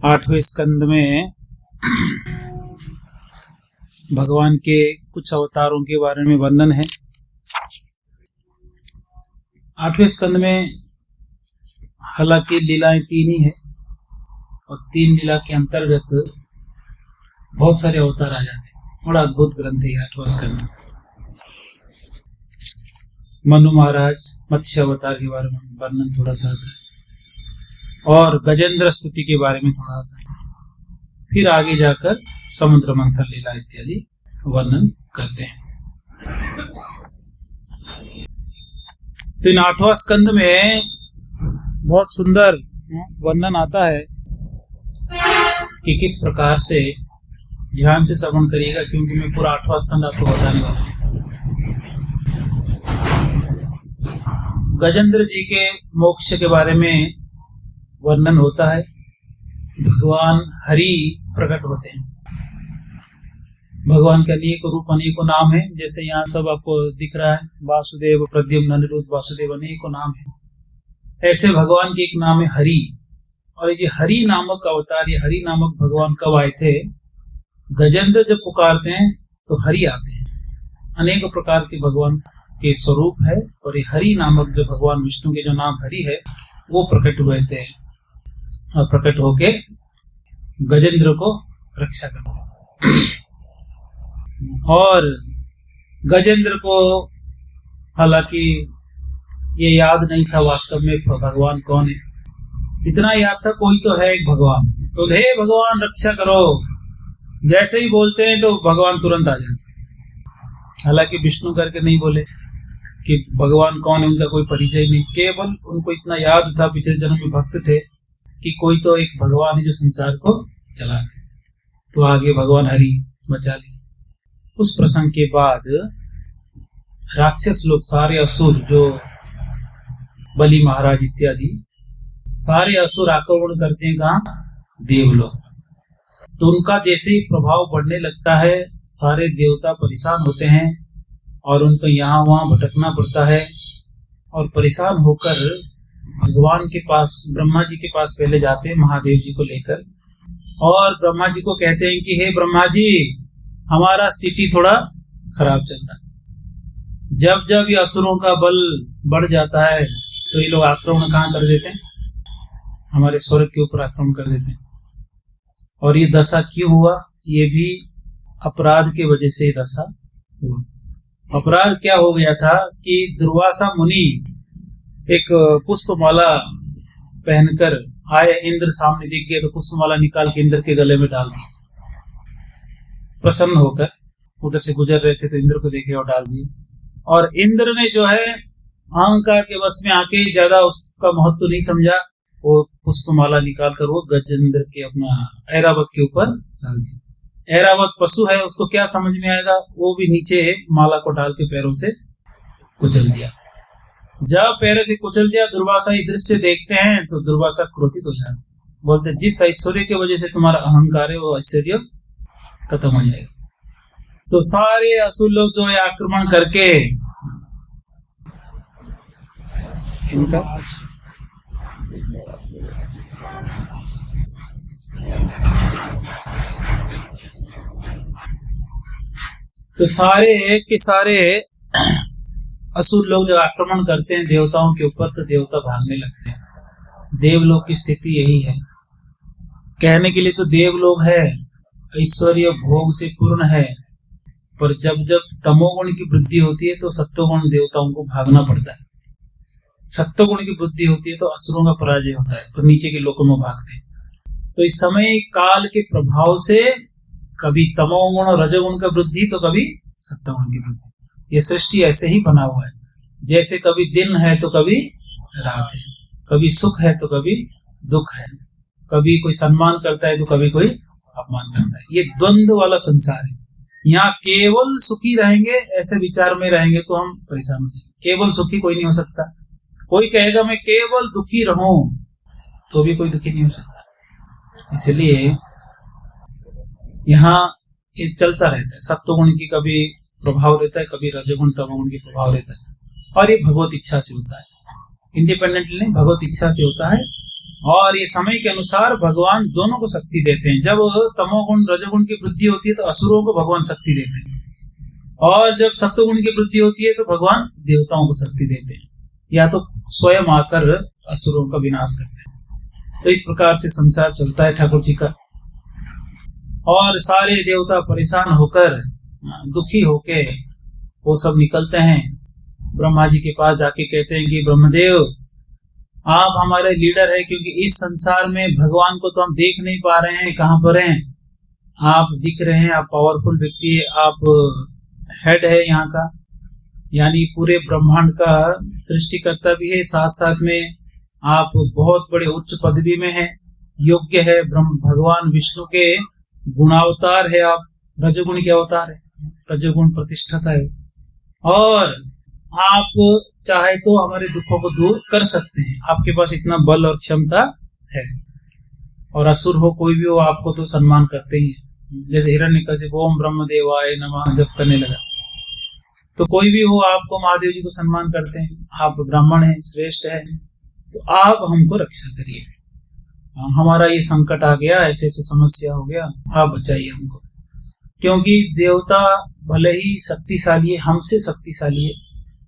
आठवें स्कंद में भगवान के कुछ अवतारों के बारे में वर्णन है। आठवें स्कंद में हालांकि लीलाएं 3 ही है और 3 लीला के अंतर्गत बहुत सारे अवतार आ जाते हैं। बड़ा अद्भुत ग्रंथ है 8वां स्कंद। मनु महाराज मत्स्य अवतार के बारे में वर्णन थोड़ा सा आता है और गजेंद्र स्तुति के बारे में थोड़ा आता है। फिर आगे जाकर समुद्र मंथन लीला इत्यादि वर्णन करते हैं। तो इन 8वां स्कंद में बहुत सुंदर वर्णन आता है कि किस प्रकार से, ध्यान से श्रवण करिएगा क्योंकि मैं पूरा 8वां स्कंद आपको बताने वाला हूं। गजेंद्र जी के मोक्ष के बारे में वर्णन होता है। भगवान हरि प्रकट होते हैं। भगवान के अनेक रूप अनेकों नाम है, जैसे यहाँ सब आपको दिख रहा है, वासुदेव, प्रद्युम्न, अनिरुद्ध, वासुदेव, अनेकों नाम है। ऐसे भगवान के एक नाम है हरि। और ये हरि नामक अवतार, ये हरि नामक भगवान कब आए थे? गजेंद्र जब पुकारते हैं तो हरि आते हैं। अनेक प्रकार के भगवान के स्वरूप है और ये हरि नामक जो भगवान विष्णु के जो नाम हरि है वो प्रकट हुए थे और प्रकट होके गजेंद्र को रक्षा करते। और गजेंद्र को हालांकि ये याद नहीं था वास्तव में भगवान कौन है। इतना याद था कोई तो है एक भगवान, तो हे भगवान रक्षा करो, जैसे ही बोलते हैं तो भगवान तुरंत आ जाते हैं। हालांकि विष्णु करके नहीं बोले कि भगवान कौन है, उनका कोई परिचय नहीं, केवल उनको इतना याद था, पिछले जन्म में भक्त थे कि कोई तो एक भगवान है जो संसार को चलाते। तो आगे भगवान हरि बचा लिए। उस प्रसंग के बाद राक्षस लोग, सारे असुर, जो बलि महाराज इत्यादि सारे असुर आक्रमण करते हैं कहाँ? देवलोक। तो उनका जैसे ही प्रभाव बढ़ने लगता है, सारे देवता परेशान होते हैं और उनको यहाँ वहां भटकना पड़ता है। और परेशान होकर भगवान के पास, ब्रह्मा जी के पास पहले जाते हैं महादेव जी को लेकर, और ब्रह्मा जी को कहते हैं कि हे ब्रह्मा जी, हमारा स्थिति थोड़ा खराब चल रहा है। जब जब ये असुरों का बल बढ़ जाता है तो ये लोग आक्रमण कहाँ कर देते हैं? हमारे स्वर्ग के ऊपर आक्रमण कर देते हैं। और ये दशा क्यों हुआ? ये भी अपराध के वजह से दशा हुआ। अपराध क्या हो गया था कि दुर्वासा मुनि एक पुष्पमाला पहनकर आए, इंद्र सामने दिख गए तो पुष्पमाला निकाल के इंद्र के गले में डाल दी। प्रसन्न होकर उधर से गुजर रहे थे तो इंद्र को देखे और डाल दिए। और इंद्र ने जो है अहंकार के वश में आके ज्यादा उसका महत्व नहीं समझा, वो पुष्पमाला निकाल कर वो गजेंद्र के, अपना ऐरावत के ऊपर डाल दिया। ऐरावत पशु है, उसको क्या समझ में आएगा, वो भी नीचे माला को डाल के पैरों से कुचल दिया। जब पैरों से कुचल दिया, दुर्वासा ये दृश्य देखते हैं तो दुर्वासा क्रोधित हो जाते, बोलते जिस ऐश्वर्य की वजह से तुम्हारा अहंकार है वो ऐश्वर्य खत्म हो जाएगा। तो सारे असुर लोग जो है आक्रमण करके इनका तो सारे के सारे असुर लोग जब आक्रमण करते हैं देवताओं के ऊपर तो देवता भागने लगते हैं। देवलोक की स्थिति यही है। कहने के लिए तो देवलोक है, ऐश्वर्य भोग से पूर्ण है, पर जब जब तमोगुण की वृद्धि होती है तो सत्वगुण देवताओं को भागना पड़ता है। सत्वगुण की वृद्धि होती है तो असुरों का पराजय होता है, तो नीचे के लोकों में भागते हैं। तो इस समय काल के प्रभाव से कभी तमोगुण और रजोगुण का वृद्धि तो कभी सत्वगुण की वृद्धि। ये सृष्टि ऐसे ही बना हुआ है, जैसे कभी दिन है तो कभी रात है, कभी सुख है तो कभी दुख है, कभी कोई सम्मान करता है तो कभी कोई अपमान करता है। ये द्वंद्व वाला संसार है। यहाँ केवल सुखी रहेंगे, ऐसे विचार में रहेंगे तो हम परेशान हो जाएंगे। केवल सुखी कोई नहीं हो सकता। कोई कहेगा मैं केवल दुखी रहूं तो भी कोई दुखी नहीं हो सकता। इसलिए यहाँ ये चलता रहता है। सत्वगुण की कभी प्रभाव रहता है, कभी रजगुण तमोगुण की प्रभाव रहता है, और ये भगवत इच्छा से होता है। इंडिपेंडेंटली नहीं, भगवत इच्छा से होता है। और ये समय के अनुसार भगवान दोनों को शक्ति देते हैं। जब तमोगुण रजोगुण की वृद्धि होती है तो असुरों को भगवान शक्ति देते हैं, और जब सत्वगुण की वृद्धि होती है तो भगवान देवताओं को शक्ति देते हैं, या तो स्वयं आकर असुरों का विनाश करते हैं। तो इस प्रकार से संसार चलता है ठाकुर जी का। और सारे देवता परेशान होकर, दुखी होके वो सब निकलते हैं, ब्रह्मा जी के पास जाके कहते हैं कि ब्रह्मदेव, आप हमारे लीडर है, क्योंकि इस संसार में भगवान को तो हम देख नहीं पा रहे हैं, कहाँ पर हैं आप, दिख रहे हैं, आप पावरफुल व्यक्ति है, आप हेड है यहाँ का, यानी पूरे ब्रह्मांड का सृष्टिकर्ता भी है, साथ साथ में आप बहुत बड़े उच्च पदवी में हैं, योग्य है, ब्रह्म भगवान विष्णु के गुणावतार है, आप रजोगुण के अवतार है, रजोगुण प्रतिष्ठता है, और आप चाहे तो हमारे दुखों को दूर कर सकते हैं, आपके पास इतना बल और क्षमता है। और असुर हो कोई भी हो, आपको तो सम्मान करते ही है। जैसे हिरण्यकशिपु ओम ब्रह्मदेवाय नमः जप करने लगा, तो कोई भी हो आपको महादेव जी को सम्मान करते हैं, आप ब्राह्मण हैं, श्रेष्ठ है, तो आप हमको रक्षा करिए, हमारा ये संकट आ गया, ऐसे ऐसे समस्या हो गया, आप बचाइए हमको। क्योंकि देवता भले ही शक्तिशाली है, हमसे शक्तिशाली है,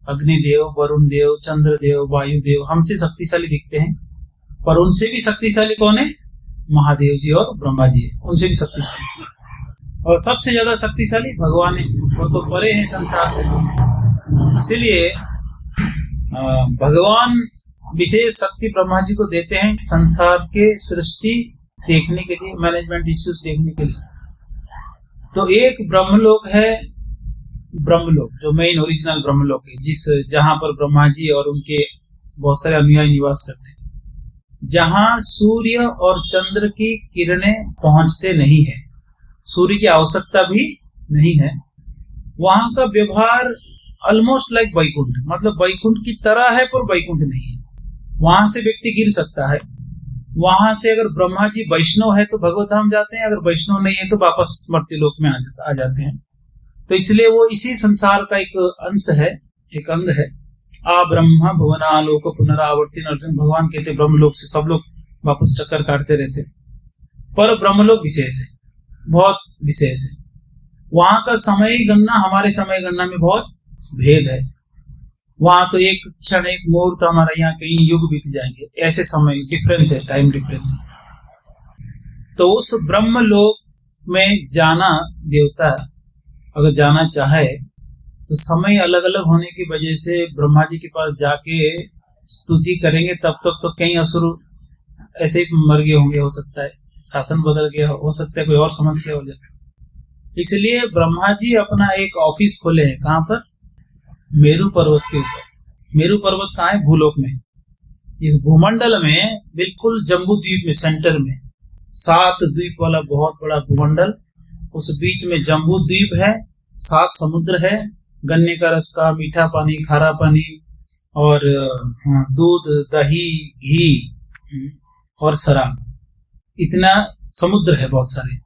अग्निदेव, वरुण देव, चंद्रदेव, वायुदेव हमसे शक्तिशाली दिखते हैं, पर उनसे भी शक्तिशाली कौन है? महादेव जी और ब्रह्मा जी, उनसे भी शक्तिशाली, और सबसे ज्यादा शक्तिशाली भगवान है, वो तो परे हैं संसार से। इसीलिए भगवान विशेष शक्ति ब्रह्मा जी को देते हैं संसार के सृष्टि देखने के लिए, मैनेजमेंट इश्यूज देखने के लिए। तो एक ब्रह्मलोक है, ब्रह्मलोक जो मेन ओरिजिनल ब्रह्मलोक है, जिस जहां पर ब्रह्मा जी और उनके बहुत सारे अनुयायी निवास करते हैं, जहां सूर्य और चंद्र की किरणें पहुंचते नहीं है, सूर्य की आवश्यकता भी नहीं है, वहां का व्यवहार ऑलमोस्ट लाइक वैकुंठ, मतलब वैकुंठ की तरह है पर वैकुंठ नहीं है। वहां से व्यक्ति गिर सकता है, वहां से अगर ब्रह्मा जी वैष्णव है तो भगवत धाम जाते हैं, अगर वैष्णव नहीं है तो वापस मर्त्यलोक में आ जाते हैं। तो इसलिए वो इसी संसार का एक अंश है, एक अंग है। आ ब्रह्म भुवनालोक पुनरावर्तिन, अर्जुन भगवान कहते ब्रह्मलोक से सब लोग वापस चक्कर काटते रहते, पर ब्रह्मलोक विशेष है, बहुत विशेष है। वहां का समय गणना हमारे समय गणना में बहुत भेद है। वहां तो एक क्षण, एक मुहूर्त, हमारा यहाँ कई युग बीत जाएंगे, ऐसे समय डिफरेंस है, टाइम डिफरेंस है। तो उस ब्रह्मलोक में जाना, देवता अगर जाना चाहे तो समय अलग अलग होने की वजह से ब्रह्मा जी के पास जाके स्तुति करेंगे, तब तक तो कई असुर ऐसे ही मर गए होंगे, हो सकता है शासन बदल गया हो सकता है कोई और समस्या हो जाए। इसलिए ब्रह्मा जी अपना एक ऑफिस खोले हैं, कहाँ पर? मेरू पर्वत के ऊपर। मेरू पर्वत कहाँ है? भूलोक में। इस भूमंडल में बिल्कुल जम्बू द्वीप में सेंटर में 7 द्वीप वाला बहुत बड़ा भूमंडल, उस बीच में जम्बू द्वीप है, 7 समुद्र है, गन्ने का रस का, मीठा पानी, खारा पानी, और दूध, दही, घी और शराब, इतना समुद्र है बहुत सारे।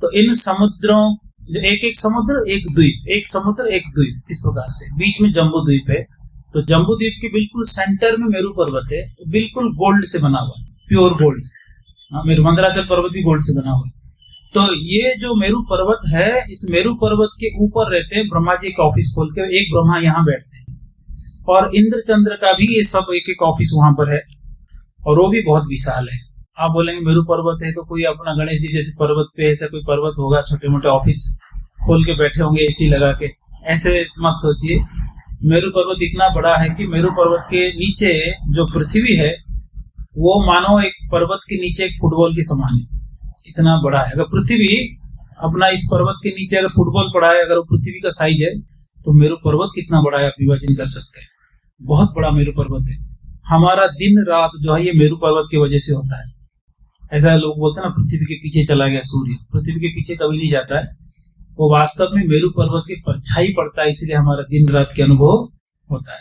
तो इन समुद्रों, एक एक समुद्र एक द्वीप, एक समुद्र एक द्वीप, इस प्रकार से बीच में जम्बू द्वीप है। तो जम्बू द्वीप के बिल्कुल सेंटर में मेरू पर्वत है, बिल्कुल गोल्ड से बना हुआ, प्योर गोल्ड। मेरू मंदराचल पर्वत भी गोल्ड से बना हुआ है। तो ये जो मेरू पर्वत है, इस मेरू पर्वत के ऊपर रहते हैं ब्रह्मा जी का ऑफिस खोल के, एक ब्रह्मा यहाँ बैठते हैं, और इंद्र चंद्र का भी ये सब एक एक ऑफिस वहां पर है, और वो भी बहुत विशाल है। आप बोलेंगे मेरू पर्वत है तो कोई अपना गणेश जी जैसे पर्वत पे ऐसा कोई पर्वत होगा, छोटे मोटे ऑफिस खोल के बैठे होंगे एसी लगा के, ऐसे मत सोचिए। मेरू पर्वत इतना बड़ा है कि मेरू पर्वत के नीचे जो पृथ्वी है वो मानो एक पर्वत के नीचे एक फुटबॉल की समान है, इतना बड़ा है। अगर पृथ्वी अपना इस पर्वत के नीचे अगर फुटबॉल पड़ा है, अगर वो पृथ्वी का साइज है, तो मेरू पर्वत कितना बड़ा है आप विभाजन कर सकते हैं। बहुत बड़ा मेरू पर्वत है। हमारा दिन रात जो है ये मेरू पर्वत की वजह से होता है। ऐसा लोग बोलते हैं ना, पृथ्वी के पीछे चला गया सूर्य, पृथ्वी के पीछे कभी नहीं जाता है, वो वास्तव में मेरू पर्वत की परछाई पड़ता है, इसलिए हमारा दिन रात के अनुभव होता है।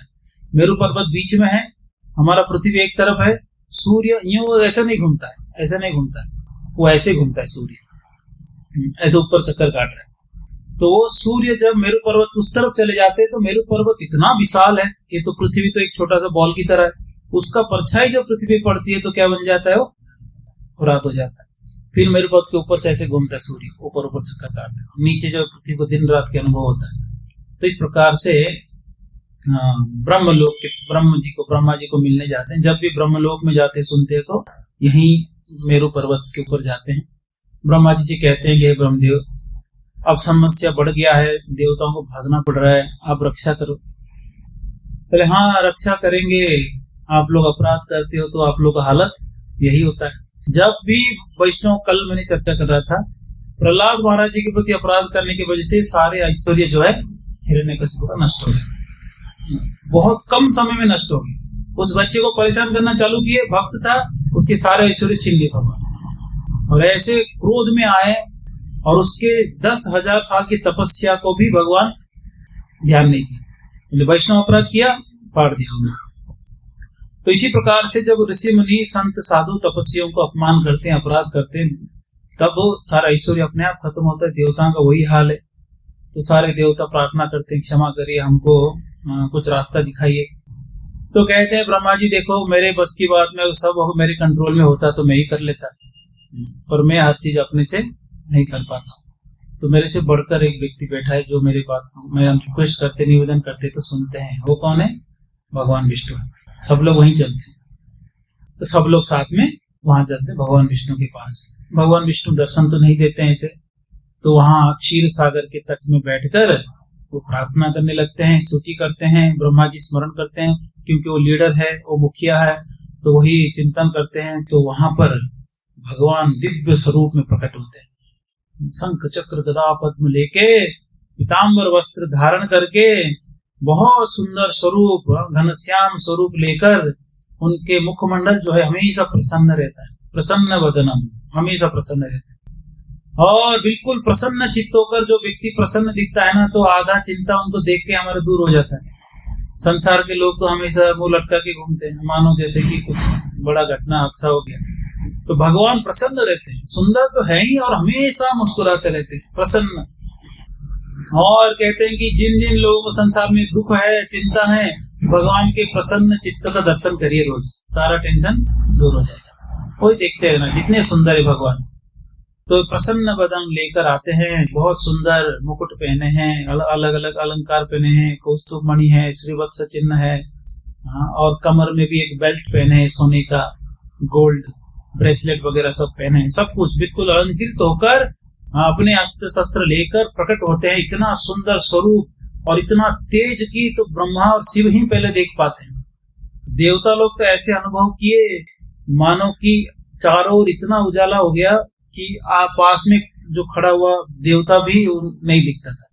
मेरू पर्वत बीच में है, हमारा पृथ्वी एक तरफ है, सूर्य यूं ऐसा नहीं घूमता है, ऐसा नहीं घूमता है, वो ऐसे घूमता है, सूर्य ऐसे ऊपर चक्कर काट रहा है। तो वो सूर्य जब मेरू पर्वत उस तरफ चले जाते हैं तो मेरू पर्वत इतना विशाल है, ये तो पृथ्वी तो एक छोटा सा बॉल की तरह है, उसका परछाई जब पृथ्वी पर पड़ती है तो क्या बन जाता है, वो रात हो जाता है। फिर मेरे पथ के ऊपर से ऐसे घूमता है सूर्य, ऊपर ऊपर चक्कर काटता है, नीचे जो पृथ्वी को दिन रात के अनुभव होता है। तो इस प्रकार से ब्रह्मलोक के ब्रह्मा जी को मिलने जाते हैं। जब भी ब्रह्मलोक में जाते हैं सुनते हैं तो यहीं मेरू पर्वत के ऊपर जाते हैं। ब्रह्मा जी से कहते हैं कि हे ब्रह्मदेव, अब समस्या बढ़ गया है, देवताओं को भागना पड़ रहा है, आप रक्षा करो। बोले हाँ रक्षा करेंगे, आप लोग अपराध करते हो तो आप लोग का हालत यही होता है। जब भी वैष्णव, कल मैंने चर्चा कर रहा था, प्रहलाद महाराज जी के प्रति अपराध करने की वजह से सारे ऐश्वर्य जो है हिरण्यकशिपु का नष्ट हो गया, बहुत कम समय में नष्ट हो गया। उस बच्चे को परेशान करना चालू किए, भक्त था, उसके सारे ऐश्वर्य छीन लिए भगवान, और ऐसे क्रोध में आए और उसके 10,000 साल की तपस्या को भी भगवान ध्यान नहीं दिया। वैष्णव अपराध किया, फाड़ दिया उन्होंने। तो इसी प्रकार से जब ऋषि मुनि संत साधु तपस्वियों को अपमान करते हैं, अपराध करते हैं, तब सारा ऐश्वर्य अपने आप खत्म होता है। देवताओं का वही हाल है। तो सारे देवता प्रार्थना करते हैं, क्षमा करिए, हमको कुछ रास्ता दिखाइए। तो कहते हैं ब्रह्मा जी देखो, मेरे बस की बात में सब मेरे कंट्रोल में होता तो मैं ही कर लेता, पर मैं हर चीज अपने से नहीं कर पाता। तो मेरे से बढ़कर एक व्यक्ति बैठा है जो मेरी बात, मेरा रिक्वेस्ट करते, निवेदन करते तो सुनते हैं। वो कौन है? भगवान विष्णु है। सब लोग वहीं चलते हैं। तो सब लोग साथ में वहां चलते हैं भगवान विष्णु के पास। भगवान विष्णु दर्शन तो नहीं देते हैं ऐसे, तो वहां क्षीर सागर के तट में बैठकर वो प्रार्थना करने लगते हैं, स्तुति करते हैं, ब्रह्मा जी स्मरण करते हैं, क्योंकि वो लीडर है, वो मुखिया है, तो वही चिंतन करते हैं। तो वहां पर भगवान दिव्य स्वरूप में प्रकट होते हैं, शंख चक्र गदा पद्म लेके, पीताम्बर वस्त्र धारण करके, बहुत सुंदर स्वरूप, घनश्याम स्वरूप लेकर, उनके मुखमंडल जो है हमेशा प्रसन्न रहता है, प्रसन्न वदनम, हमेशा प्रसन्न रहता है। और बिल्कुल प्रसन्न चित्त होकर जो व्यक्ति प्रसन्न दिखता है ना, तो आधा चिंता उनको देख के हमारा दूर हो जाता है। संसार के लोग तो हमेशा मुंह लटका के घूमते हैं, मानो जैसे कि कुछ बड़ा घटना हादसा हो गया। तो भगवान प्रसन्न रहते हैं, सुंदर तो है ही, और हमेशा मुस्कुराते रहते हैं, प्रसन्न। और कहते हैं कि जिन जिन लोगों को संसार में दुख है, चिंता है, भगवान के प्रसन्न चित्त का दर्शन करिए रोज, सारा टेंशन दूर हो जाएगा। कोई देखते रहना, जितने सुंदर है भगवान। तो प्रसन्न बदन लेकर आते हैं, बहुत सुंदर मुकुट पहने हैं, अलग अलग अलंकार पहने हैं, कौस्तुभ मणि है, श्रीवत्स चिन्ह है, और कमर में भी एक बेल्ट पहने हैं सोने का, गोल्ड ब्रेसलेट वगैरह सब पहने हैं, सब कुछ बिल्कुल अलंकृत होकर अपने अस्त्र शस्त्र लेकर प्रकट होते हैं। इतना सुंदर स्वरूप और इतना तेज की तो ब्रह्मा और शिव ही पहले देख पाते हैं। देवता लोग तो ऐसे अनुभव किए मानो कि चारों ओर इतना उजाला हो गया कि पास में जो खड़ा हुआ देवता भी नहीं दिखता था,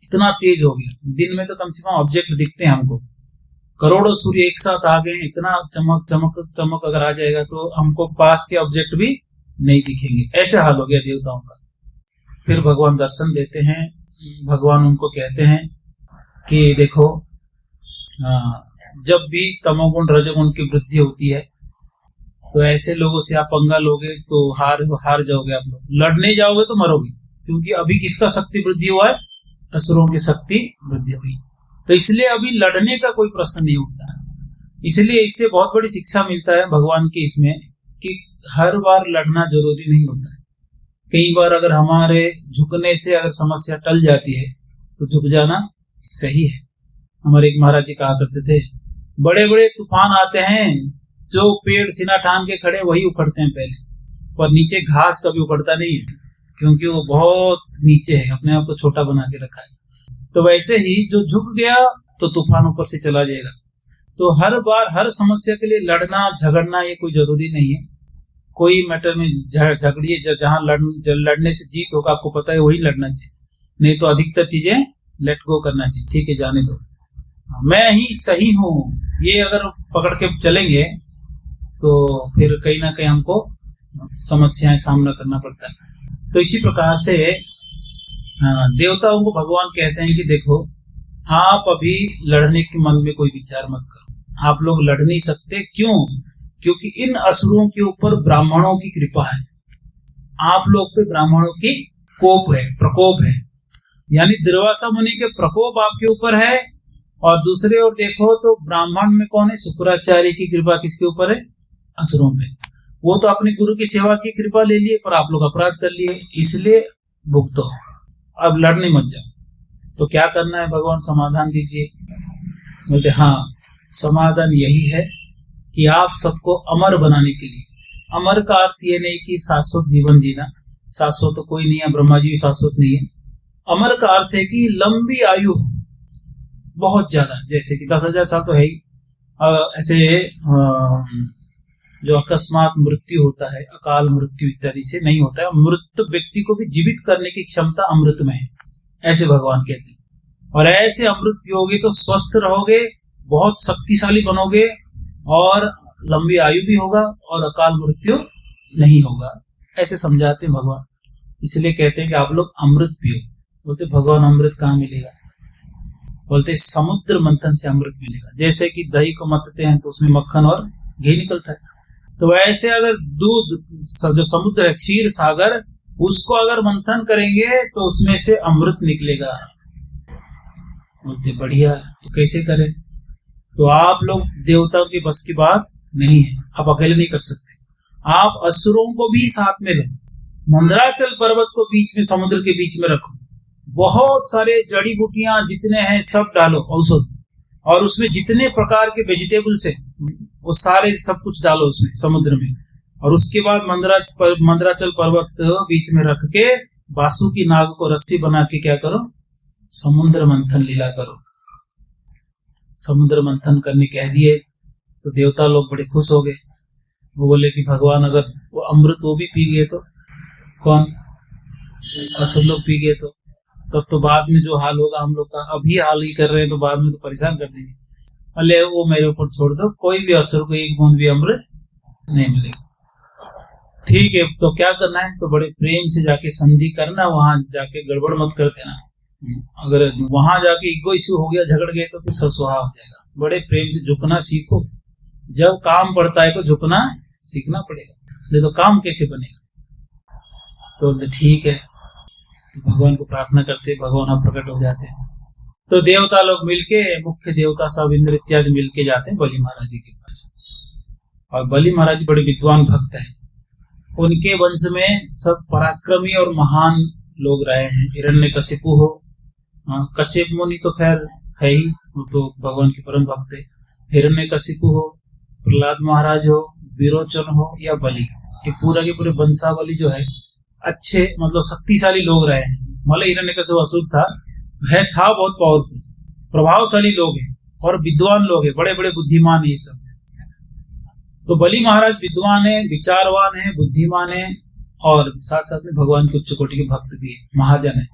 इतना तेज हो गया। दिन में तो कम से कम ऑब्जेक्ट दिखते हैं हमको, करोड़ों सूर्य एक साथ आ गए, इतना चमक चमक चमक अगर आ जाएगा तो हमको पास के ऑब्जेक्ट भी नहीं दिखेंगे, ऐसे हाल हो गया देवताओं का। फिर भगवान दर्शन देते हैं। भगवान उनको कहते हैं कि देखो, जब भी तमोगुण रजोगुण की वृद्धि होती है तो ऐसे लोगों से आप पंगा लोगे तो हार जाओगे। आप लोग लड़ने जाओगे तो मरोगे, क्योंकि अभी किसका शक्ति वृद्धि हुआ है? असुरों की शक्ति वृद्धि हुई। तो इसलिए अभी लड़ने का कोई प्रश्न नहीं उठता। इसलिए इससे बहुत बड़ी शिक्षा मिलता है भगवान की इसमें, कि हर बार लड़ना जरूरी नहीं होता है। कई बार अगर हमारे झुकने से अगर समस्या टल जाती है तो झुक जाना सही है। हमारे एक महाराज जी कहा करते थे, बड़े बड़े तूफान आते हैं, जो पेड़ सीना ठान के खड़े वही उखड़ते हैं पहले, और नीचे घास कभी उखड़ता नहीं है, क्योंकि वो बहुत नीचे है, अपने आप को छोटा बना के रखा है। तो वैसे ही जो झुक गया तो तूफान ऊपर से चला जाएगा। तो हर बार हर समस्या के लिए लड़ना झगड़ना ये कोई जरूरी नहीं है। कोई मैटर में झगड़िए, जहां लड़ने से जीत होगा, आपको पता है वही लड़ना चाहिए, नहीं तो अधिकतर चीजें लेट गो करना चाहिए। ठीक है, जाने दो, मैं ही सही हूं, ये अगर पकड़ के चलेंगे तो फिर कहीं ना कहीं हमको समस्याएं सामना करना पड़ता है। तो इसी प्रकार से देवताओं को भगवान कहते हैं कि देखो, आप अभी लड़ने के मन में कोई विचार मत करो, आप लोग लड़ नहीं सकते। क्यों? क्योंकि इन असुरों के ऊपर ब्राह्मणों की कृपा है, आप लोग पे ब्राह्मणों की कोप है, प्रकोप है, यानी दुर्वासा मुनि के प्रकोप आपके ऊपर है, और दूसरे ओर देखो तो ब्राह्मण में कौन है? शुक्राचार्य की कृपा किसके ऊपर है? असुरों में। वो तो अपने गुरु की सेवा की कृपा ले लिए, पर आप लोग अपराध कर लिए, इसलिए भुगतो, अब लड़ने मत जाओ। तो क्या करना है भगवान? समाधान दीजिए। बोलते हाँ, समाधान यही है कि आप सबको अमर बनाने के लिए, अमर का अर्थ ये नहीं कि शाश्वत जीवन जीना, शाश्वत तो कोई नहीं है, ब्रह्मा जी भी शाश्वत नहीं है। अमर का अर्थ है कि लंबी आयु हो, बहुत ज्यादा, जैसे कि 10,000 साल तो है ही। ऐसे जो अकस्मात मृत्यु होता है, अकाल मृत्यु इत्यादि से नहीं होता है। मृत व्यक्ति को भी जीवित करने की क्षमता अमृत में है, ऐसे भगवान कहते हैं। और ऐसे अमृत पियोगे तो स्वस्थ रहोगे, बहुत शक्तिशाली बनोगे, और लंबी आयु भी होगा, और अकाल मृत्यु नहीं होगा, ऐसे समझाते हैं भगवान। इसलिए कहते हैं कि आप लोग अमृत पियो। बोलते भगवान अमृत कहाँ मिलेगा? बोलते समुद्र मंथन से अमृत मिलेगा। जैसे कि दही को मतते हैं तो उसमें मक्खन और घी निकलता है, तो वैसे अगर दूध जो समुद्र है, क्षीर सागर, उसको अगर मंथन करेंगे तो उसमें से अमृत निकलेगा। बोलते बढ़िया, तो कैसे करें? तो आप लोग देवताओं की बस की बात नहीं है, आप अकेले नहीं कर सकते। आप असुरों को भी साथ में लो, मंदराचल पर्वत को बीच में, समुद्र के बीच में रखो, बहुत सारे जड़ी बूटियां जितने हैं सब डालो, औषध, और उसमें जितने प्रकार के वेजिटेबल्स हैं वो सारे सब कुछ डालो उसमें समुद्र में। और उसके बाद मंदराचल पर्वत बीच में रख के वासुकी नाग को रस्सी बना के क्या करो? समुद्र मंथन लीला करो। समुद्र मंथन करने कह दिए तो देवता लोग बड़े खुश हो गए। वो बोले कि भगवान अगर वो अमृत वो भी पी गए तो कौन? असुर लोग पी गए तो तब तो बाद में जो हाल होगा हम लोग का, अभी हाल ही कर रहे हैं तो बाद में तो परेशान कर देंगे। अले वो मेरे ऊपर छोड़ दो, कोई भी असुर को एक बूंद भी अमृत नहीं मिलेगा। ठीक है, तो क्या करना है? तो बड़े प्रेम से जाके संधि करना, वहां जाके गड़बड़ मत कर देना। अगर वहां जाके इगो इश्यू हो गया, झगड़ गए, तो फिर सब सुहा हो जाएगा। बड़े प्रेम से झुकना सीखो। जब काम पड़ता है तो झुकना सीखना पड़ेगा, नहीं तो काम कैसे बनेगा? तो ठीक है, तो भगवान को प्रार्थना करते, भगवान आप प्रकट हो जाते हैं। तो देवता लोग मिलके, मुख्य देवता सब इंद्र इत्यादि मिलके जाते हैं बलि महाराज जी के पास। और बलि महाराज जी बड़े विद्वान भक्त हैं। उनके वंश में सब पराक्रमी और महान लोग रहे हैं। हिरण्यकशिपु हो, कश्यप मुनि तो खैर है ही, वो तो भगवान के परम भक्त है। हिरण्यकशिपु हो, प्रहलाद महाराज हो, विरोचन हो या बलि, ये पूरा के पूरे वंशावली जो है अच्छे मतलब शक्तिशाली लोग रहे हैं। मतलब हिरण्यकशिपु असुर था, था बहुत पावरफुल, प्रभावशाली लोग हैं और विद्वान लोग हैं, बड़े बड़े बुद्धिमान ये सब। तो बलि महाराज विद्वान है, विचारवान है, बुद्धिमान है, और साथ साथ में भगवान के उच्च कोटि के भक्त भी है, महाजन है।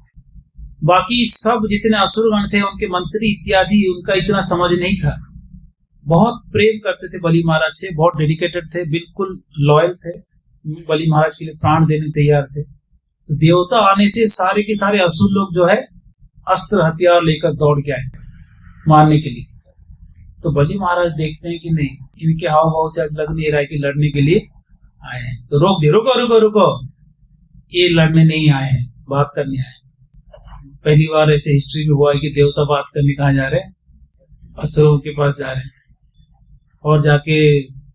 बाकी सब जितने असुरगण थे, उनके मंत्री इत्यादि, उनका इतना समझ नहीं था। बहुत प्रेम करते थे बलि महाराज से, बहुत डेडिकेटेड थे, बिल्कुल लॉयल थे, बलि महाराज के लिए प्राण देने तैयार थे। तो देवता आने से सारे के सारे असुर लोग जो है अस्त्र हथियार लेकर दौड़ के आए मारने के लिए। तो बलि महाराज देखते हैं कि नहीं, इनके हाव भाव से आज लग नहीं रहा है कि लड़ने के लिए आए हैं, तो रोक दे, रुको रुको रुको, ये लड़ने नहीं आए हैं, बात करने आए। पहली बार ऐसे हिस्ट्री में हुआ है कि देवता बात करने कहाँ जा रहे हैं? असुरों के पास जा रहे हैं, और जाके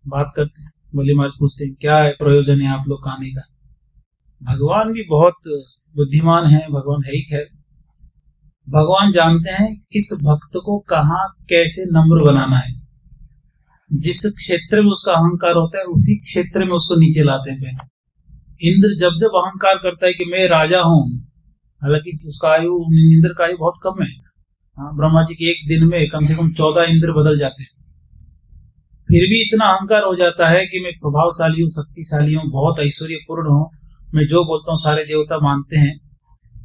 बात करते हैं। बलि महाराज पूछते हैं क्या है प्रयोजन है आप लोग का आने का? भगवान भी बहुत बुद्धिमान है, भगवान है ही खैर। भगवान जानते हैं किस भक्त को कहाँ कैसे नम्र बनाना है। जिस क्षेत्र में उसका अहंकार होता है उसी क्षेत्र में उसको नीचे लाते हैं पहले। इंद्र जब जब अहंकार करता है कि मैं राजा हूं, हालांकि उसका आयु, इंद्र का आयु बहुत कम है। ब्रह्मा जी के एक दिन में कम से कम 14 इंद्र बदल जाते हैं। फिर भी इतना अहंकार हो जाता है कि मैं प्रभावशाली हूँ, शक्तिशाली हूँ, बहुत ऐश्वर्यपूर्ण हूँ, मैं जो बोलता हूँ सारे देवता मानते हैं।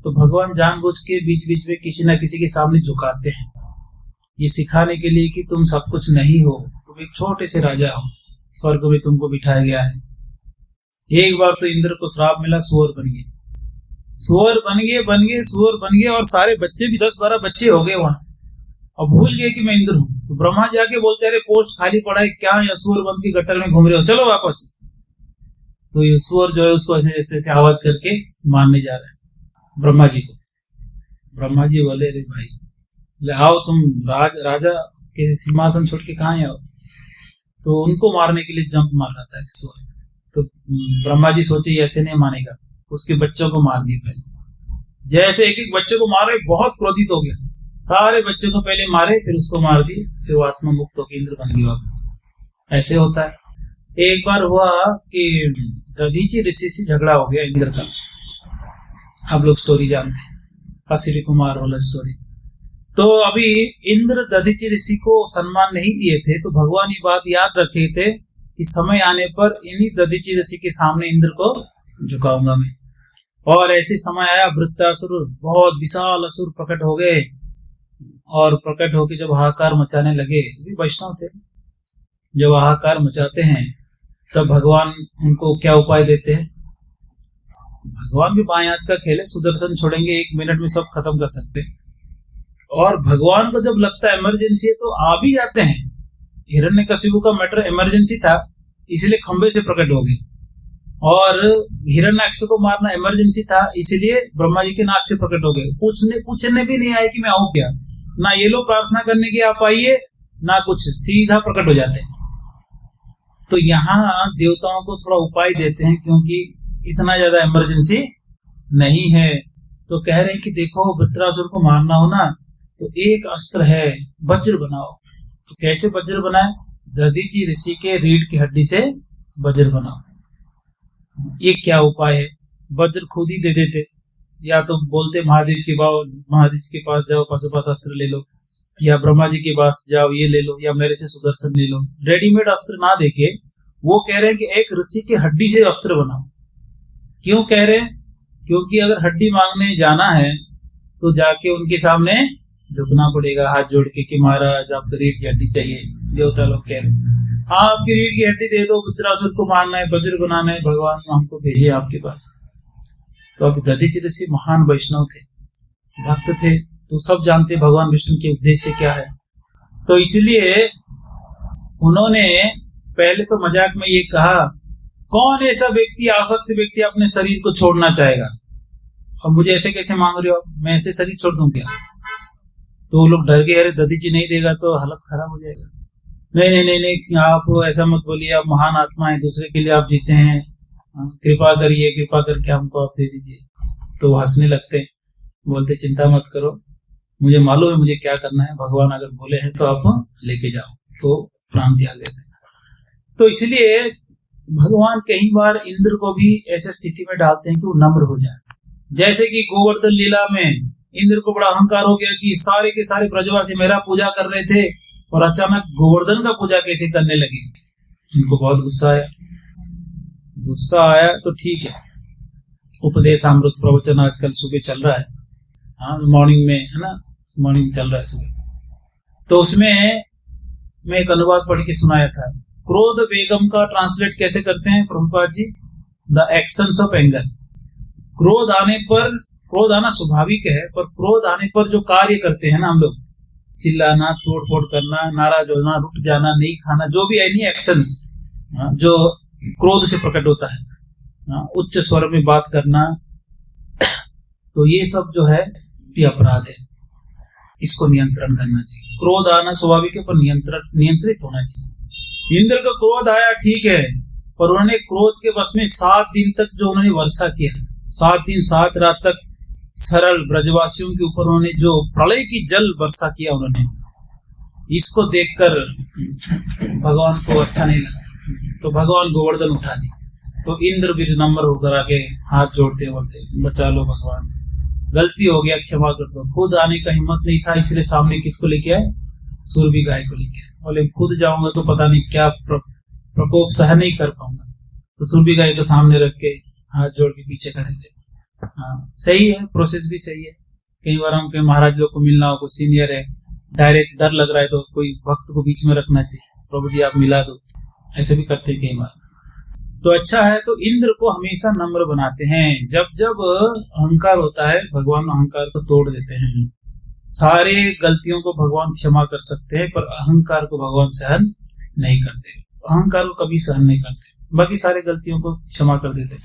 तो भगवान जानबूझ के बीच बीच में किसी न किसी के सामने झुकाते हैं, ये सिखाने के लिए कि तुम सब कुछ नहीं हो, तुम एक छोटे से राजा हो, स्वर्ग में तुमको बिठाया गया है। एक बार तो इंद्र को श्राप मिला, सुअर बन गए, सुअर बन गए, और सारे बच्चे भी 10-12 बच्चे हो गए वहां, और भूल गए कि मैं इंद्र हूं। तो ब्रह्मा जी आके बोलते अरे पोस्ट खाली पड़ा है क्या, या सुअर बन के गटर में घूम रहे हो, चलो वापस। तो ये सुअर जो है उसको ऐसे ऐसे आवाज करके मारने जा रहा है ब्रह्मा जी को। ब्रह्मा जी बोले अरे भाई बोले आओ तुम राजा के सिंहासन छोड़ के कहाँ आओ। तो उनको मारने के लिए जंप मार रहा था ऐसे सूर्य। तो ब्रह्मा जी सोचे ऐसे नहीं मानेगा, उसके बच्चों को मार दिया पहले। जैसे एक एक बच्चे को मारे बहुत क्रोधित हो गया, सारे बच्चों को पहले मारे फिर उसको मार दिए, फिर वो आत्मा मुक्त होकर इंद्र बन गया वापस। ऐसे होता है। एक बार हुआ कि दधीचि ऋषि से झगड़ा हो गया इंद्र का। आप लोग स्टोरी जानते हैं, असिरी कुमार वाला स्टोरी। तो अभी इंद्र दधीचि ऋषि को सम्मान नहीं दिए थे, तो भगवान ये बात याद रखे थे कि समय आने पर इन्हीं दधीचि ऋषि के सामने इंद्र को झुकाऊंगा मैं। और ऐसे समय आया, वृत्तासुर बहुत विशाल असुर प्रकट हो गए, और प्रकट होकर जब हाहाकार मचाने लगे, भी वैष्णव थे, जब हाहाकार मचाते हैं तब भगवान उनको क्या उपाय देते हैं। भगवान भी बाएं हाथ का खेल है, सुदर्शन छोड़ेंगे 1 मिनट में सब खत्म कर सकते हैं। और भगवान को जब लगता है इमरजेंसी है तो आ भी जाते हैं। हिरण्यकशिपु का मैटर इमरजेंसी था, इसलिए खंबे से प्रकट हो गए, और हिरण्याक्ष को मारना इमरजेंसी था, इसलिए ब्रह्मा जी के नाक से प्रकट हो गए। पूछने भी नहीं आए कि मैं आऊं क्या, ना ये लोग प्रार्थना करने की आप आइए ना कुछ, सीधा प्रकट हो जाते हैं। तो यहाँ देवताओं को थोड़ा उपाय देते हैं, क्योंकि इतना ज्यादा इमरजेंसी नहीं है। तो कह रहे हैं कि देखो वृत्रासुर को मारना हो ना तो एक अस्त्र है, वज्र बनाओ। तो कैसे वज्र बनाए, दधीचि ऋषि के रीढ़ की हड्डी से वज्र बनाओ। ये क्या उपाय है, वज्र खुद ही दे देते, या तो बोलते महादेव के पास जाओ पाशुपत अस्त्र ले लो, या ब्रह्मा जी के पास जाओ ये ले लो, या मेरे से सुदर्शन ले लो। रेडीमेड अस्त्र ना देके वो कह रहे हैं कि एक ऋषि की हड्डी से अस्त्र बनाओ। क्यों कह रहे हैं, क्योंकि अगर हड्डी मांगने जाना है तो जाके उनके सामने झुकना पड़ेगा हाथ जोड़ के कि महाराज आपको रीढ़ की हड्डी चाहिए। देवता लोग कह रहे हैं हाँ आपकी रीढ़ की हड्डी दे दो, वृत्रासुर को मारना है, वज्र बनाना है, भगवान हमको भेजे आपके पास। तो अब दधीचि ऋषि महान वैष्णव थे, भक्त थे, तो सब जानते भगवान विष्णु के उद्देश्य क्या है। तो इसलिए उन्होंने पहले तो मजाक में ये कहा, कौन ऐसा व्यक्ति, आसक्त व्यक्ति अपने शरीर को छोड़ना चाहेगा, और मुझे ऐसे कैसे मांग रहे हो, मैं ऐसे शरीर छोड़ दूं क्या। तो वो लोग डर गए, अरे दधीचि नहीं देगा तो हालत खराब हो जाएगा। नहीं नहीं नहीं नहीं, आप ऐसा मत बोलिए, आप महान आत्मा है, दूसरे के लिए आप जीते हैं, कृपा करिए, कृपा करके हमको आप दे दीजिए। तो वो हंसने लगते, बोलते चिंता मत करो, मुझे मालूम है मुझे क्या करना है, भगवान अगर बोले हैं तो आप लेके जाओ। तो प्राण त्याग देते। तो इसलिए भगवान कई बार इंद्र को भी ऐसे स्थिति में डालते हैं कि वो नम्र हो जाए। जैसे कि गोवर्धन लीला में इंद्र को बड़ा अहंकार हो गया कि सारे के सारे ब्रजवासी मेरा पूजा कर रहे थे और अचानक गोवर्धन का पूजा कैसे करने लगे। इनको बहुत गुस्सा आया तो ठीक है, उपदेश अमृत प्रवचन आजकल सुबह चल रहा है, हाँ मॉर्निंग में है ना, मॉर्निंग चल रहा है सुबह। तो उसमें मैं एक अनुवाद पढ़ के सुनाया था, क्रोध बेगम का ट्रांसलेट कैसे करते हैं Prabhupada ji, the actions of anger. क्रोध आने पर, क्रोध आना स्वाभाविक है, पर क्रोध आने पर जो कार्य करते हैं ना हम लोग, चिल्लाना, तोड़फोड़ करना, नाराज होना, रुठ जाना, नहीं खाना, जो भी एनी एक्शंस जो क्रोध से प्रकट होता है, उच्च स्वर में बात करना, तो ये सब जो है ये अपराध है, इसको नियंत्रण करना चाहिए। क्रोध आना स्वाभाविक है पर नियंत्रित होना चाहिए। इंद्र का क्रोध आया ठीक है, पर उन्होंने क्रोध के बस में 7 दिन तक जो उन्होंने वर्षा किया, 7 दिन 7 रात तक सरल ब्रजवासियों के ऊपर उन्होंने जो प्रलय की जल वर्षा किया, उन्होंने इसको देखकर भगवान को अच्छा नहीं लगा, तो भगवान गोवर्धन उठा दी। तो इंद्र भी नम्र होकर आके हाथ जोड़ते बोलते बचा लो भगवान, गलती हो गया, क्षमा कर दो। खुद आने का हिम्मत नहीं था, इसलिए सामने किसको लेके आए, सूरबी गाय को लेके आए। बोले खुद जाऊंगा तो पता नहीं क्या प्रकोप सह नहीं कर पाऊंगा, तो सूरबी गाय को सामने रख के हाथ जोड़ के पीछे खड़े थे। हाँ सही है, प्रोसेस भी सही है। कई बार हम कहीं महाराज लोग को मिलना हो, कोई सीनियर है, डायरेक्ट डर लग रहा है तो कोई भक्त को बीच में रखना चाहिए, प्रभु जी आप मिला दो, ऐसे भी करते हैं कई बार। तो अच्छा है, तो इंद्र को हमेशा नम्र बनाते हैं। जब जब अहंकार होता है भगवान अहंकार को तोड़ देते हैं। सारे गलतियों को भगवान क्षमा कर सकते हैं, पर अहंकार को भगवान सहन नहीं करते, अहंकार को कभी सहन नहीं करते, बाकी सारे गलतियों को क्षमा कर देते।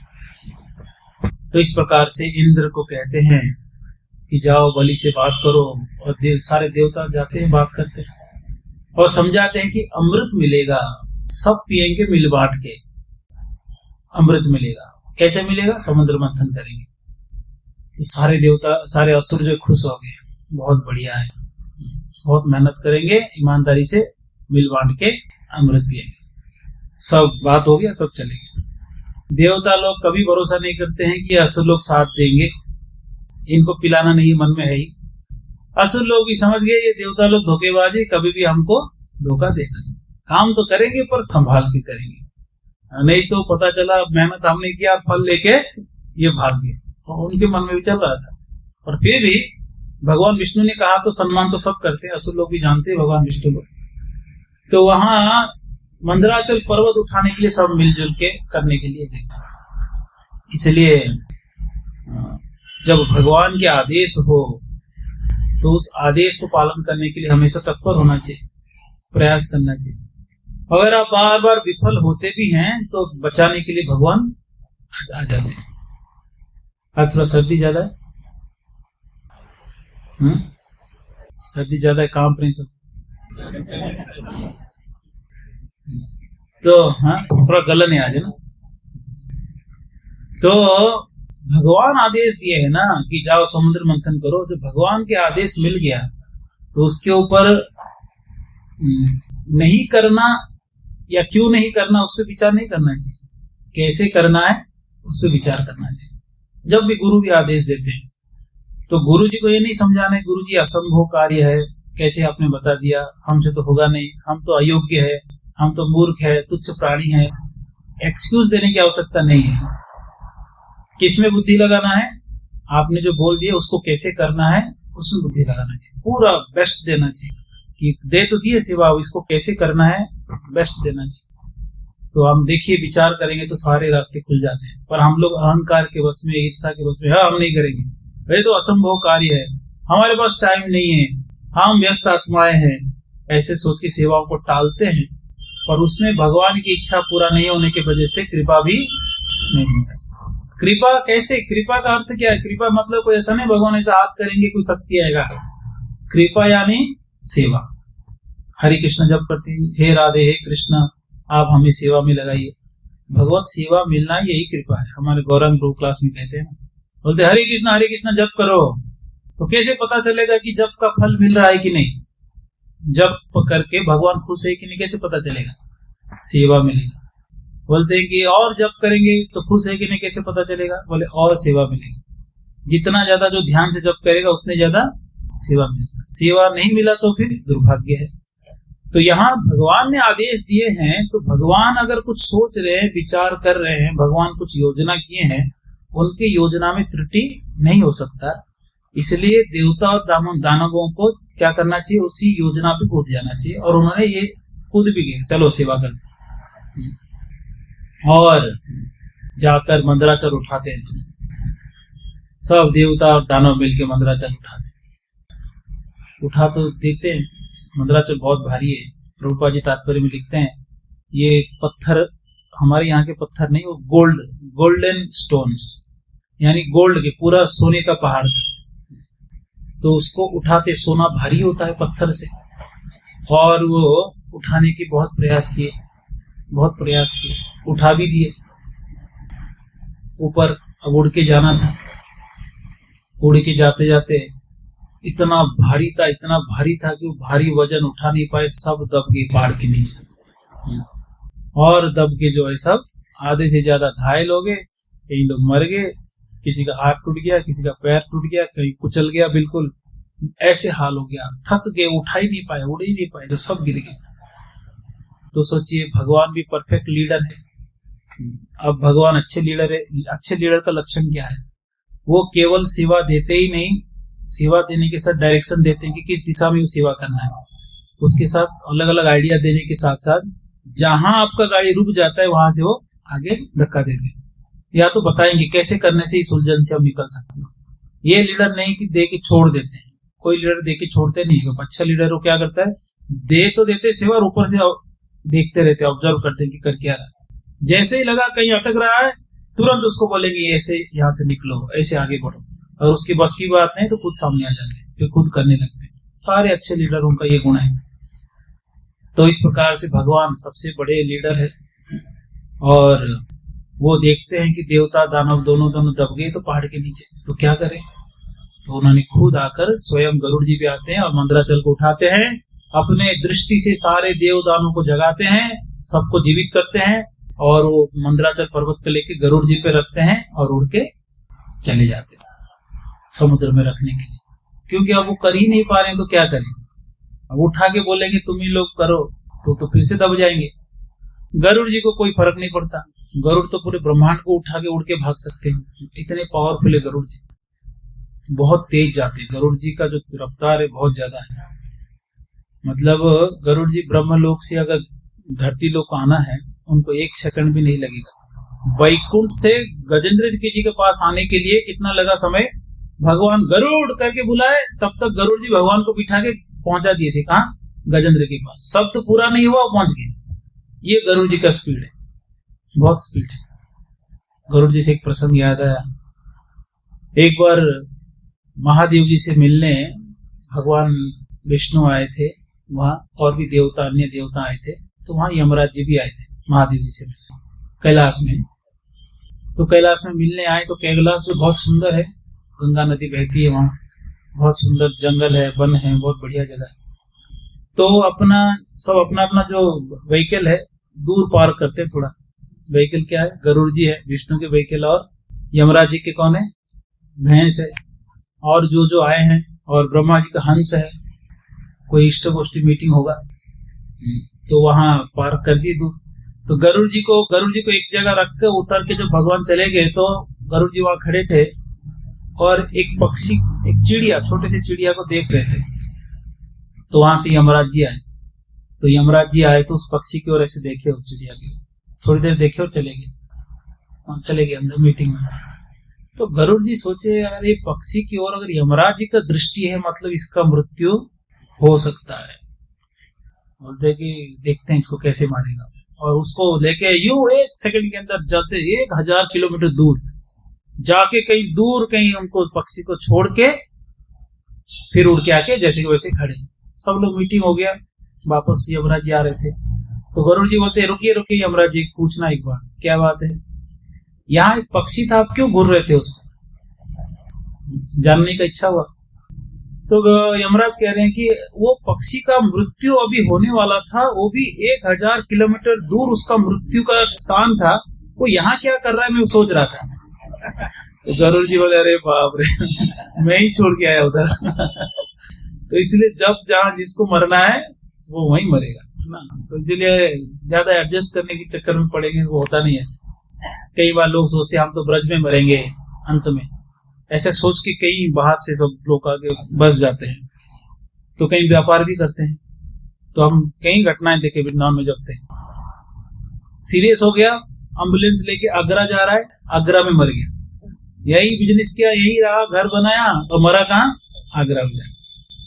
तो इस प्रकार से इंद्र को कहते हैं कि जाओ बलि से बात करो, और सारे देवता जाते हैं, बात करते हैं और समझाते हैं कि अमृत मिलेगा, सब पिएंगे मिल बांट के, अमृत मिलेगा। कैसे मिलेगा? समुद्र मंथन करेंगे। तो सारे देवता, सारे असुर जो खुश हो गए, बहुत बढ़िया है, बहुत मेहनत करेंगे, ईमानदारी से मिल बांट के अमृत पिएंगे। सब बात हो गया, सब चले गए। देवता लोग कभी भरोसा नहीं करते हैं कि असुर लोग साथ देंगे, इनको पिलाना नहीं मन में है ही। असुर लोग भी समझ गए ये देवता लोग धोखेबाज है, कभी भी हमको धोखा दे सकते। काम तो करेंगे पर संभाल के करेंगे, नहीं तो पता चला मेहनत हमने किया, फल लेके ये भाग गए। और उनके मन में भी चल रहा था। और फिर भी भगवान विष्णु ने कहा तो सम्मान तो सब करते हैं, असुर लोग भी जानते हैं भगवान विष्णु को। तो वहां मंदराचल पर्वत उठाने के लिए सब मिलजुल के करने के लिए गए। इसलिए जब भगवान के आदेश हो तो उस आदेश को पालन करने के लिए हमेशा तत्पर होना चाहिए, प्रयास करना चाहिए। अगर आप बार बार विफल होते भी हैं तो बचाने के लिए भगवान आ जाते हैं। आज थोड़ा सर्दी ज्यादा है, सर्दी ज्यादा है, काम पर नहीं तो हाँ थोड़ा गलन है आज, है ना। तो भगवान आदेश दिए है ना कि जाओ समुद्र मंथन करो। जब भगवान के आदेश मिल गया तो उसके ऊपर नहीं करना या क्यों नहीं करना उस पर विचार नहीं करना चाहिए, कैसे करना है उस पर विचार करना चाहिए। जब भी गुरु भी आदेश देते हैं तो गुरु जी को ये नहीं समझाना है गुरु जी असंभव कार्य है, कैसे आपने बता दिया, हमसे तो होगा नहीं, हम तो अयोग्य है, हम तो मूर्ख है, तुच्छ प्राणी है। एक्सक्यूज देने की आवश्यकता नहीं है। किसमें बुद्धि लगाना है? आपने जो बोल दिया उसको कैसे करना है उसमें बुद्धि लगाना चाहिए, पूरा बेस्ट देना चाहिए कि दे तो दिए सेवा, इसको कैसे करना है बेस्ट देना चाहिए। तो हम देखिए विचार करेंगे तो सारे रास्ते खुल जाते हैं। पर हम लोग अहंकार के वश में, ईर्षा के वश में, हाँ हम नहीं करेंगे, ये तो असंभव कार्य है, हमारे पास टाइम नहीं है, हम व्यस्त आत्माएं हैं, ऐसे सोच के सेवाओं को टालते हैं। और उसमें भगवान की इच्छा पूरा नहीं होने की वजह से कृपा भी नहीं मिलता। कृपा कैसे? कृपा का अर्थ क्या है? कृपा मतलब कोई ऐसा नहीं भगवान ऐसा हाथ करेंगे कोई शक्ति आएगा। कृपा यानी सेवा। हरे कृष्ण जब करते हैं, हे राधे हे कृष्ण आप हमें सेवा में लगाइए। भगवत सेवा मिलना यही कृपा है। हमारे गौरंग गुरु क्लास में कहते हैं ना, बोलते हरे कृष्ण जप करो। तो कैसे पता चलेगा कि जप का फल मिल रहा है कि नहीं? जप करके भगवान खुश है कि नहीं कैसे पता चलेगा? सेवा मिलेगा। बोलते हैं कि और जप करेंगे तो खुश है कि नहीं कैसे पता चलेगा? बोले और सेवा मिलेगी। जितना ज्यादा जो ध्यान से जप करेगा उतने ज्यादा सेवा मिलेगा। सेवा नहीं मिला तो फिर दुर्भाग्य है। तो यहाँ भगवान ने आदेश दिए हैं तो भगवान अगर कुछ सोच रहे हैं, विचार कर रहे हैं, भगवान कुछ योजना किए हैं, उनकी योजना में त्रुटि नहीं हो सकता। इसलिए देवता और दानवों को क्या करना चाहिए? उसी योजना पे कूद जाना चाहिए। और उन्होंने ये कूद भी गए, चलो सेवा कर, और जाकर मंदराचल उठाते हैं। सब देवता और दानव मिलके मंदराचल उठा तो देखते हैं मंदराचल बहुत भारी है। प्रभुपाद जी तात्पर्य में लिखते हैं ये पत्थर हमारे यहाँ के पत्थर नहीं, वो गोल्डन स्टोन्स यानी गोल्ड के, पूरा सोने का पहाड़ था। तो उसको उठाते, सोना भारी होता है पत्थर से, और वो उठाने की बहुत प्रयास किए, उठा भी दिए। ऊपर अब उड़ के जाना था, उड़ के जाते जाते इतना भारी था कि वो भारी वजन उठा नहीं पाए, सब दब गए पहाड़ के नीचे। और दब के जो है सब आधे से ज्यादा घायल हो गए, कई लोग मर गए, किसी का हाथ टूट गया, किसी का पैर टूट गया, कहीं कुचल गया, बिल्कुल ऐसे हाल हो गया। थक गए, उठा ही नहीं पाए, उड़ ही नहीं पाए, जो सब गिर गए। तो सोचिए भगवान भी परफेक्ट लीडर है। अब भगवान अच्छे लीडर है। अच्छे लीडर का लक्षण क्या है? वो केवल सेवा देते ही नहीं, सेवा देने के साथ डायरेक्शन देते हैं कि किस दिशा में वो सेवा करना है। उसके साथ अलग अलग आइडिया देने के साथ साथ जहां आपका गाड़ी रुक जाता है वहां से वो आगे धक्का देते हैं, या तो बताएंगे कैसे करने से इस उलझन से हम निकल सकते हैं। ये लीडर नहीं कि दे के छोड़ देते हैं, कोई लीडर दे के छोड़ते नहीं है। अच्छा लीडर वो क्या करता है? दे तो देते सेवा, और ऊपर से देखते रहते, ऑब्जर्व करते हैं कि कर क्या रहा है। जैसे ही लगा कहीं अटक रहा है तुरंत उसको बोलेंगे ऐसे यहाँ से निकलो, ऐसे आगे बढ़ो। और उसकी बस की बात नहीं तो खुद सामने आ जाते हैं, फिर खुद करने लगते हैं। सारे अच्छे लीडरों का ये गुण है। तो इस प्रकार से भगवान सबसे बड़े लीडर है, और वो देखते हैं कि देवता दानव दोनों दब गए तो पहाड़ के नीचे, तो क्या करें। तो उन्होंने खुद आकर स्वयं गरुड़ जी भी आते हैं और मंदराचल को उठाते हैं, अपने दृष्टि से सारे देव दानों को जगाते हैं, सबको जीवित करते हैं, और वो मंदराचल पर्वत को लेके गरुड़ जी पे रखते हैं और उड़ के चले जाते हैं समुद्र में रखने के लिए। क्योंकि अब वो कर ही नहीं पा रहे हैं तो क्या करें। अब उठा के बोलेंगे तुम ही लोग करो तो फिर से दब जाएंगे। गरुड़ जी को कोई फर्क नहीं पड़ता, गरुड़ तो पूरे ब्रह्मांड को उठा के उड़ के भाग सकते हैं, इतने पावरफुल है गरुड़ जी, बहुत तेज जाते हैं। गरुड़ जी का जो रफ्तार है बहुत ज्यादा है। मतलब गरुड़ जी ब्रह्मलोक से अगर धरती लोक को आना है उनको 1 सेकंड भी नहीं लगेगा। वैकुंठ से गजेंद्र जी के पास आने के लिए कितना लगा समय, भगवान गरुड़ करके बुलाए तब तक गरुड़ जी भगवान को बिठा के पहुंचा दिए थे। कहाँ? गजेंद्र के पास। शब्द पूरा नहीं हुआ पहुंच गए। ये गरुड़ जी का स्पीड है, बहुत स्पीड है। गरुड़ जी से एक प्रसंग याद आया। एक बार महादेव जी से मिलने भगवान विष्णु आए थे वहां, और भी देवता अन्य देवता आए थे, तो वहां यमराज जी भी आए थे महादेव जी से मिलने कैलाश में। तो कैलाश में मिलने आए तो कैलाश जो बहुत सुंदर है, गंगा नदी बहती है वहां, बहुत सुंदर जंगल है, वन है, बहुत बढ़िया जगह है। तो सब अपना जो व्हीकल है दूर पार करते हैं थोड़ा। व्हीकल क्या है? गरुड़ जी है विष्णु के व्हीकल, और यमराज जी के कौन है? भैंस है, और जो आए हैं, और ब्रह्मा जी का हंस है। कोई इष्ट गोष्ठी मीटिंग होगा तो वहां पार्क कर दिए दूर। तो गरुड़ जी को एक जगह रख कर उतर के जब भगवान चले गए तो गरुड़ जी वहां खड़े थे और एक पक्षी, एक चिड़िया, छोटे से चिड़िया को देख रहे थे। तो वहां से यमराज जी आए। तो यमराज जी आए तो उस पक्षी की ओर ऐसे देखे, उस चिड़िया की थोड़ी देर देखे और चले गए अंदर मीटिंग में। तो गरुड़ जी सोचे यार ये पक्षी की ओर अगर यमराज जी का दृष्टि है मतलब इसका मृत्यु हो सकता है। बोलते कि देखते हैं इसको कैसे मारेगा, और उसको लेके यूं 1 सेकंड के अंदर जाते 1000 किलोमीटर दूर जाके कहीं दूर कहीं उनको पक्षी को छोड़ के फिर उड़ के आके जैसे कि वैसे खड़े। सब लोग मीटिंग हो गया, वापस यमराज जी आ रहे थे। तो गरुड़ जी बोलते रुकिए यमराज जी, पूछना एक बात। क्या बात है? यहाँ एक पक्षी था, आप क्यों घूर रहे थे? उसको जानने का इच्छा हुआ। तो यमराज कह रहे हैं कि वो पक्षी का मृत्यु अभी होने वाला था, वो भी 1000 किलोमीटर दूर उसका मृत्यु का स्थान था, वो यहाँ क्या कर रहा है मैं सोच रहा था। तो गरुड़ जी बोले अरे बाप रे मैं ही छोड़ के आया उधर। तो इसलिए जब जहाँ जिसको मरना है वो वहीं मरेगा, है ना। तो इसीलिए ज्यादा एडजस्ट करने के चक्कर में पड़ेंगे, वो होता नहीं ऐसा। कई बार लोग सोचते हैं हम तो ब्रज में मरेंगे अंत में, ऐसे सोच के कई बाहर से सब लोग आगे बस जाते हैं। तो कई व्यापार भी करते हैं। तो हम कई घटनाएं देखे वृंदावन में, जब थे सीरियस हो गया, एम्बुलेंस लेके आगरा जा रहा है, आगरा में मर गया। यही बिजनेस किया, यही रहा, घर बनाया और मरा कहाँ? आगरा में जाए।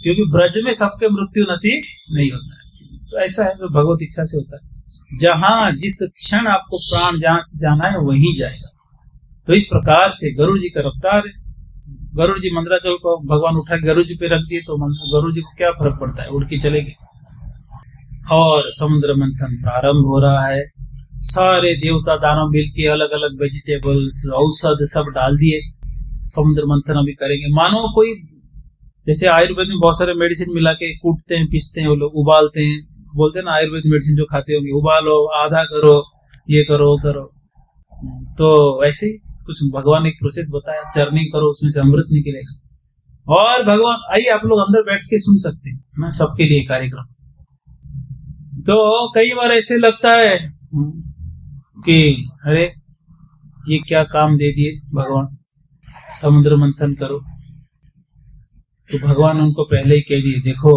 क्योंकि ब्रज में सबके मृत्यु नसीब नहीं होता है। तो ऐसा है जो भगवत इच्छा से होता है। जहां जिस क्षण आपको प्राण जहां से जाना है वहीं जाएगा। तो इस प्रकार से गरुड़ जी का रफ्तार है। गरुड़ जी मंदराचल को भगवान उठा के गरुड़ जी पे रख दिए तो गरुड़ जी को क्या फर्क पड़ता है, उड़ के चले गए। और समुद्र मंथन प्रारंभ हो रहा है। सारे देवता दानव मिलके अलग अलग वेजिटेबल्स औषध सब डाल दिए। समुद्र मंथन अभी करेंगे। मानो कोई जैसे आयुर्वेद में बहुत सारे मेडिसिन मिला के कूटते हैं, पीसते हैं, वो लोग उबालते हैं, बोलते हैं ना आयुर्वेद मेडिसिन जो खाते होंगे, उबालो, आधा करो, ये करो, वो करो। तो वैसे ही कुछ भगवान ने एक प्रोसेस बताया, चर्निंग करो, उसमें से अमृत निकलेगा। और भगवान आइए आप लोग अंदर बैठ के सुन सकते हैं, मैं सबके लिए कार्यक्रम। तो कई बार ऐसे लगता है कि अरे ये क्या काम दे दिए भगवान, समुद्र मंथन करो। तो भगवान उनको पहले ही कह दिए देखो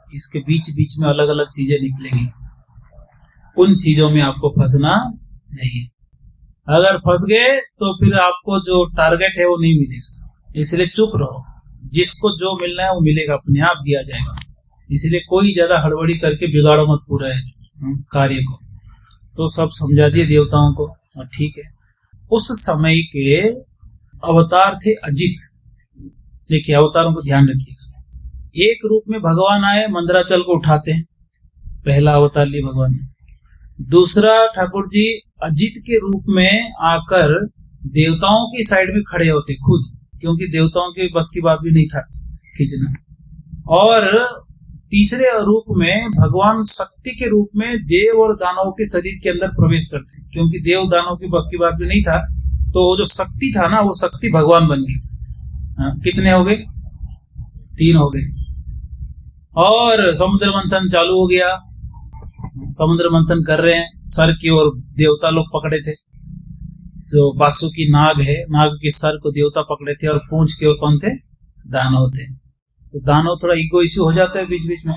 इसके बीच बीच में अलग अलग चीजें निकलेंगी, उन चीजों में आपको फंसना नहीं। अगर फंस गए तो फिर आपको जो टारगेट है वो नहीं मिलेगा। इसलिए चुप रहो, जिसको जो मिलना है वो मिलेगा, अपने आप दिया जाएगा। इसलिए कोई ज्यादा हड़बड़ी करके बिगाड़ो मत पूरे कार्य को। तो सब समझा दिए देवताओं को, और ठीक है। उस समय के अवतार थे अजित। देखिए अवतारों को ध्यान रखिएगा। एक रूप में भगवान आए, मंदराचल को उठाते हैं, पहला अवतार लिए भगवान ने। दूसरा ठाकुर जी अजित के रूप में आकर देवताओं की साइड में खड़े होते खुद, क्योंकि देवताओं के बस की बात भी नहीं था खींचना। और तीसरे रूप में भगवान शक्ति के रूप में देव और दानवों के शरीर के अंदर प्रवेश करते, क्योंकि देव दानव की बस की बात भी नहीं था, तो वो जो शक्ति था ना, वो शक्ति भगवान बन गई। कितने हो गए? 3 हो गए। और समुद्र मंथन चालू हो गया। समुद्र मंथन कर रहे हैं, सर की ओर देवता लोग पकड़े थे, जो वासुकी नाग है, नाग के सर को देवता पकड़े थे, और पूंछ की ओर कौन थे? दानव थे। तो दानव थोड़ा ईगो इश्यू हो जाता है बीच बीच में,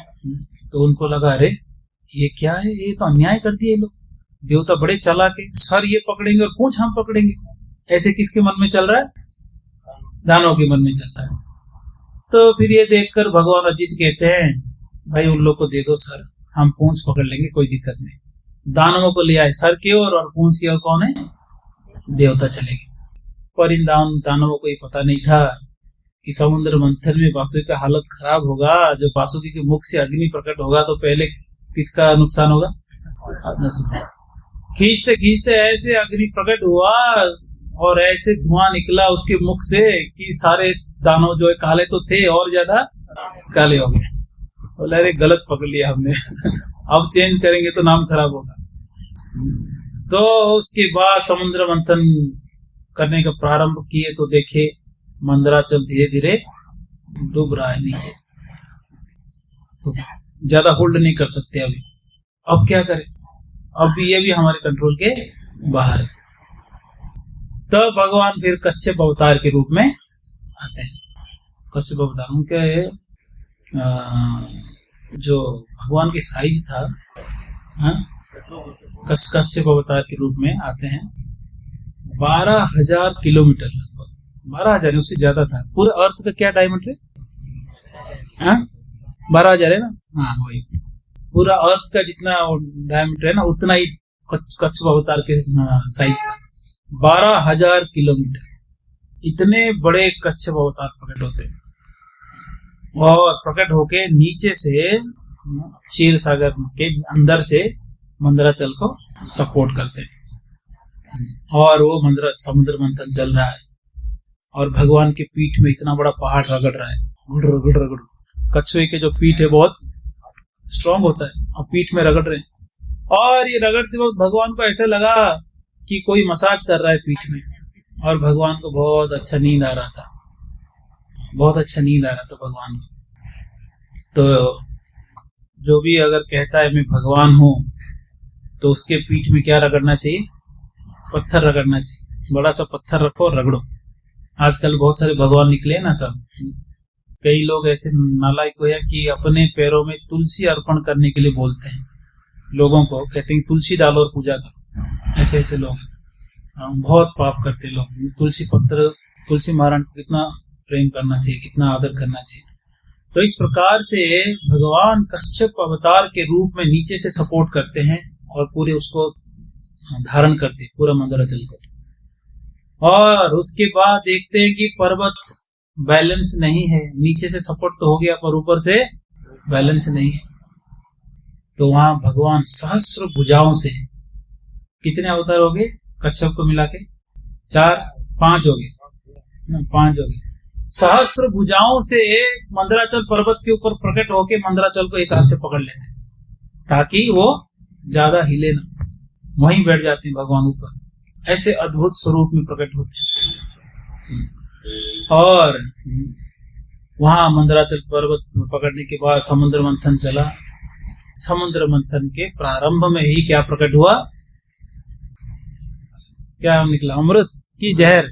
तो उनको लगा अरे ये क्या है, ये तो अन्याय कर दिए लोग, देवता बड़े चालाक है, सर ये पकड़ेंगे और पूंछ हम पकड़ेंगे। ऐसे किसके मन में चल रहा है? दानव के मन में चल रहा है। तो फिर ये देखकर भगवान अजित कहते हैं भाई उन लोग को दे दो सर, हम पूंछ पकड़ लेंगे, कोई दिक्कत नहीं। दानवों को ले आए सर की ओर, और पूंछ की ओर कौन है? देवता चले गए। पर इन दानवों को ये पता नहीं था कि समुद्र मंथन में वासुकी का हालत खराब होगा। जब वासुकी के मुख से अग्नि प्रकट होगा तो पहले किसका नुकसान होगा? खींचते खींचते ऐसे अग्नि प्रकट हुआ और ऐसे धुआं निकला उसके मुख से कि सारे दानव जो है काले तो थे और ज्यादा काले हो गए। बोले अरे गलत पकड़ लिया हमने अब चेंज करेंगे तो नाम खराब होगा। तो उसके बाद समुद्र मंथन करने का प्रारंभ किए तो देखे मंदराचल धीरे धीरे डूब रहा है नीचे, तो ज्यादा होल्ड नहीं कर सकते अभी। अब क्या करें? अब भी ये भी हमारे कंट्रोल के बाहर है। तो भगवान फिर कश्यप अवतार के रूप में आते हैं। कश्यप अवतार उनके जो भगवान के साइज था, कश्यप अवतार के रूप में आते हैं। 12,000 किलोमीटर, लगभग 12,000 उससे ज्यादा था। पूरे अर्थ का क्या डायमीटर है? 12,000 है ना? हाँ वही, पूरा अर्थ का जितना डायमीटर है ना, उतना ही कश्यप अवतार के साइज था। 12,000 किलोमीटर। इतने बड़े कश्यप अवतार प्रकट होते हैं, और प्रकट होके नीचे से क्षीर सागर के अंदर से मंदराचल को सपोर्ट करते हैं। और वो समुद्र मंथन चल रहा है, और भगवान के पीठ में इतना बड़ा पहाड़ रगड़ रहा है, गुड़ रगड़ रगड़। कछुए के जो पीठ है बहुत स्ट्रांग होता है, और पीठ में रगड़ रहे हैं। और ये रगड़ते वक्त भगवान को ऐसा लगा कि कोई मसाज कर रहा है पीठ में, और भगवान को बहुत अच्छा नींद आ रहा था, बहुत अच्छा नींद आ रहा था भगवान को। तो जो भी अगर कहता है मैं भगवान हूं, तो उसके पीठ में क्या रगड़ना चाहिए? पत्थर रगड़ना चाहिए। बड़ा सा पत्थर रखो और रगड़ो। आजकल बहुत सारे भगवान निकले ना सब। कई लोग ऐसे नालायक हुए कि अपने पैरों में तुलसी अर्पण करने के लिए बोलते हैं लोगों को, कहते हैं तुलसी डालो और पूजा करो। ऐसे ऐसे लोग बहुत पाप करते लोग। तुलसी महारानी को कितना प्रेम करना चाहिए, कितना आदर करना चाहिए। तो इस प्रकार से भगवान कश्यप अवतार के रूप में नीचे से सपोर्ट करते हैं और पूरे उसको धारण करते हैं, पूरा मंदराचल को। और उसके बाद देखते हैं कि पर्वत बैलेंस नहीं है, नीचे से सपोर्ट तो हो गया पर ऊपर से बैलेंस नहीं है। तो वहां भगवान सहस्र भुजाओं से, कितने अवतार हो गए कश्यप को मिला के? 5 हो गए। सहस्र भुजाओं से मंदराचल पर्वत के ऊपर प्रकट होके मंदराचल को एक हाथ से पकड़ लेते ताकि वो ज्यादा हिले ना, वहीं बैठ जाते हैं भगवान ऊपर। ऐसे अद्भुत स्वरूप में प्रकट होते हैं। और वहां मंदराचल पर्वत पकड़ने के बाद समुद्र मंथन चला। समुद्र मंथन के प्रारंभ में ही क्या प्रकट हुआ? क्या निकला? अमृत की जहर,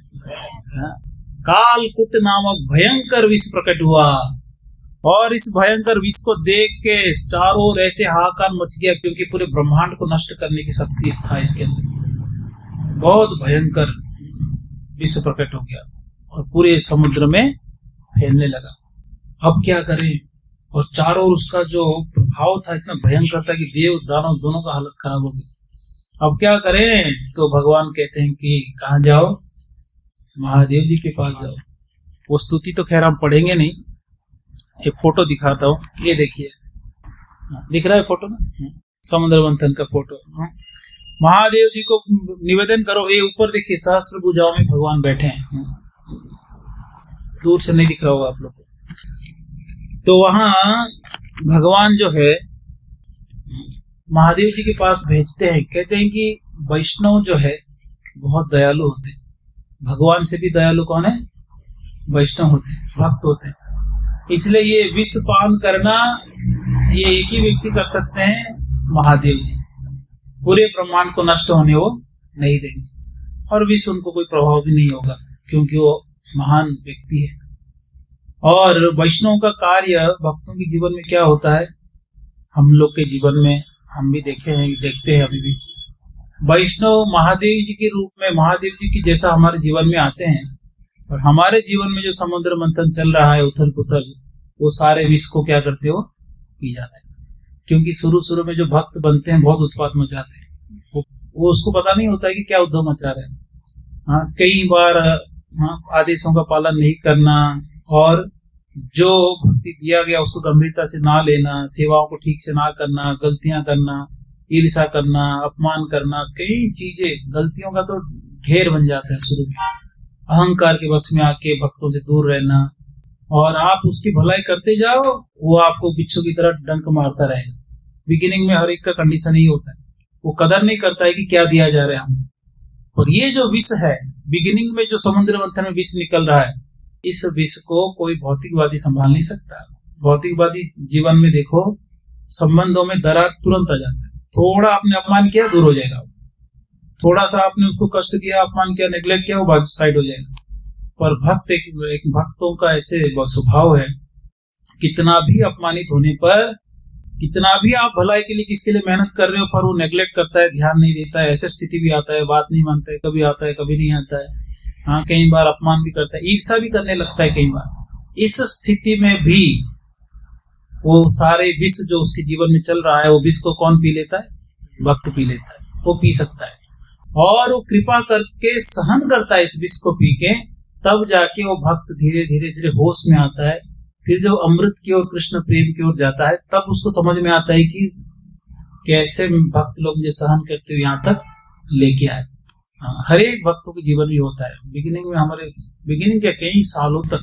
कालकूट नामक भयंकर विष प्रकट हुआ। और इस भयंकर विष को देख के चारों ओर ऐसे हाहाकार मच गया, क्योंकि पूरे ब्रह्मांड को नष्ट करने की शक्ति था इसके अंदर। बहुत भयंकर विष प्रकट हो गया और पूरे समुद्र में फैलने लगा। अब क्या करें? और चारों ओर उसका जो प्रभाव था इतना भयंकर था कि देव दानव दोनों का हालत खराब हो गई। अब क्या करें? तो भगवान कहते हैं कि कहाँ जाओ? महादेव जी के पास जाओ। वो स्तुति तो खैर हम पढ़ेंगे नहीं, एक फोटो दिखाता हूँ, ये देखिए, दिख रहा है फोटो में, समुद्र मंथन का फोटो। महादेव जी को निवेदन करो, ये ऊपर देखिए सहस्त्र भुजाओं में भगवान बैठे हैं, दूर से नहीं दिख रहा होगा आप लोग को। तो वहां भगवान जो है महादेव जी के पास भेजते हैं, कहते हैं कि वैष्णव जो है बहुत दयालु होते हैं, भगवान से भी दयालु कौन है? वैष्णव होते हैं, भक्त होते हैं। इसलिए ये विष पान करना ये एक ही व्यक्ति कर सकते हैं, महादेव जी। पूरे ब्रह्मांड को नष्ट होने वो नहीं देंगे, और विष उनको कोई प्रभाव भी नहीं होगा, क्योंकि वो महान व्यक्ति है। और वैष्णव का कार्य भक्तों के जीवन में क्या होता है, हम लोग के जीवन में हम भी देखते हैं अभी भी। वैष्णव महादेव जी के रूप में, महादेव जी की जैसा हमारे जीवन में आते हैं, और हमारे जीवन में जो समुद्र मंथन चल रहा है, उथल पुथल, वो सारे विष को क्या करते हो, पी जाते हैं। क्योंकि शुरू में जो भक्त बनते हैं बहुत उत्पात मचाते हैं, वो उसको पता नहीं होता है कि क्या उद्धव मचा रहे हैं। हाँ, कई बार आदेशों का पालन नहीं करना, और जो भक्ति दिया गया उसको गंभीरता से ना लेना, सेवाओं को ठीक से ना करना, गलतियां करना, ईर्ष्या करना, अपमान करना, कई चीजें, गलतियों का तो ढेर बन जाता है शुरू में। अहंकार के वश में आके भक्तों से दूर रहना, और आप उसकी भलाई करते जाओ, वो आपको बिच्छू की तरह डंक मारता रहेगा। बिगिनिंग में हर एक का कंडीशन ही होता है, वो कदर नहीं करता है कि क्या दिया जा रहा है हमको। और ये जो विष है, बिगिनिंग में जो समुद्र मंथन में विष निकल रहा है, इस विष को कोई भौतिकवादी संभाल नहीं सकता। भौतिकवादी जीवन में देखो, संबंधों में दरार तुरंत आ जाता है। थोड़ा आपने अपमान किया, दूर हो जाएगा। थोड़ा सा आपने उसको कष्ट किया, अपमान किया, नेग्लेक्ट किया, वो बाजू साइड हो जाएगा। पर भक्त एक भक्तों का ऐसे स्वभाव है, कितना भी अपमानित होने पर, कितना भी आप भलाई के लिए किसके लिए मेहनत कर रहे हो, पर वो नेग्लेक्ट करता है, ध्यान नहीं देता है। ऐसे स्थिति भी आता है, बात नहीं मानता है, कभी आता है कभी नहीं आता है। हाँ, कई बार अपमान भी करता है, ईर्ष्या भी करने लगता है कई बार। इस स्थिति में भी वो सारे विष जो उसके जीवन में चल रहा है, वो विष को कौन पी लेता है? भक्त पी लेता है, वो पी सकता है। और वो कृपा करके सहन करता है इस विष को पी के, तब जाके वो भक्त धीरे धीरे होश में आता है। फिर जब अमृत की ओर, कृष्ण प्रेम की ओर जाता है, तब उसको समझ में आता है कि कैसे भक्त लोग मुझे सहन करते हुए यहाँ तक लेके आए। हर एक भक्तों के जीवन में होता है। बिगिनिंग में हमारे, बिगिनिंग के कई सालों तक,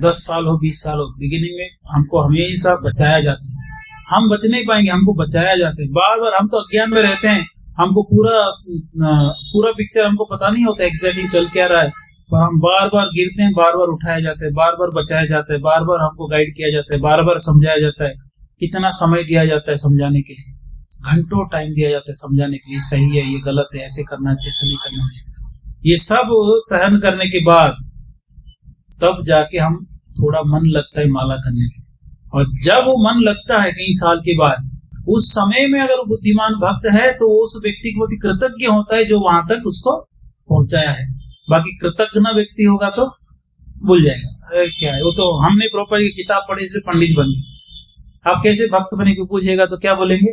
10 साल हो, 20 साल हो, बिगिनिंग में हमको हमेशा बचाया जाता है। हम बच नहीं पाएंगे, हमको बचाया जाता है बार बार। हम तो अज्ञान में रहते हैं, हमको पूरा पिक्चर हमको पता नहीं होता एग्जैक्टली चल क्या रहा है, पर हम बार बार गिरते हैं, बार बार उठाया जाता है, बार बार बचाया जाता है, बार बार हमको गाइड किया जाता है, बार बार समझाया जाता है। कितना समय दिया जाता है समझाने के लिए, घंटों टाइम दिया जाता है समझाने के लिए, सही है, ये गलत है, ऐसे करना चाहिए, ऐसे नहीं करना चाहिए। ये सब सहन करने के बाद तब जाके हम थोड़ा मन लगता है माला करने में। और जब वो मन लगता है कई साल के बाद, उस समय में अगर बुद्धिमान भक्त है तो उस व्यक्ति को बहुत कृतज्ञ होता है जो वहां तक उसको पहुंचाया है। बाकी कृतज्ञ व्यक्ति होगा तो भूल जाएगा, क्या है वो तो हमने प्रॉपर की किताब पढ़ी इसलिए पंडित बन गए। आप कैसे भक्त बने को पूछेगा तो क्या बोलेंगे?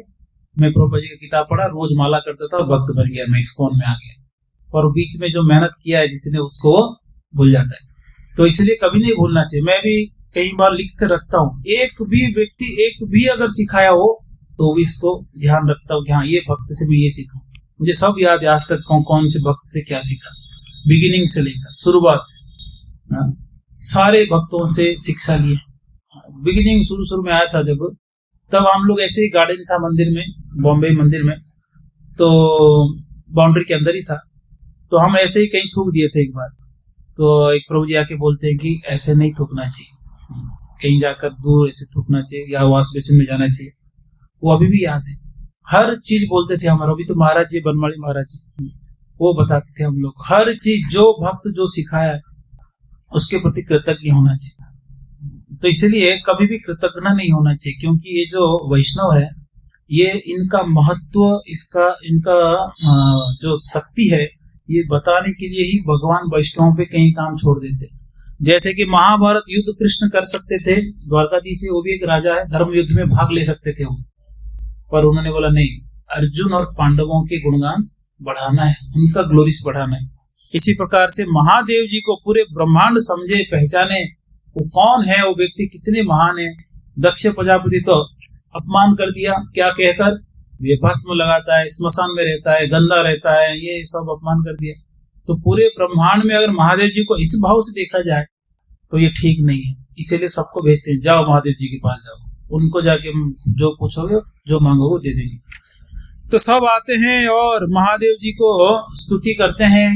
मैं प्रभुपाद जी की किताब पढ़ा, रोज माला करता था, भक्त बन गया, मैं इस्कॉन में आ गया। और बीच में जो मेहनत किया है जिसने, उसको भूल जाता है। तो इसलिए कभी नहीं भूलना चाहिए। मैं भी कई बार लिख कर रखता हूँ, एक भी व्यक्ति एक भी अगर सिखाया हो तो भी इसको ध्यान रखता हूँ कि हाँ, ये भक्त से मैं ये सीखा। मुझे सब याद है आज तक कौन से भक्त से क्या सीखा, बिगिनिंग से लेकर शुरुआत से। सारे भक्तों से शिक्षा लिए। बिगिनिंग शुरू में आया था जब, तब हम लोग ऐसे ही गार्डन था मंदिर में, बॉम्बे मंदिर में, तो बाउंड्री के अंदर ही था। तो हम ऐसे ही कहीं थूक दिए थे एक बार। तो एक प्रभु जी आके बोलते हैं कि ऐसे नहीं थूकना चाहिए, कहीं जाकर दूर ऐसे थूकना चाहिए या वॉश बेसिन में जाना चाहिए। वो अभी भी याद है, हर चीज बोलते थे हमारा। अभी तो महाराज जी, बनवाड़ी महाराज जी, वो बताते थे हम लोग हर चीज, जो भक्त जो सिखाया उसके प्रति कृतज्ञ होना चाहिए। तो इसलिए कभी भी कृतज्ञ नहीं होना चाहिए, क्योंकि ये जो वैष्णव है, ये इनका महत्व, इनका जो शक्ति है, ये बताने के लिए ही भगवान वैष्णवों पे कई काम छोड़ देते। जैसे कि महाभारत युद्ध कृष्ण कर सकते थे, द्वारकाधीश से, वो भी एक राजा है, धर्म युद्ध में भाग ले सकते थे वो, पर उन्होंने बोला नहीं, अर्जुन और पांडवों के गुणगान बढ़ाना है, उनका ग्लोरिस बढ़ाना है। इसी प्रकार से महादेव जी को पूरे ब्रह्मांड समझे, पहचाने, वो कौन है, वो व्यक्ति कितने महान है। दक्ष प्रजापति तो अपमान कर दिया, क्या कहकर, ये भस्म लगाता है, स्मशान में रहता है, गंदा रहता है, ये सब अपमान कर दिया। तो पूरे ब्रह्मांड में अगर महादेव जी को इस भाव से देखा जाए तो ये ठीक नहीं है। इसीलिए सबको भेजते हैं, जाओ महादेव जी के पास जाओ, उनको जाके जो पूछोगे, जो मांगोगे दे देंगे। तो सब आते हैं और महादेव जी को स्तुति करते हैं।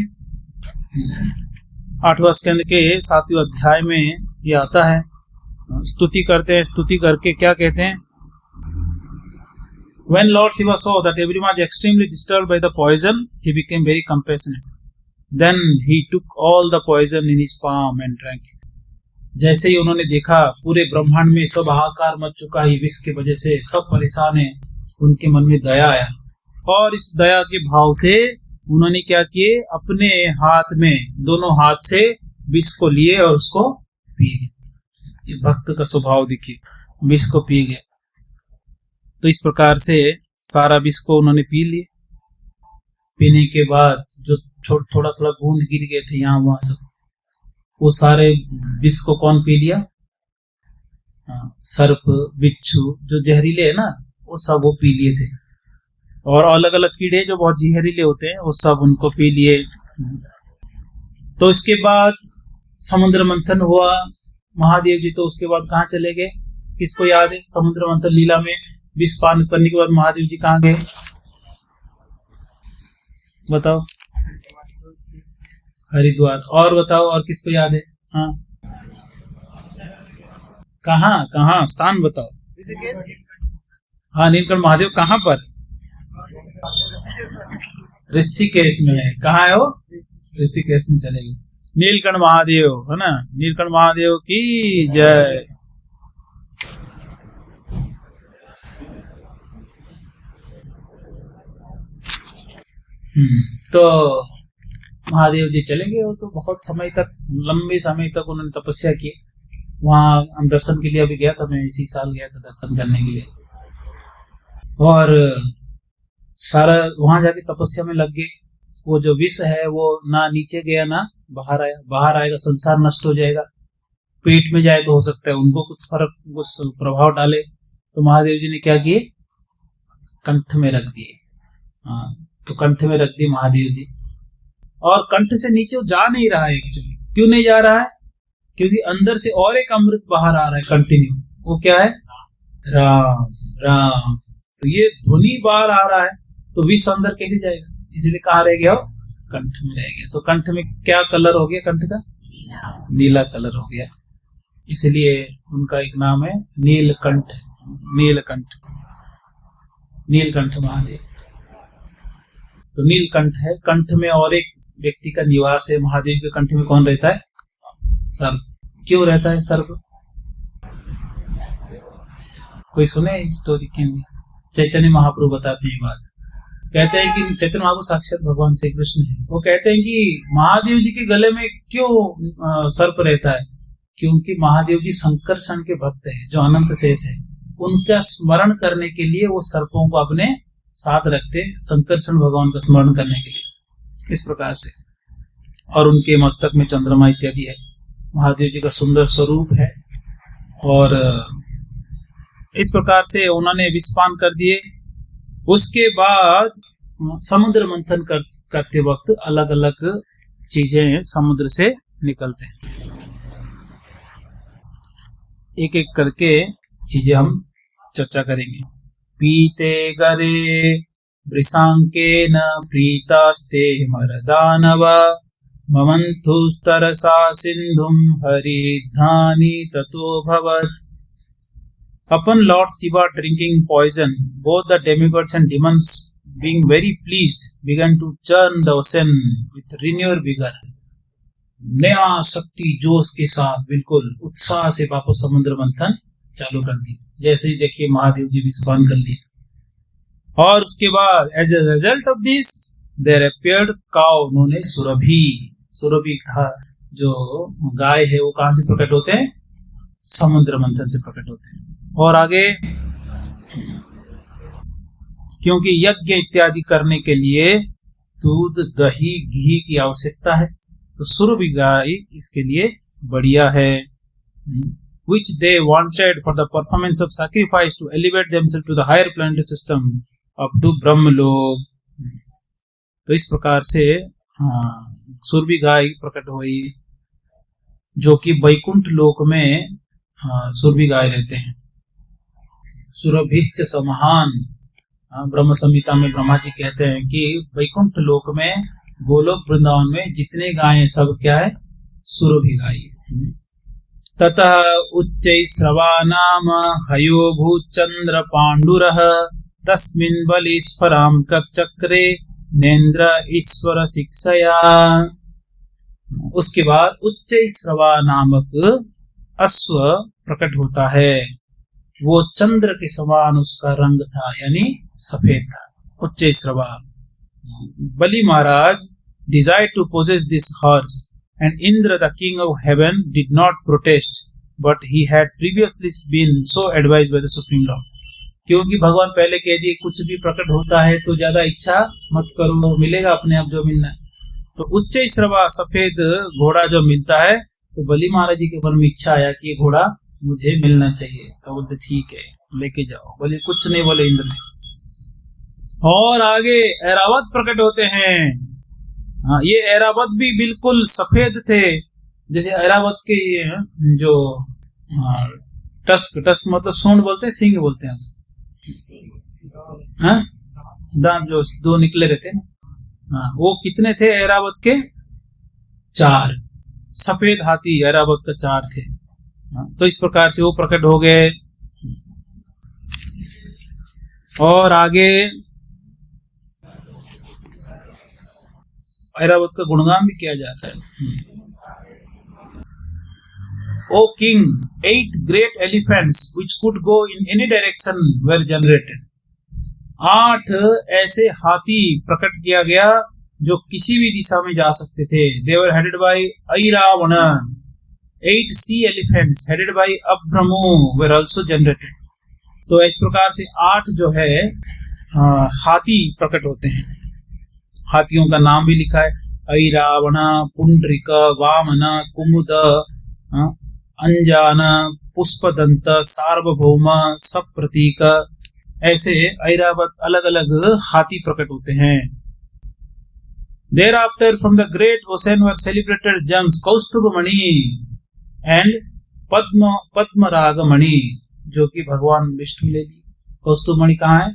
8वां स्कंद के 7वें अध्याय में ये आता है, स्तुति करते हैं। स्तुति करके क्या कहते हैं, When Lord Shiva saw that everyone was extremely disturbed by the poison, he became very compassionate. Then he took all the poison in his palm and drank it. जैसे ही उन्होंने देखा पूरे ब्रह्मांड में सब हाहाकार मच चुका है विष की वजह से, सब परेशान है, उनके मन में दया आया और इस दया के भाव से उन्होंने क्या किए, अपने हाथ में, दोनों हाथ से विष को लिए और उसको पी गए। ये भक्त का स्वभाव देखिए, विष को पी गए। तो इस प्रकार से सारा विष को उन्होंने पी लिए। पीने के बाद जो थोड़ा थोड़ा बूंद गिर गए थे यहाँ वहां सब, वो सारे विष को कौन पी लिया, सर्प, बिच्छू जो जहरीले है ना, वो सब वो पी लिए थे। और अलग अलग कीड़े जो बहुत जहरीले होते हैं वो सब उनको पी लिए। तो इसके बाद समुद्र मंथन हुआ। महादेव जी तो उसके बाद कहाँ चले गए, किसको याद है? समुद्र मंथन लीला में विष पान करने के बाद महादेव जी कहाँ गए, बताओ? हरिद्वार। और बताओ, और किसको याद है? हाँ, कहाँ स्थान बताओ? हाँ, नीलकंठ महादेव कहाँ पर? ऋषिकेश में है। कहाँ है वो? ऋषिकेश में चले गए। नीलकंठ महादेव है ना, नीलकंठ महादेव की जय। तो महादेव जी चले गए। तो बहुत समय तक, लंबे समय तक उन्होंने तपस्या की। वहां हम दर्शन के लिए अभी गया था, मैं इसी साल गया था दर्शन करने के लिए, और सारा वहां जाके तपस्या में लग गए। वो जो विष है वो ना नीचे गया ना बाहर आया। बाहर आएगा संसार नष्ट हो जाएगा, पेट में जाए तो हो सकता है उनको कुछ फर्क, कुछ प्रभाव डाले। तो महादेव जी ने क्या किए, कंठ में रख दिए। हाँ, तो कंठ में रख दिए महादेव जी, और कंठ से नीचे वो जा नहीं रहा है। एक्चुअली क्यों नहीं जा रहा है? क्योंकि अंदर से और एक अमृत बाहर आ रहा है कंटिन्यू। वो क्या है? राम राम। तो ये ध्वनि बाहर आ रहा है, तो विष अंदर कैसे जाएगा? इसलिए कहाँ रह गया? कंठ में रह गया। तो कंठ में क्या कलर हो गया? कंठ का नीला कलर हो गया। इसलिए उनका एक नाम है नीलकंठ। नीलकंठ, नीलकंठ महादेव। तो नीलकंठ है, कंठ में और एक व्यक्ति का निवास है। महादेव के कंठ में कौन रहता है? सर्प। क्यों रहता है सर्प? कोई सुने स्टोरी के? चैतन्य महाप्रभु बताते हैं बात। कहते हैं कि चैतन्य महाप्रभु साक्षात भगवान श्री कृष्ण है। वो कहते हैं कि महादेव जी के गले में क्यों सर्प रहता है? क्योंकि महादेव जी संकर्षण के भक्त हैं, जो अनंत शेष है, उनका स्मरण करने के लिए वो सर्पों को अपने साथ रखते, संकर्षण भगवान का स्मरण करने के लिए, इस प्रकार से। और उनके मस्तक में चंद्रमा इत्यादि है। महादेव जी का सुंदर स्वरूप है। और इस प्रकार से उन्होंने विषपान कर दिए। उसके बाद समुद्र मंथन करते वक्त अलग अलग चीजें समुद्र से निकलते हैं। एक एक करके चीजें हम चर्चा करेंगे। पीते गरे वृषांकेन प्रीतास्ते मरदानव ममंथुस्तरसा सिंधुम हरिधानी ततो भवत्। Upon Lord Shiva drinking poison, both the demigods and demons, being very pleased, began to churn the ocean with renewed vigor. नया शक्ति जोश के साथ बिल्कुल उत्साह से वापस समुद्र मंथन चालू कर दी। जैसे ही देखिए महादेव जी विषपान कर लिए। और उसके बाद as a result of this there appeared cow known as Surabhi. Surabhi जो गाय है वो कहां से प्रकट होते हैं? समुद्र मंथन से प्रकट होते हैं। और आगे, क्योंकि यज्ञ इत्यादि करने के लिए दूध, दही, घी की आवश्यकता है, तो सुरभि गाय इसके लिए बढ़िया है. Which they wanted for the performance of sacrifice to elevate themselves to the higher planetary system up to ब्रह्मलोक. तो इस प्रकार से सुरभि गाय प्रकट हुई, जो कि वैकुंठ लोक में सुरभि गाय रहते हैं. सुरभिश्च समहान, ब्रह्म संहिता में ब्रह्मा जी कहते हैं कि वैकुंठ लोक में, गोलोक वृंदावन में जितने गायें सब क्या है, सुरभि गाय. ततः उच्चैस्रवानाम हयो भूचंद्र पांडुरः तस्मिन् बलिस्फरां कचक्रे नेन्द्र ईश्वर शिक्षया. उसके बाद उच्चैस्रवा नामक अश्व प्रकट होता है. वो चंद्र के समान उसका रंग था, यानी सफेद था. उच्चैस्रवा. बलि महाराज desired to possess this horse, and Indra, the king of heaven, did not protest, but he had previously been so advised by the Supreme Lord. क्योंकि भगवान पहले कह दिए कुछ भी प्रकट होता है तो ज्यादा इच्छा मत करो, मिलेगा अपने आप जो मिलना है. तो उच्चैस्रवा सफेद घोड़ा जो मिलता है, तो बलि महाराज जी के मन में इच्छा आया कि ये घोड़ा मुझे मिलना चाहिए. तो बोलते ठीक है, लेके जाओ. बलि कुछ नहीं बोले इंद्र ने. और आगे ऐरावत प्रकट होते हैं. ये ऐरावत भी बिल्कुल सफेद थे, जैसे ऐरावत के जो टस्क मतलब सूंड बोलते हैं, सिंग बोलते हैं उसको, दांत जो दो निकले रहते हैं ना. वो कितने थे ऐरावत के? 4 सफेद हाथी ऐरावत का 4 थे. तो इस प्रकार से वो प्रकट हो गए. और आगे ऐरावत का गुणगान भी किया जा रहा है. O king, 8 great elephants which could go in any direction were generated. 8 ऐसे हाथी प्रकट किया गया जो किसी भी दिशा में जा सकते थे. They were headed by Airavana. 8 sea elephants headed by Abhramu were also generated. तो इस प्रकार से 8 जो है हाथी प्रकट होते हैं. हाथियों का नाम भी लिखा है, ऐरावण, पुंडरिक, वामन, कुमुद, अंजान, पुष्पदंत, सार्वभौम, सप्रतीक. ऐसे ऐरावत अलग अलग हाथी प्रकट होते हैं. Thereafter from the great ocean were celebrated gems कौस्तुभमणि and पद्मरागमणि, जो कि भगवान विष्णु ले लिए. कौस्तुभमणि कहाँ है?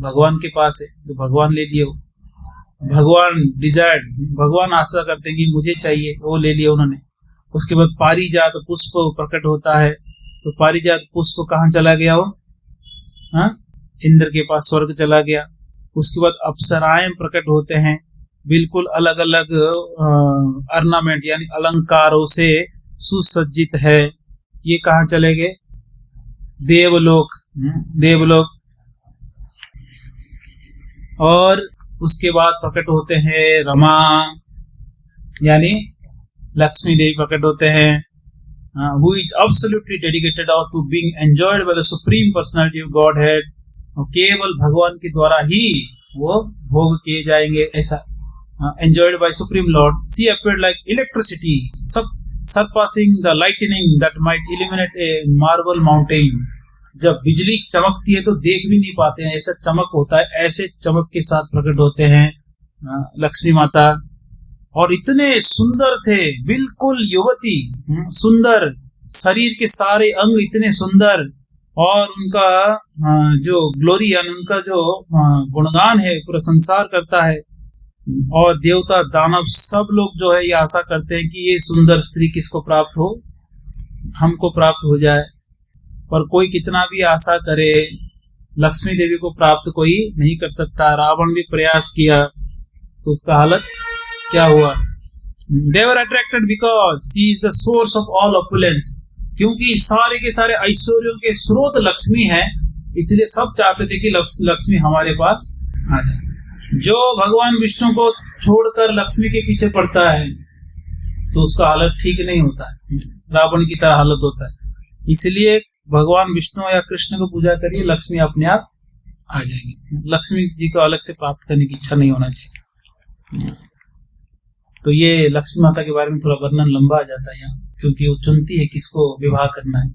भगवान के पास है, तो भगवान ले लिए. भगवान डिजायर्ड, भगवान आशा करते हैं कि मुझे चाहिए, वो ले लिया उन्होंने. उसके बाद पारिजात पुष्प प्रकट होता है. तो पारिजात पुष्प कहाँ चला गया? वो इंद्र के पास स्वर्ग चला गया. उसके बाद अप्सराएं प्रकट होते हैं, बिल्कुल अलग अलग अर्नामेंट यानी अलंकारों से सुसज्जित है. ये कहाँ चले गए? देवलोक. देवलोक. और उसके बाद प्रकट होते हैं रमा यानी लक्ष्मी देवी प्रकट होते हैं. who is absolutely dedicated or to being enjoyed by the supreme personality of Godhead. केवल भगवान के द्वारा ही वो भोग किए जाएंगे, ऐसा. enjoyed by supreme lord. She appeared like electricity, surpassing the lightning that might illuminate a marble mountain. जब बिजली चमकती है तो देख भी नहीं पाते हैं, ऐसा चमक होता है. ऐसे चमक के साथ प्रकट होते हैं लक्ष्मी माता. और इतने सुंदर थे, बिल्कुल युवती, सुंदर, शरीर के सारे अंग इतने सुंदर. और उनका जो ग्लोरी यानी उनका जो गुणगान है पूरा संसार करता है. और देवता दानव सब लोग जो है ये आशा करते हैं कि ये सुंदर स्त्री किसको प्राप्त हो, हमको प्राप्त हो जाए. पर कोई कितना भी आशा करे, लक्ष्मी देवी को प्राप्त कोई नहीं कर सकता. रावण भी प्रयास किया तो उसका हालत क्या हुआ? They were attracted because she is the source of all opulence. क्योंकि सारे के सारे ऐश्वर्यों के स्रोत लक्ष्मी है, इसलिए सब चाहते थे कि लक्ष्मी हमारे पास आ जाए. जो भगवान विष्णु को छोड़कर लक्ष्मी के पीछे पड़ता है तो उसका हालत ठीक नहीं होता है, रावण की तरह हालत होता है. इसलिए भगवान विष्णु या कृष्ण को पूजा करिए, लक्ष्मी अपने आप आ जाएगी. लक्ष्मी जी को अलग से प्राप्त करने की इच्छा नहीं होना चाहिए. तो ये लक्ष्मी माता के बारे में थोड़ा वर्णन लंबा आ जाता है यहाँ, क्योंकि वो चुनती है किसको विवाह करना है।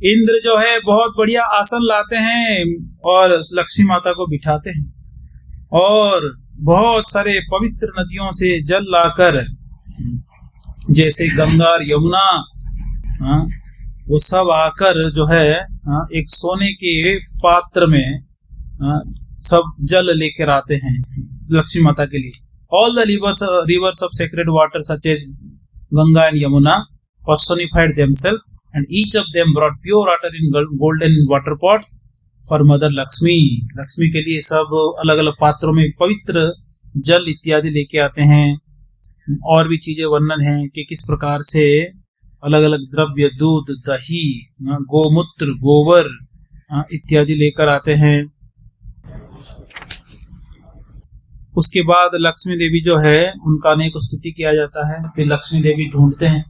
इंद्र जो है बहुत बढ़िया आसन लाते हैं और लक्ष्मी माता को बिठाते हैं और बहुत सारे पवित्र नदियों से जल लाकर, जैसे गंगा और यमुना, वो सब आकर जो है एक सोने के पात्र में सब जल लेकर आते हैं लक्ष्मी माता के लिए। All the rivers of sacred water such as Ganga and Yamuna personified themselves, and each of them brought pure water in golden water pots for Mother Lakshmi. Lakshmi के लिए सब अलग अलग पात्रों में पवित्र जल इत्यादि लेके आते हैं। और भी चीजें वर्णन है कि किस प्रकार से अलग अलग द्रव्य, दूध, दही, गोमूत्र, गोबर इत्यादि लेकर आते हैं। उसके बाद लक्ष्मी देवी जो है उनका अनेक स्तुति किया जाता है। फिर लक्ष्मी देवी ढूंढते हैं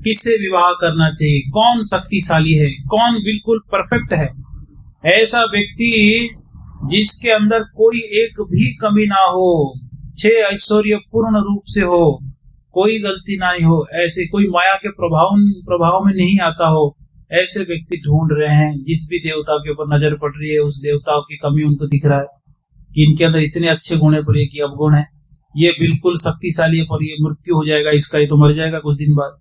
किससे विवाह करना चाहिए, कौन शक्तिशाली है, कौन बिल्कुल परफेक्ट है, ऐसा व्यक्ति जिसके अंदर कोई एक भी कमी ना हो, 6 ऐश्वर्य पूर्ण रूप से हो, कोई गलती नहीं हो, ऐसे कोई माया के प्रभाव में नहीं आता हो, ऐसे व्यक्ति ढूंढ रहे हैं। जिस भी देवता के ऊपर नजर पड़ रही है उस देवता की कमी उनको दिख रहा है कि इनके अंदर इतने अच्छे गुण है पर ये कि अवगुण है, ये बिल्कुल शक्तिशाली है पर ये मृत्यु हो जाएगा इसका, ये तो मर जाएगा कुछ दिन बाद।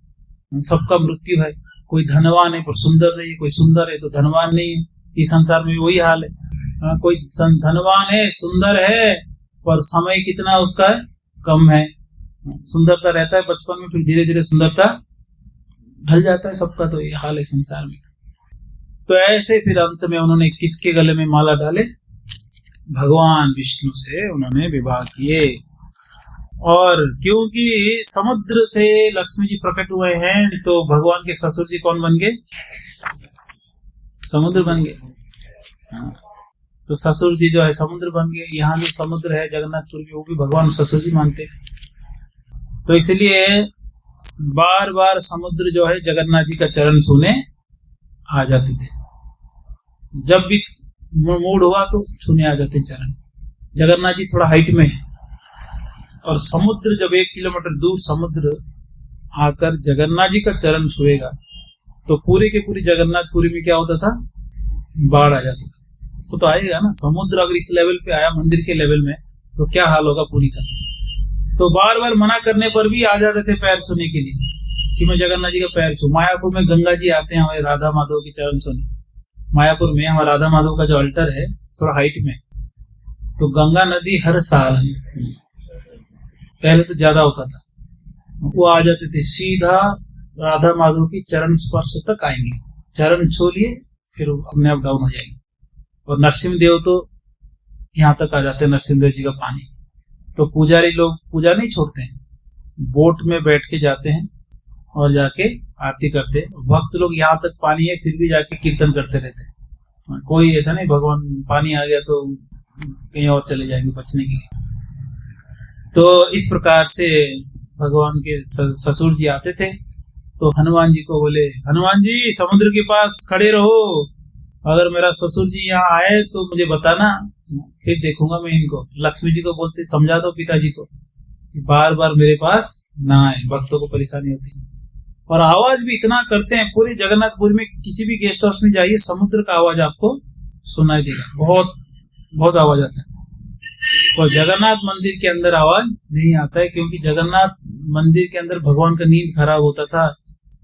सबका मृत्यु है। कोई धनवान है पर सुंदर नहीं, कोई सुंदर है तो धनवान नहीं है। इस संसार में वही हाल है। कोई धनवान है, सुंदर है, पर समय कितना उसका है, कम है। सुंदरता रहता है बचपन में, फिर धीरे धीरे सुंदरता ढल जाता है। सबका तो ये हाल है संसार में। तो ऐसे फिर अंत में उन्होंने किसके गले में माला डाले, भगवान विष्णु से उन्होंने विवाह किए। और क्योंकि समुद्र से लक्ष्मी जी प्रकट हुए हैं तो भगवान के ससुर जी कौन बन गए, समुद्र बन गए। तो ससुर जी जो है समुद्र बन गए। यहाँ जो समुद्र है जगन्नाथपुर में, वो भी भगवान ससुर जी मानते हैं। तो इसलिए बार बार समुद्र जो है जगन्नाथ जी का चरण छूने आ जाते थे। जब भी मूड हुआ तो छूने आ जाते चरण। जगन्नाथ जी थोड़ा हाइट में है और समुद्र जब 1 किलोमीटर दूर समुद्र आकर जगन्नाथ जी का चरण छुएगा तो पूरे के पूरी जगन्नाथपुरी में क्या होता था, बाढ़ आ जाती। वो तो आएगा ना, समुद्र अगर इस लेवल पे आया मंदिर के लेवल में तो क्या हाल होगा पूरी का। तो बार बार मना करने पर भी आ जाते थे पैर छूने के लिए कि मैं जगन्नाथ जी का पैर छू। मायापुर में गंगा जी आते हैं हमारे राधा माधव के चरण छूने। मायापुर में हमारा राधा माधव का जो अल्टर है थोड़ा हाइट में, तो गंगा नदी हर साल, पहले तो ज्यादा होता था, वो आ जाते थे सीधा राधा माधव की चरण स्पर्श तक आएंगे। चरण छू लिए फिर अपने आप डाउन हो जाएंगे। और नरसिंह देव तो यहाँ तक आ जाते हैं, नरसिंह देव जी का पानी। तो पुजारी लोग पूजा नहीं छोड़ते हैं, बोट में बैठ के जाते हैं और जाके आरती करते हैं। भक्त लोग यहाँ तक पानी है फिर भी जाके कीर्तन करते रहते हैं। कोई ऐसा नहीं भगवान पानी आ गया तो कहीं और चले जाएंगे बचने के लिए। तो इस प्रकार से भगवान के ससुर जी आते थे तो हनुमान जी को बोले, हनुमान जी समुद्र के पास खड़े रहो, अगर मेरा ससुर जी यहाँ आए तो मुझे बताना, फिर देखूंगा मैं इनको। लक्ष्मी जी को बोलते समझा दो पिताजी को कि बार बार मेरे पास ना आए, भक्तों को परेशानी होती है। और आवाज भी इतना करते हैं, पूरे जगन्नाथपुर में किसी भी गेस्ट हाउस में जाइए समुद्र का आवाज आपको सुनाई देगा, बहुत बहुत आवाज आता है। और जगन्नाथ मंदिर के अंदर आवाज नहीं आता है, क्योंकि जगन्नाथ मंदिर के अंदर भगवान का नींद खराब होता था।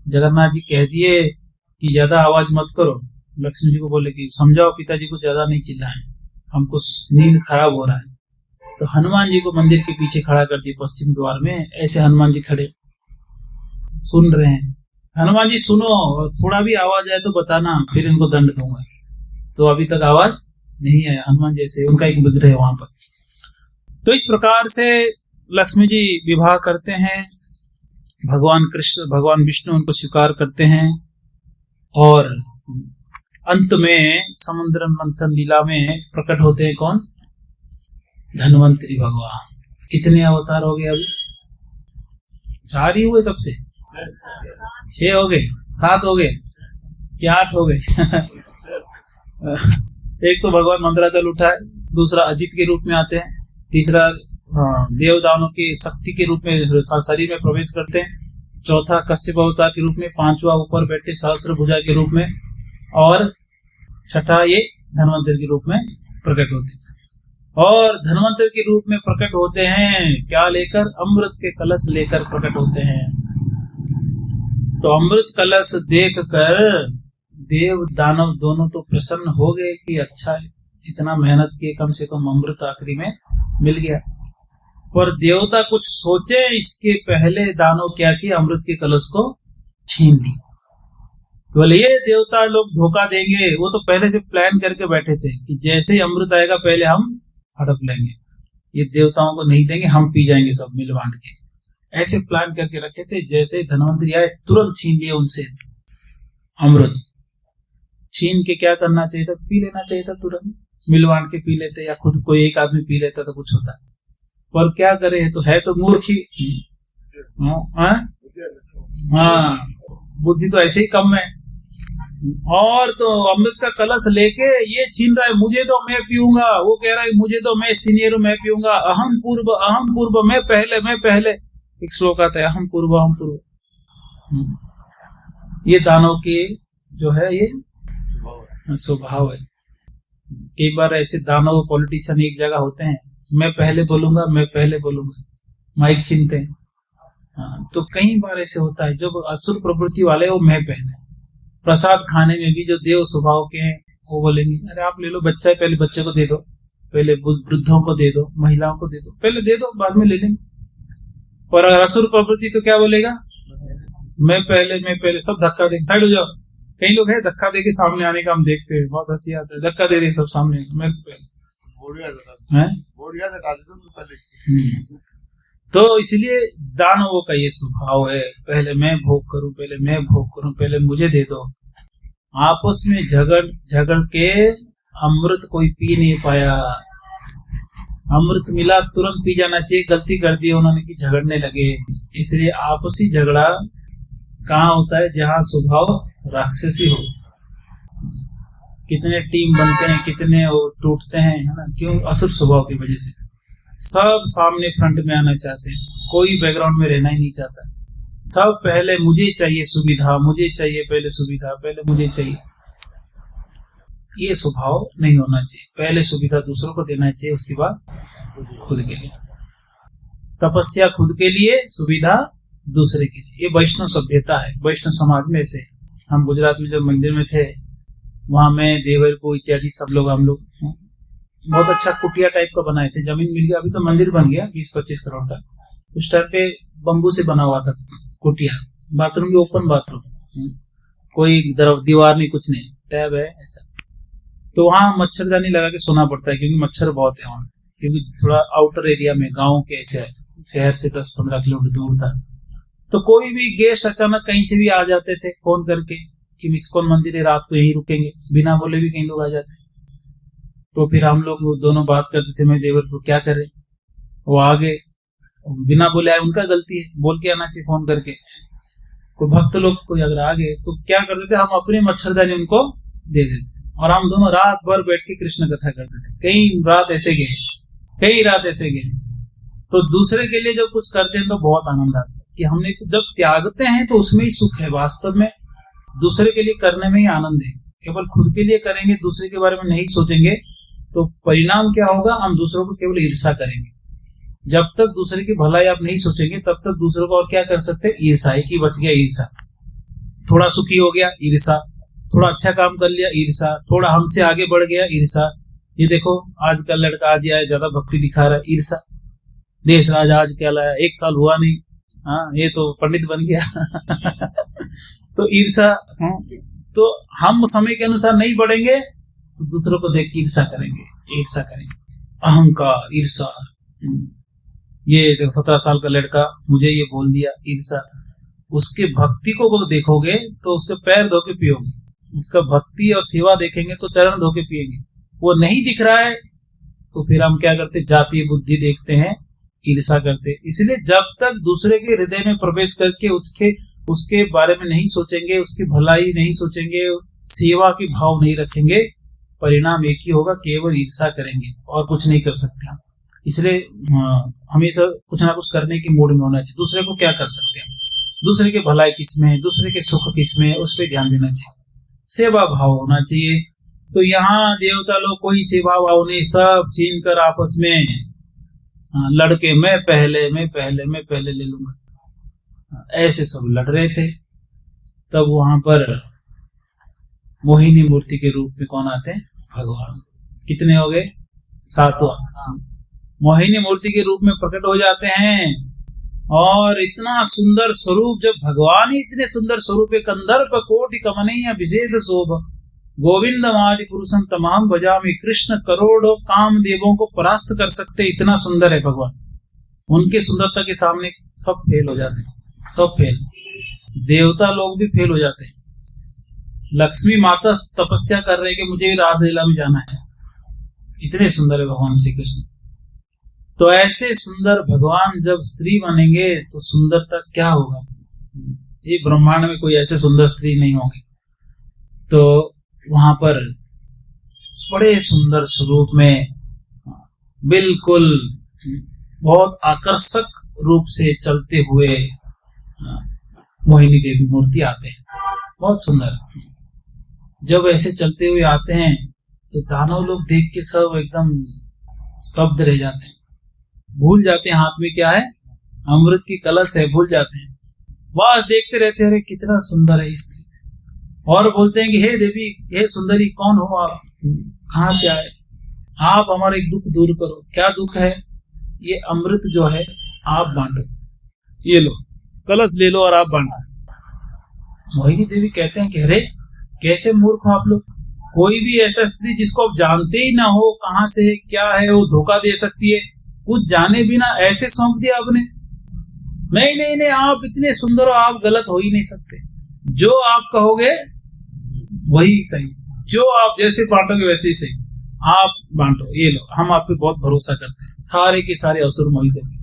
जगन्नाथ जी कह दिए कि ज्यादा आवाज मत करो। लक्ष्मी जी को बोले कि समझाओ पिताजी को ज्यादा नहीं चिल्लाएं, हमको नींद खराब हो रहा है। तो हनुमान जी को मंदिर के पीछे खड़ा कर दिया पश्चिम द्वार में। ऐसे हनुमान जी खड़े सुन रहे हैं। हनुमान जी सुनो, थोड़ा भी आवाज आए तो बताना, फिर इनको दंड दूंगा। तो अभी तक आवाज नहीं आया। हनुमान जैसे उनका एक विग्रह है वहां पर। तो इस प्रकार से लक्ष्मी जी विवाह करते हैं, भगवान कृष्ण भगवान विष्णु उनको स्वीकार करते हैं। और अंत में समुद्र मंथन लीला में प्रकट होते हैं कौन, धन्वंतरी भगवान। कितने अवतार हो गए अभी, 4 ही हुए, कब से 6 हो गए, 7 हो गए क्या 8 हो गए। एक तो भगवान मंदराचल उठा है, दूसरा अजित के रूप में आते हैं, तीसरा देवदानों की शक्ति के रूप में शरीर में प्रवेश करते हैं, चौथा कश्यप अवतार के रूप में, पांचवा ऊपर बैठे सहस्त्र भुजा के रूप में, और छठा ये धन्वंतरि के रूप में प्रकट होते हैं। और धन्वंतरि के रूप में प्रकट होते हैं क्या लेकर? अमृत के कलश लेकर प्रकट होते हैं। तो अमृत कलश देख कर देव दानव दोनों तो प्रसन्न हो गए कि अच्छा है, इतना मेहनत किए, कम से कम अमृत आखिरी में मिल गया। पर देवता कुछ सोचे इसके पहले दानव क्या किए? अमृत के कलश को छीन ली। केवल ये देवता लोग धोखा देंगे, वो तो पहले से प्लान करके बैठे थे कि जैसे ही अमृत आएगा पहले हम हड़प लेंगे, ये देवताओं को नहीं देंगे, हम पी जाएंगे सब मिल बांट के। ऐसे प्लान करके रखे थे। जैसे धनवंतरि आए तुरंत छीन लिया उनसे अमृत। छीन के क्या करना चाहिए था? पी लेना चाहिए था, तुरंत मिल बांट के पी लेते, या खुद कोई एक आदमी पी लेता तो कुछ होता। पर क्या करे, है तो मूर्ख ही। हाँ, बुद्धि तो ऐसे ही कम है। और तो अमृत का कलश लेके ये छीन रहा है, मुझे तो मैं पीऊंगा, वो कह रहा है मुझे तो मैं सीनियर हूं, मैं पीऊंगा, अहम पूर्व, मैं पहले। एक श्लोक आता है, अहम पूर्व। ये दानव के जो है ये स्वभाव है। कई बार ऐसे दानव पॉलिटिशियन एक जगह होते हैं, मैं पहले बोलूंगा, माइक छीनते हैं। तो कई बार ऐसे होता है, जो असुर प्रवृत्ति वाले वो मैं पहले। प्रसाद खाने में भी जो देव स्वभाव के हैं वो बोलेंगे अरे आप ले लो, बच्चा है, पहले बच्चे को दे दो, पहले वृद्धों को दे दो, महिलाओं को दे दो, पहले दे दो, बाद में ले लेंगे। पर अगर असुर प्रवृत्ति तो क्या बोलेगा? मैं पहले। सब धक्का दे, साइड हो जाओ। कई लोग है धक्का दे के सामने आने का हम देखते हैं, बहुत हंसी आता है, धक्का दे सब सामने, मैं तो इसलिए दानवों का ये स्वभाव है, पहले मैं भोग करूं, पहले मुझे दे दो। आपस में झगड़ के अमृत कोई पी नहीं पाया। अमृत मिला तुरंत पी जाना चाहिए, गलती कर दी उन्होंने कि झगड़ने लगे। इसलिए आपसी झगड़ा कहाँ होता है? जहाँ स्वभाव राक्षसी हो। कितने टीम बनते हैं, कितने टूटते हैं, है ना? क्यों? असुर स्वभाव की वजह से। सब सामने फ्रंट में आना चाहते हैं, कोई बैकग्राउंड में रहना ही नहीं चाहता। सब पहले मुझे चाहिए सुविधा, पहले मुझे चाहिए। ये स्वभाव नहीं होना चाहिए। पहले सुविधा दूसरों को देना चाहिए, उसके बाद खुद के लिए। तपस्या खुद के लिए, सुविधा दूसरे के लिए। ये वैष्णव सभ्यता है, वैष्णव समाज में ऐसे। हम गुजरात में जब मंदिर में थे, वहां में देवर को इत्यादि सब लोग, हम लोग बहुत अच्छा कुटिया टाइप का बनाए थे। जमीन मिल गया, अभी तो मंदिर बन गया 20-25 करोड़ का। उस टाइम पे बम्बू से बना हुआ था कुटिया, बाथरूम भी ओपन बाथरूम, कोई दीवार नहीं, कुछ नहीं, टैब है ऐसा। तो वहाँ मच्छरदानी लगा के सोना पड़ता है, क्योंकि मच्छर बहुत है वहाँ, क्योंकि थोड़ा आउटर एरिया में, गाँव के ऐसे है, शहर से 10-15 किलोमीटर दूर था। तो कोई भी गेस्ट अचानक कहीं से भी आ जाते थे फोन करके कि इस्कॉन मंदिर है, रात को यहीं रुकेंगे, बिना बोले भी कई लोग आ जाते। तो फिर हम लोग दोनों बात करते थे, मैं देवर को क्या करें, वो आगे बिना बोले आए, उनका गलती है, बोल के आना चाहिए फोन करके। कोई भक्त लोग कोई अगर आ गए तो क्या करते थे, हम अपनी मच्छरदानी उनको दे देते और हम दोनों रात भर बैठ के कृष्ण कथा करते थे। कई रात ऐसे गए। तो दूसरे के लिए जब कुछ करते हैं तो बहुत आनंद आता है कि हमने जब त्यागते हैं तो उसमें ही सुख है। वास्तव में दूसरे के लिए करने में ही आनंद है। केवल खुद के लिए करेंगे, दूसरे के बारे में नहीं सोचेंगे, तो परिणाम क्या होगा? हम दूसरों को केवल ईर्षा करेंगे। जब तक दूसरे की भलाई आप नहीं सोचेंगे, तब तक दूसरों को और क्या कर सकते हैं? ईर्षा। एक ही बच गया, ईर्षा। थोड़ा सुखी हो गया, ईर्षा। थोड़ा अच्छा काम कर लिया, ईर्षा। थोड़ा हमसे आगे बढ़ गया, ईर्षा। ये देखो आज का लड़का आज आया, ज्यादा भक्ति दिखा रहा है, ईर्षा। देश राज आज क्या लाया, 1 साल हुआ नहीं, हाँ ये तो पंडित बन गया। तो ईर्षा। तो हम समय के अनुसार नहीं बढ़ेंगे तो दूसरों को देख के ईर्षा करेंगे। अहंकार, ईर्षा। ये देखो 17 साल का लड़का मुझे ये बोल दिया, ईर्षा। उसके भक्ति को देखोगे तो उसके पैर धो के पियोगे, उसका भक्ति और सेवा देखेंगे तो चरण धो के पिएंगे। वो नहीं दिख रहा है तो फिर हम क्या करते? जातीय बुद्धि देखते हैं, ईर्षा करते। इसलिए जब तक दूसरे के हृदय में प्रवेश करके उसके बारे में नहीं सोचेंगे, उसकी भलाई नहीं सोचेंगे, सेवा की भाव नहीं रखेंगे, परिणाम एक ही होगा, केवल ईर्षा करेंगे और कुछ नहीं कर सकते हम। इसलिए हमेशा कुछ ना कुछ करने की मूड में होना चाहिए। दूसरे को क्या कर सकते हैं, दूसरे की भलाई किसमें, दूसरे के सुख किसमें, उस पर ध्यान देना चाहिए, सेवा भाव होना चाहिए। तो यहाँ देवता लोग कोई सेवा भाव नहीं, सब छीन कर आपस में लड़के मैं पहले ले लूंगा, ऐसे सब लड़ रहे थे। तब वहां पर मोहिनी मूर्ति के रूप में कौन आते हैं, भगवान। कितने हो गए, 7वां। मोहिनी मूर्ति के रूप में प्रकट हो जाते हैं और इतना सुंदर स्वरूप, जब भगवान ही इतने सुंदर स्वरूप है, कंदर्प कोटि कमनीय विशेष शोभ गोविंद आदि पुरुषम तमाम भजामि, कृष्ण करोड़ों काम देवों को परास्त कर सकते, इतना सुंदर है भगवान। उनके सुंदरता के सामने सब फेल हो जाते हैं, सब फेल, देवता लोग भी फेल हो जाते हैं। लक्ष्मी माता तपस्या कर रहे कि मुझे रासलीला में जाना है, इतने सुंदर है भगवान श्री कृष्ण। तो ऐसे सुंदर भगवान जब स्त्री बनेंगे तो सुंदरता क्या होगा, ये ब्रह्मांड में कोई ऐसे सुंदर स्त्री नहीं होगी। तो वहां पर बड़े सुंदर स्वरूप में बिल्कुल बहुत आकर्षक रूप से चलते हुए मोहिनी देवी मूर्ति आते हैं, बहुत सुंदर। जब ऐसे चलते हुए आते हैं तो दानव लोग देख के सब एकदम स्तब्ध रह जाते हैं, भूल जाते हैं हाथ में क्या है, अमृत की कलश है, भूल जाते हैं, बस देखते रहते हैं, अरे कितना सुंदर है स्त्री। और बोलते हैं कि हे देवी, हे सुंदरी, कौन हो आप, कहाँ से आए, आप हमारे दुख दूर करो। क्या दुख है, ये अमृत जो है आप बांटो, ये लो कलश ले लो और आप बांटो। मोहिनी देवी कहते हैं कि अरे कैसे मूर्ख हो आप लोग, कोई भी ऐसा स्त्री जिसको आप जानते ही ना हो कहाँ से है क्या है, वो धोखा दे सकती है, कुछ जाने बिना ऐसे सौंप दिया आपने। नहीं, आप इतने सुंदर हो, आप गलत हो ही नहीं सकते, जो आप कहोगे वही सही, जो आप जैसे बांटोगे वैसे ही सही, आप बांटो, ये लो, हम आप पे बहुत भरोसा करते हैं। सारे के सारे असुर मोहित हो गए।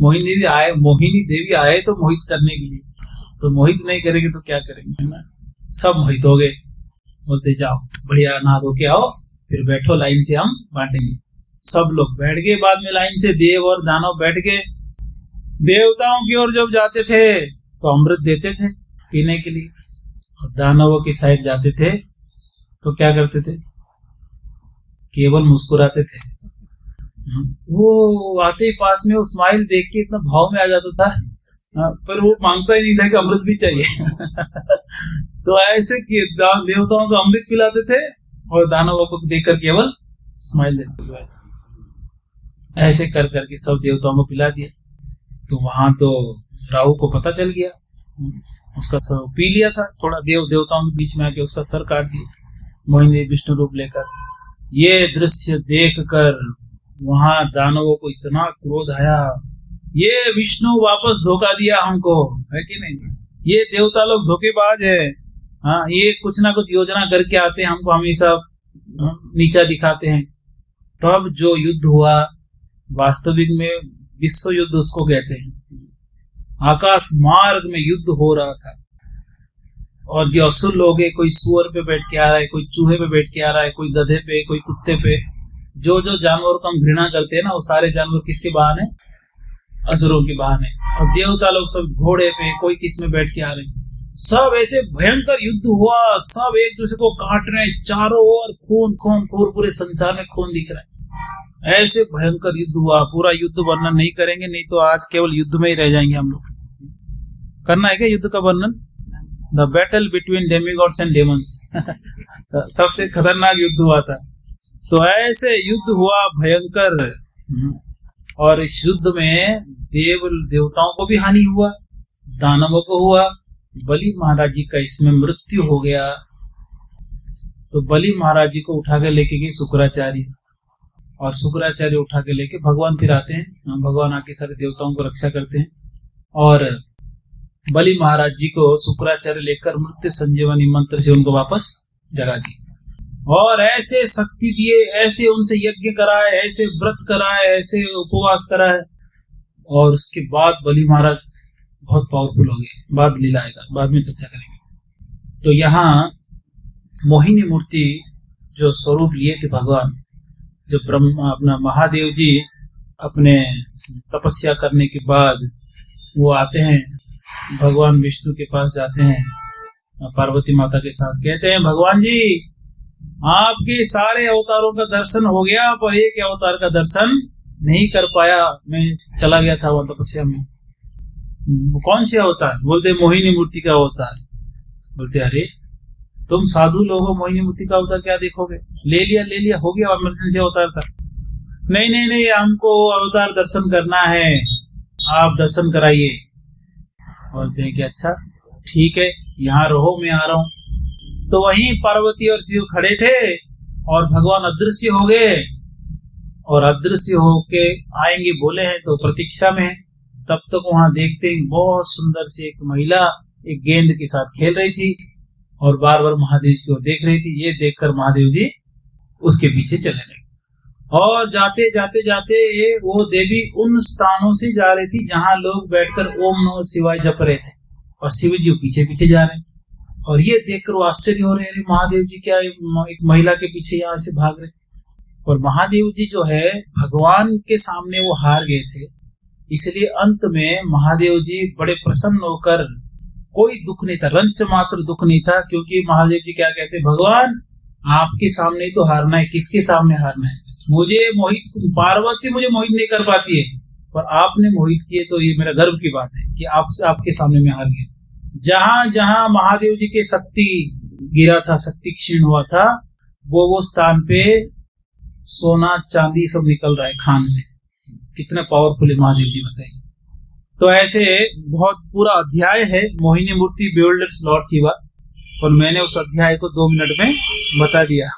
मोहिनी देवी आए तो मोहित करने के लिए, तो मोहित नहीं करेंगे तो क्या करेंगे, है ना। सब मोहित हो गए, बोलते जाओ बढ़िया नहा धो के आओ, फिर बैठो लाइन से, हम बांटेंगे। सब लोग बैठ गए, बाद में लाइन से देव और दानव बैठ गए। देवताओं की ओर जब जाते थे तो अमृत देते थे पीने के लिए, और दानवों की साइड जाते थे तो क्या करते थे, केवल मुस्कुराते थे। वो आते ही पास में वो स्माइल देख के इतना भाव में आ जाता था, पर वो मांगता ही नहीं था कि अमृत भी चाहिए। तो ऐसे देवताओं को अमृत पिलाते थे और दानवों को देखकर केवल स्माइल देते थे। ऐसे कर करके सब देवताओं को पिला दिया। तो वहां तो राहु को पता चल गया, उसका सर पी लिया था, थोड़ा देवताओं के बीच में आके उसका सर काट दिया मोहिनी विष्णु रूप लेकर। ये दृश्य देखकर वहां दानवों को इतना क्रोध आया, ये विष्णु वापस धोखा दिया हमको, है कि नहीं, ये देवता लोग धोखेबाज है। हाँ, ये कुछ ना कुछ योजना करके आते हैं, हमको हमेशा नीचा दिखाते हैं। तब जो युद्ध हुआ, वास्तविक में विश्व युद्ध उसको कहते हैं, आकाश मार्ग में युद्ध हो रहा था। और जो असुर लोग है, कोई सुअर पे बैठ के आ रहा है, कोई चूहे पे बैठ के आ रहा है, कोई गधे पे, कोई कुत्ते पे, जो जो जानवर को हम घृणा करते हैं ना, वो सारे जानवर किसके बहाने, असुरों के बहाने। और देवता लोग सब घोड़े पे, कोई किस में बैठ के आ रहे हैं। सब ऐसे भयंकर युद्ध हुआ, सब एक दूसरे को काट रहे हैं, चारों ओर खून खून खून, पूरे संसार में खून दिख रहा है। ऐसे भयंकर युद्ध हुआ, पूरा युद्ध वर्णन नहीं करेंगे, नहीं तो आज केवल युद्ध में ही रह जाएंगे हम लोग। करना है क्या युद्ध का वर्णन, the battle between demigods and Demons. सबसे खतरनाक युद्ध हुआ था। तो ऐसे युद्ध हुआ भयंकर, और इस युद्ध में देवताओं को भी हानि हुआ, दानवों को हुआ। बलि महाराज जी का इसमें मृत्यु हो गया। तो बलि महाराज जी को उठा के लेके गए शुक्राचार्य, और शुक्राचार्य उठा के लेके भगवान फिर आते हैं। भगवान आके सारे देवताओं को रक्षा करते हैं, और बलि महाराज जी को शुक्राचार्य लेकर मृत्यु संजीवनी मंत्र से उनको वापस जगा दी, और ऐसे शक्ति दिए, ऐसे उनसे यज्ञ कराए, ऐसे व्रत कराए, ऐसे उपवास कराए। और उसके बाद बलि महाराज बहुत पावरफुल हो गए। बाद लीला आएगा, बाद में चर्चा करेंगे। तो यहाँ मोहिनी मूर्ति जो स्वरूप लिए थे भगवान, जब ब्रह्मा अपना महादेव जी अपने तपस्या करने के बाद वो आते हैं, भगवान विष्णु के पास जाते हैं, पार्वती माता के साथ, कहते हैं भगवान जी आपके सारे अवतारों का दर्शन हो गया पर एक अवतार का दर्शन नहीं कर पाया, मैं चला गया था वहां तपस्या में। कौन सी अवतार? बोलते मोहिनी मूर्ति का अवतार। बोलते अरे तुम साधु लोग हो, मोहिनी मूर्ति का अवतार क्या देखोगे, ले लिया हो गया, इमरजेंसी अवतार था। नहीं हमको अवतार दर्शन करना है, आप दर्शन कराइए। बोलते हैं कि अच्छा ठीक है, यहाँ रहो, मैं आ रहा हूं। तो वहीं पार्वती और शिव खड़े थे और भगवान अदृश्य हो गए, और अदृश्य होके आएंगे बोले हैं तो प्रतीक्षा में है। तब तक वहां देखते हैं बहुत सुंदर सी एक महिला एक गेंद के साथ खेल रही थी और बार बार महादेव जी को देख रही थी। ये देखकर महादेव जी उसके पीछे चले गए, और जाते जाते वो देवी उन स्थानों से जा रही थी जहां लोग बैठकर ओम नमः शिवाय जप रहे थे, और शिव जी पीछे जा रहे हैं। और ये देखकर वो आश्चर्य हो रहे हैं, महादेव जी क्या एक महिला के पीछे यहाँ से भाग रहे। और महादेव जी जो है भगवान के सामने वो हार गए थे, इसलिए अंत में महादेव जी बड़े प्रसन्न होकर, कोई दुख नहीं था, रंच मात्र दुख नहीं था, क्योंकि महादेव जी क्या कहते, भगवान आपके सामने तो हारना है, किसके सामने हारना है, मुझे मोहित, पार्वती मुझे मोहित नहीं कर पाती है, पर आपने मोहित किए तो ये मेरा गर्व की बात है कि आपके सामने में हार गया। जहां जहां महादेव जी के शक्ति गिरा था, शक्ति क्षीण हुआ था, वो स्थान पे सोना चांदी सब निकल रहा है खान से। कितने पावरफुल है महादेव जी, बताइए। तो ऐसे बहुत पूरा अध्याय है मोहिनी मूर्ति बिल्डर्स लॉर्ड शिवा, और मैंने उस अध्याय को 2 मिनट में बता दिया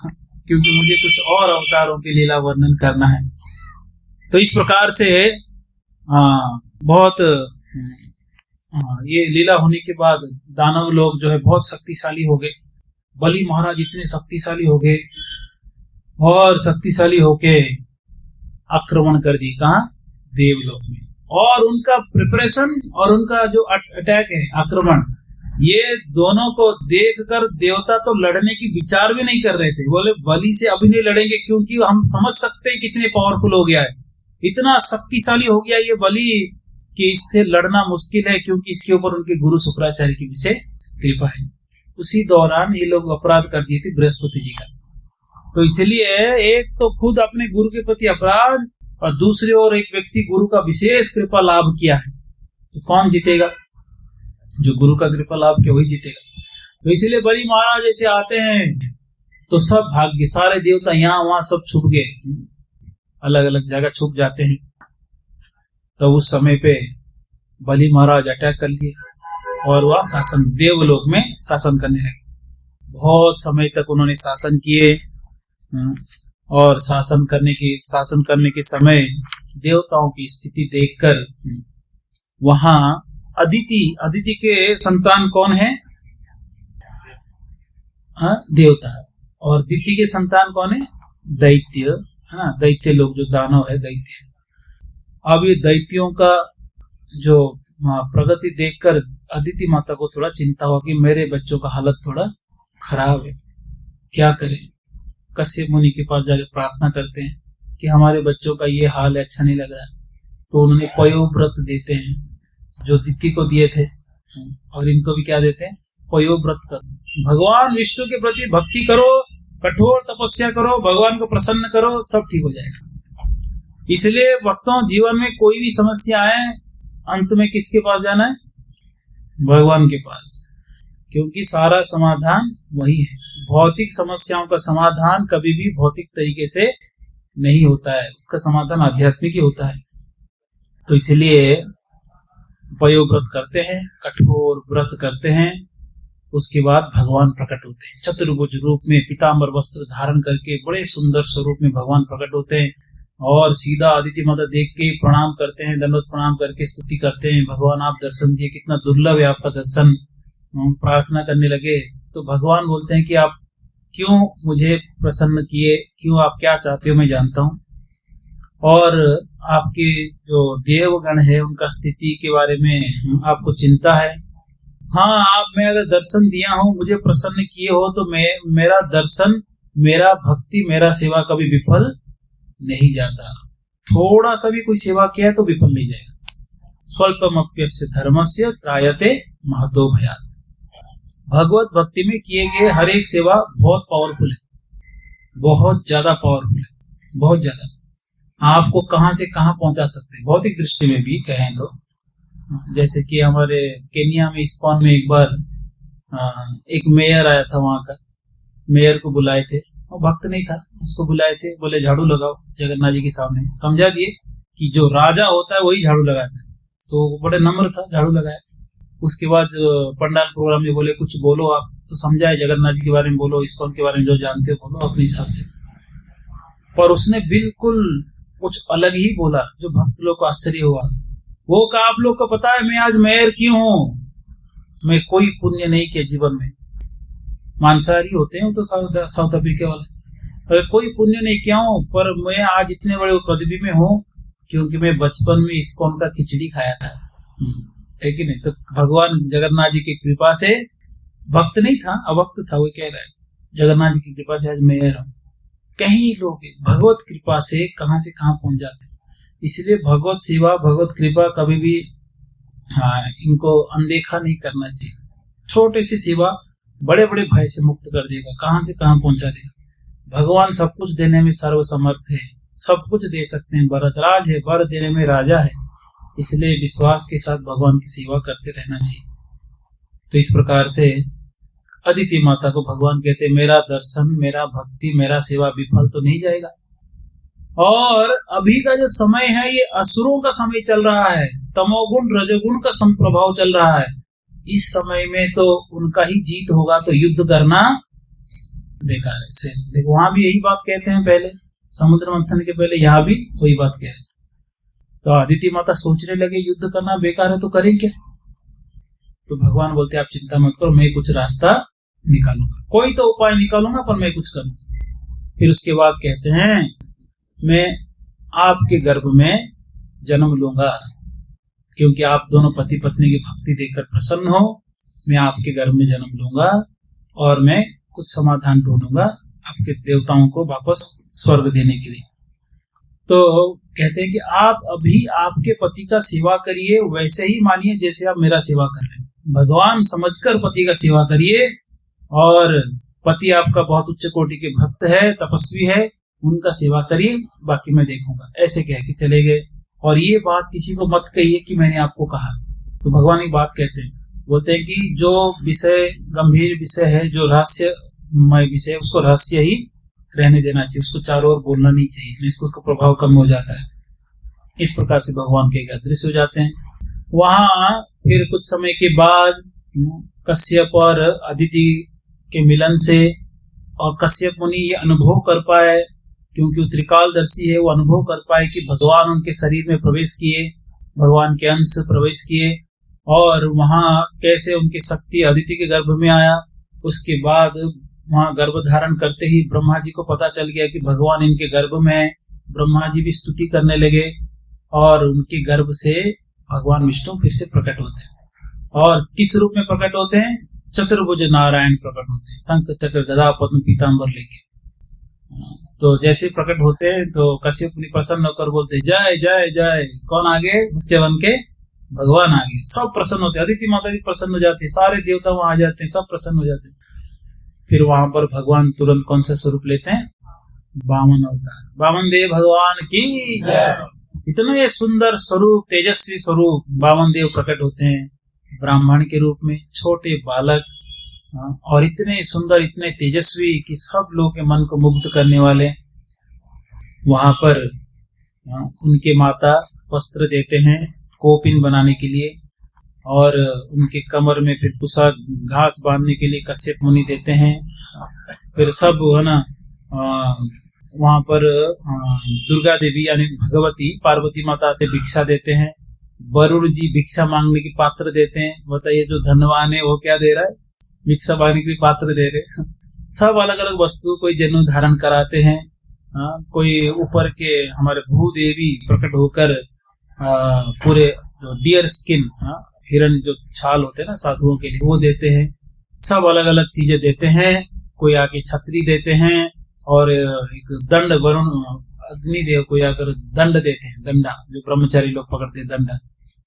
क्योंकि मुझे कुछ और अवतारों के लीला वर्णन करना है। तो इस प्रकार से बहुत ये लीला होने के बाद दानव लोग जो है बहुत शक्तिशाली हो गए। बलि महाराज इतने शक्तिशाली हो गए और शक्तिशाली होके आक्रमण कर दिए, कहाँ? देवलोक में। और उनका प्रिपरेशन और उनका जो अटैक है, आक्रमण, ये दोनों को देखकर देवता तो लड़ने की विचार भी नहीं कर रहे थे। बोले बलि से अभी नहीं लड़ेंगे क्योंकि हम समझ सकते हैं कितने पावरफुल हो गया है, इतना शक्तिशाली हो गया ये बलि कि इससे लड़ना मुश्किल है, क्योंकि इसके ऊपर उनके गुरु शुक्राचार्य की विशेष कृपा है। उसी दौरान ये लोग अपराध कर दिए थे बृहस्पति जी का। तो इसलिए एक तो खुद अपने गुरु के प्रति अपराध, और दूसरी ओर एक व्यक्ति गुरु का विशेष कृपा लाभ किया है, तो कौन जीतेगा? जो गुरु का कृपा लाभ किया वही जीतेगा। तो इसीलिए बलि महाराज ऐसे आते हैं तो सब भाग्य, सारे देवता यहाँ वहां सब छुप गए, अलग अलग जगह छुप जाते हैं। तो उस समय पे बलि महाराज अटैक कर लिए और वह शासन, देवलोक में शासन करने लगे। बहुत समय तक उन्होंने शासन किए, और शासन करने के समय देवताओं की स्थिति देखकर वहां अदिति के संतान कौन है? देवता। और दिति के संतान कौन है? दैत्य, है ना, दैत्य लोग, जो दानव है, दैत्य। अब ये दैत्यों का जो प्रगति देखकर अदिति माता को थोड़ा चिंता हुआ कि मेरे बच्चों का हालत थोड़ा खराब है, क्या करें। कश्यप मुनि के पास जाकर प्रार्थना करते हैं कि हमारे बच्चों का ये हाल है, अच्छा नहीं लग रहा है। तो उन्होंने पयोव्रत देते हैं, जो दिति को दिए थे, और इनको भी क्या देते हैं? पयोव्रत करो, भगवान विष्णु के प्रति भक्ति करो, कठोर तपस्या करो, भगवान को प्रसन्न करो, सब ठीक हो जाएगा। इसलिए भक्तों, जीवन में कोई भी समस्या आए, अंत में किसके पास जाना है? भगवान के पास, क्योंकि सारा समाधान वही है। भौतिक समस्याओं का समाधान कभी भी भौतिक तरीके से नहीं होता है, उसका समाधान आध्यात्मिक ही होता है। तो इसलिए पयोव्रत करते हैं, कठोर व्रत करते हैं, उसके बाद भगवान प्रकट होते हैं चतुर्भुज रूप में, पीताम्बर वस्त्र धारण करके बड़े सुंदर स्वरूप में भगवान प्रकट होते हैं। और सीधा अदिति माता देख के प्रणाम करते हैं, दंडवत प्रणाम करके स्तुति करते हैं, भगवान आप दर्शन दिए, कितना दुर्लभ है आपका दर्शन। प्रार्थना करने लगे तो भगवान बोलते हैं कि आप क्यों मुझे प्रसन्न किए, क्यों, आप क्या चाहते हो मैं जानता हूँ, और आपके जो देवगण है उनका स्थिति के बारे में आपको चिंता है। हाँ, आप मैं अगर दर्शन दिया हूँ, मुझे प्रसन्न किए हो, तो मेरा दर्शन, मेरा भक्ति, मेरा सेवा कभी विफल नहीं जाता। थोड़ा सा भी कोई सेवा किया है तो विफल नहीं जाएगा। स्वल्पमप्यस्य धर्मस्य त्रायते महतो भयात्। भगवत भक्ति में किए गए हर एक सेवा बहुत पावरफुल है, बहुत ज्यादा पावरफुल है, बहुत ज्यादा। आपको कहां से कहां पहुंचा सकते हैं भौतिक दृष्टि में भी कहें तो। जैसे कि हमारे केनिया में इस्कॉन में एक बार एक मेयर आया था, वहां का मेयर को बुलाए थे, वो भक्त नहीं था, उसको बुलाए थे, बोले झाड़ू लगाओ जगन्नाथ जी के सामने। समझा दिए कि जो राजा होता है वही झाड़ू लगाता है, तो बड़े नम्र था, झाड़ू लगाया। उसके बाद पंडाल प्रोग्राम में बोले कुछ बोलो आप, तो समझाए जगन्नाथ जी के बारे में बोलो, इस्कॉन के बारे में जो जानते हो बोलो अपने हिसाब से। पर उसने बिल्कुल कुछ अलग ही बोला जो भक्त लोग को आश्चर्य हुआ। वो कहा आप लोग को पता है मैं आज मेयर क्यों हूं? मैं कोई पुण्य नहीं किया जीवन में। मांसाहारी होते हैं वो तो साउथ अफ्रीका वाले। कोई पुण्य नहीं किया हूं, पर मैं आज इतने बड़े पदवी में हूं क्योंकि मैं बचपन में इस्कॉन का खिचड़ी खाया था, है कि नहीं? तो भगवान जगन्नाथ जी की कृपा से, भक्त नहीं था, अभक्त था, वो कह रहा है जगन्नाथ जी की कृपा से आज मेयर हूं। कई लोग भगवत कृपा से कहां पहुंच जाते हैं। इसलिए भगवत सेवा, भगवत कृपा कभी भी इनको अनदेखा नहीं करना चाहिए। छोटे सी सेवा बड़े बड़े भय से मुक्त कर देगा, कहां से कहां पहुंचा देगा। भगवान सब कुछ देने में सर्वसमर्थ है, सब कुछ दे सकते हैं, वरदराज है, वर देने में राजा है। इसलिए विश्वास के साथ भगवान की सेवा करते रहना चाहिए। तो इस प्रकार से अदिति माता को भगवान कहते हैं मेरा दर्शन, मेरा भक्ति, मेरा सेवा विफल तो नहीं जाएगा। और अभी का जो समय है ये असुरों का समय चल रहा है, तमोगुण रजोगुण का संप्रभाव चल रहा है। इस समय में तो उनका ही जीत होगा, तो युद्ध करना बेकार है। देखो वहां भी यही बात कहते हैं, पहले समुद्र मंथन के पहले यहाँ भी वही बात कह रहे। तो अदिति माता सोचने लगे युद्ध करना बेकार है तो करें क्या? तो भगवान बोलते आप चिंता मत करो, मैं कुछ रास्ता निकालूंगा, कोई तो उपाय निकालूंगा, पर मैं कुछ करूंगा। फिर उसके बाद कहते हैं मैं आपके गर्भ में जन्म लूंगा, क्योंकि आप दोनों पति पत्नी की भक्ति देखकर प्रसन्न हो। मैं आपके गर्भ में जन्म लूंगा और मैं कुछ समाधान ढूंढूंगा आपके देवताओं को वापस स्वर्ग देने के लिए। तो कहते हैं कि आप अभी आपके पति का सेवा करिए, वैसे ही मानिए जैसे आप मेरा सेवा कर रहे हैं। भगवान समझकर पति का सेवा करिए, और पति आपका बहुत उच्च कोटि के भक्त है, तपस्वी है, उनका सेवा करिए, बाकी मैं देखूंगा। ऐसे कह के चले गए। और ये बात किसी को मत कहिए कि मैंने आपको कहा। तो भगवान एक बात कहते हैं, बोलते हैं कि जो विषय गंभीर विषय है, जो रहस्यमय विषय है, उसको रहस्य ही रहने देना चाहिए, उसको चारों ओर बोलना नहीं चाहिए, नहीं इसको उसका प्रभाव कम हो जाता है। इस प्रकार से भगवान के अदृश्य हो जाते हैं। वहां फिर कुछ समय के बाद कश्यप और अदिति के मिलन से, और कश्यप मुनि ये अनुभव कर पाए, क्योंकि वो त्रिकालदर्शी है, वो अनुभव कर पाए कि भगवान उनके शरीर में प्रवेश किए, भगवान के अंश प्रवेश किए, और वहां कैसे उनकी शक्ति अदिति के गर्भ में आया। उसके बाद वहां गर्भ धारण करते ही ब्रह्मा जी को पता चल गया कि भगवान इनके गर्भ में है। ब्रह्मा जी भी स्तुति करने लगे, और उनके गर्भ से भगवान विष्णु फिर से प्रकट होते हैं। और किस रूप में प्रकट होते हैं? चतुर्भुज नारायण प्रकट होते हैं, शंख चक्र गदा पद्म पीतांबर लेके। तो जैसे प्रकट होते हैं तो कश्यप मुनि प्रसन्न होकर बोलते जय जय जय। कौन आगे? बच्चे बन के भगवान आगे। सब प्रसन्न होते हैं, अदिति माता भी प्रसन्न हो जाती है, सारे देवता वहां आ जाते हैं, सब प्रसन्न हो जाते हैं। फिर वहां पर भगवान तुरंत कौन सा स्वरूप लेते हैं? वामन अवतार। वामन देव भगवान की जय। इतना ये सुंदर स्वरूप, तेजस्वी स्वरूप वामन देव प्रकट होते हैं ब्राह्मण के रूप में, छोटे बालक, और इतने सुंदर, इतने तेजस्वी कि सब लोगों के मन को मुग्ध करने वाले। वहां पर उनके माता वस्त्र देते हैं कोपिन बनाने के लिए, और उनके कमर में फिर पुसा घास बांधने के लिए कश्यप मुनि देते हैं। फिर सब है ना, वहां पर दुर्गा देवी यानी भगवती पार्वती माता आते भिक्षा देते हैं। वरुण जी भिक्षा मांगने की पात्र देते हैं। बताइए जो धनवान है वो क्या दे रहा है? भिक्षा मांगने के लिए पात्र दे रहे। सब अलग अलग वस्तु, कोई जनेऊ धारण कराते हैं, कोई ऊपर के हमारे भूदेवी प्रकट होकर पूरे डियर स्किन, हिरण जो छाल होते हैं ना साधुओं के लिए, वो देते हैं। सब अलग अलग चीजें देते हैं। कोई आके छतरी देते हैं, और एक दंड वरुण अग्निदेव को या अगर दंड देते हैं, दंडा जो ब्रह्मचारी लोग पकड़ते हैं दंडा,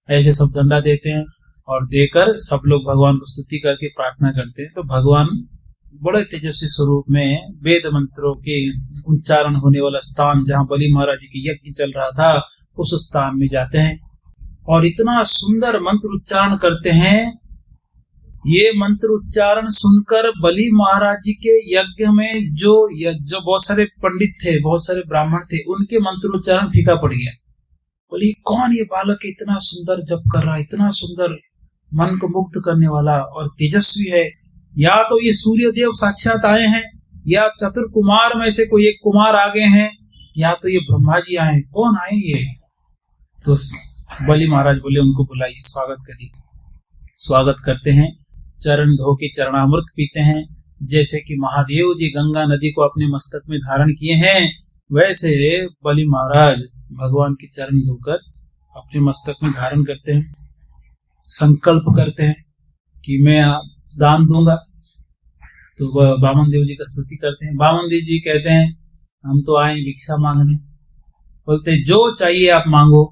ऐसे सब दंडा देते हैं और देकर सब लोग भगवान को स्तुति करके प्रार्थना करते हैं। तो भगवान बड़े तेजस्वी स्वरूप में वेद मंत्रों के उच्चारण होने वाला स्थान जहाँ बलि महाराज जी की यज्ञ चल रहा था उस स्थान में जाते हैं और इतना सुंदर मंत्र उच्चारण करते हैं। ये मंत्र उच्चारण सुनकर बलि महाराज जी के यज्ञ में जो बहुत सारे पंडित थे, बहुत सारे ब्राह्मण थे, उनके मंत्र उच्चारण फीका पड़ गया। बोले कौन ये बालक इतना सुंदर जप कर रहा है, इतना सुंदर मन को मुग्ध करने वाला और तेजस्वी है। या तो ये सूर्य देव साक्षात आए हैं, या चतुर कुमार में से कोई एक कुमार आ गए हैं, या तो ये ब्रह्मा जी आए हैं, कौन आए ये? तो बलि महाराज बोले उनको बुलाइए, स्वागत करिए। स्वागत करते हैं, चरण धो के चरणामृत पीते हैं। जैसे कि महादेव जी गंगा नदी को अपने मस्तक में धारण किए हैं, वैसे बलि महाराज भगवान के चरण धोकर अपने मस्तक में धारण करते हैं। संकल्प करते हैं कि मैं दान दूंगा। तो बामन देव जी का स्तुति करते हैं। बामन देव जी कहते हैं हम तो आए भिक्षा मांगने। बोलते जो चाहिए आप मांगो,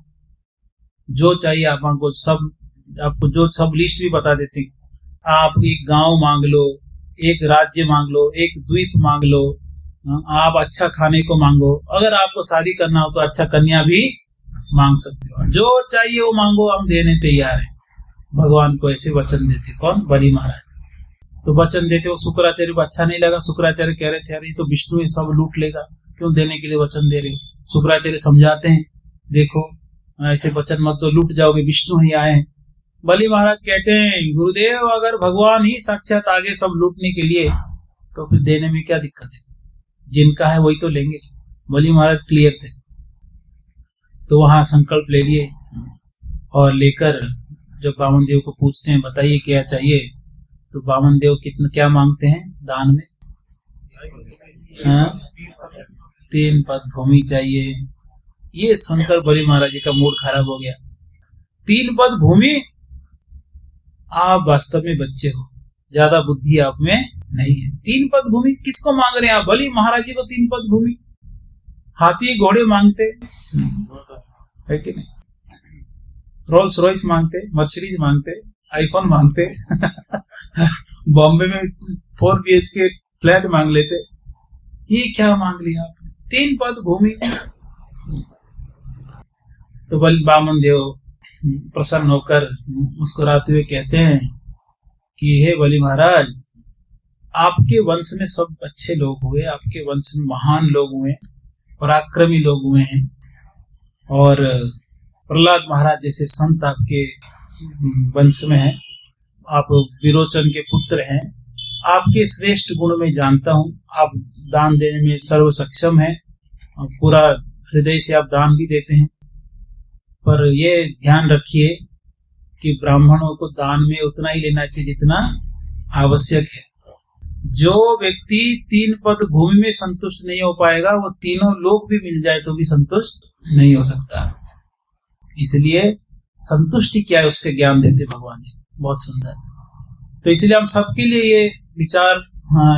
जो चाहिए आप मांगो, सब आपको जो सब लिस्ट भी बता देते हैं। आप एक गांव मांग लो, एक राज्य मांग लो, एक द्वीप मांग लो, आप अच्छा खाने को मांगो, अगर आपको शादी करना हो तो अच्छा कन्या भी मांग सकते हो, जो चाहिए वो मांगो, हम देने तैयार हैं। भगवान को ऐसे वचन देते। कौन? बलि महाराज। तो वचन देते वो शुक्राचार्य को अच्छा नहीं लगा। शुक्राचार्य कह रहे थे अरे तो विष्णु ये सब लूट लेगा, क्यों देने के लिए वचन दे रहे हो? शुक्राचार्य समझाते हैं देखो ऐसे वचन मत दो, लूट जाओगे, विष्णु ही आए हैं। बलि महाराज कहते हैं गुरुदेव अगर भगवान ही साक्षात आगे सब लूटने के लिए तो फिर देने में क्या दिक्कत है, जिनका है वही तो लेंगे। बलि महाराज क्लियर थे। तो वहां संकल्प ले लिए और लेकर जब बामन देव को पूछते हैं बताइए क्या चाहिए, तो बामन देव कितना क्या मांगते हैं दान में? 3 पद भूमि चाहिए। ये सुनकर बलि महाराज जी का मूड खराब हो गया। 3 पद भूमि? आप वास्तव में बच्चे हो, ज्यादा बुद्धि आप में नहीं है। 3 पद भूमि किसको मांग रहे हैं आप? बलि महाराज जी को 3 पद भूमि? हाथी घोड़े मांगते है कि नहीं? रोल्स रॉयस मांगते, मर्सिडीज मांगते, आईफोन मांगते बॉम्बे में 4 BHK फ्लैट मांग लेते। ये क्या मांग लिया आपने? 3 पद भूमि। तो बामन देव प्रसन्न होकर मुस्कुराते हुए कहते हैं कि हे बलि महाराज, आपके वंश में सब अच्छे लोग हुए, आपके वंश में महान लोग हुए, पराक्रमी लोग हुए हैं, और प्रहलाद महाराज जैसे संत आपके वंश में हैं, आप विरोचन के पुत्र हैं। आपके श्रेष्ठ गुण में जानता हूं, आप दान देने में सर्व सक्षम हैं, पूरा हृदय से आप दान भी देते हैं। पर ये ध्यान रखिए कि ब्राह्मणों को दान में उतना ही लेना चाहिए जितना आवश्यक है। जो व्यक्ति 3 पद भूमि में संतुष्ट नहीं हो पाएगा, वो तीनों लोग भी मिल जाए तो भी संतुष्ट नहीं हो सकता। इसलिए संतुष्टि क्या है उसके ज्ञान देते भगवान जी। बहुत सुंदर। तो इसलिए हम सबके लिए ये विचार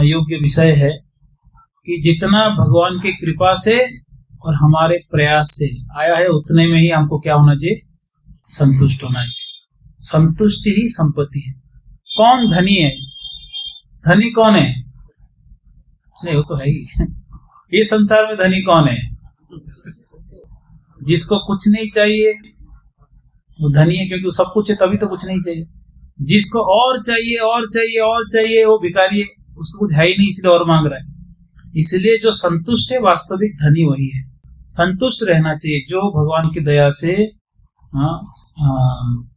योग्य विषय है कि जितना भगवान की कृपा से और हमारे प्रयास से आया है उतने में ही हमको क्या होना चाहिए? संतुष्ट होना चाहिए। संतुष्टि ही संपत्ति है। कौन धनी है? धनी कौन है? नहीं, वो तो है ही। ये संसार में धनी कौन है? जिसको कुछ नहीं चाहिए वो धनी है, क्योंकि वो सब कुछ है तभी तो कुछ नहीं चाहिए। जिसको और चाहिए और चाहिए और चाहिए वो भिखारी है, उसको कुछ है ही नहीं इसलिए और मांग रहा है। इसलिए जो संतुष्ट है वास्तविक धनी वही है। संतुष्ट रहना चाहिए। जो भगवान की दया से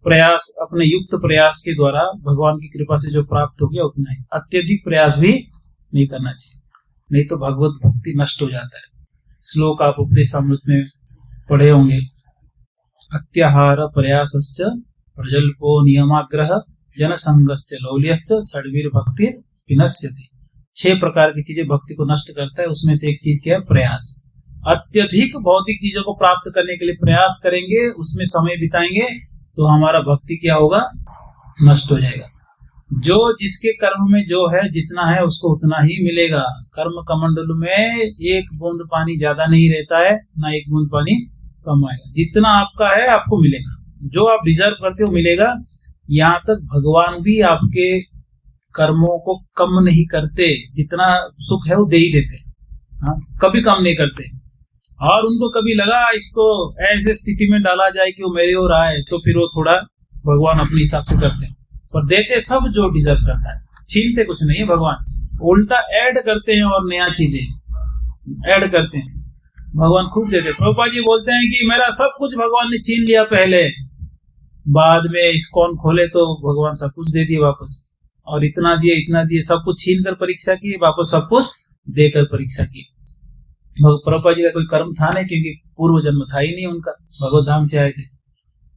प्रयास, अपने युक्त प्रयास के द्वारा भगवान की कृपा से जो प्राप्त हो गया उतना ही, अत्यधिक प्रयास भी नहीं करना चाहिए, नहीं तो भगवत भक्ति नष्ट हो जाता है। श्लोक आप उपदेशामृत में पढ़े होंगे। अत्याहार प्रयासश्च प्रजल्पो नियमाग्रह जनसंगश्च लौल्यश्च षड्वीर भक्ति विनश्यति। 6 प्रकार की चीजें भक्ति को नष्ट करता है। उसमें से एक चीज क्या है? प्रयास। अत्यधिक भौतिक चीजों को प्राप्त करने के लिए प्रयास करेंगे, उसमें समय बिताएंगे तो हमारा भक्ति क्या होगा? नष्ट हो जाएगा। जो जिसके कर्म में जो है जितना है उसको उतना ही मिलेगा। कर्म कमंडल में एक बूंद पानी ज्यादा नहीं रहता है, ना एक बूंद पानी कम आएगा। जितना आपका है आपको मिलेगा, जो आप डिजर्व करते हो मिलेगा। यहाँ तक भगवान भी आपके कर्मों को कम नहीं करते, जितना सुख है वो दे ही देते। हाँ, कभी कम नहीं करते। और उनको कभी लगा इसको ऐसे स्थिति में डाला जाए कि वो मेरे ओर आए, तो फिर वो थोड़ा भगवान अपने हिसाब से करते हैं, पर देते सब जो डिजर्व करता है, छीनते कुछ नहीं है भगवान, उल्टा ऐड करते हैं और नया चीजें ऐड करते हैं। भगवान खूब देते। प्रभुपाद जी बोलते हैं कि मेरा सब कुछ भगवान ने छीन लिया पहले, बाद में इस्कॉन खोले तो भगवान सब कुछ दे दिए वापस, और इतना दिए, सब कुछ छीन कर परीक्षा किए, वापस सब कुछ देकर परीक्षा की। प्रभुपाद जी का कोई कर्म था नहीं, क्योंकि पूर्व जन्म था ही नहीं उनका, भगवत धाम से आए थे।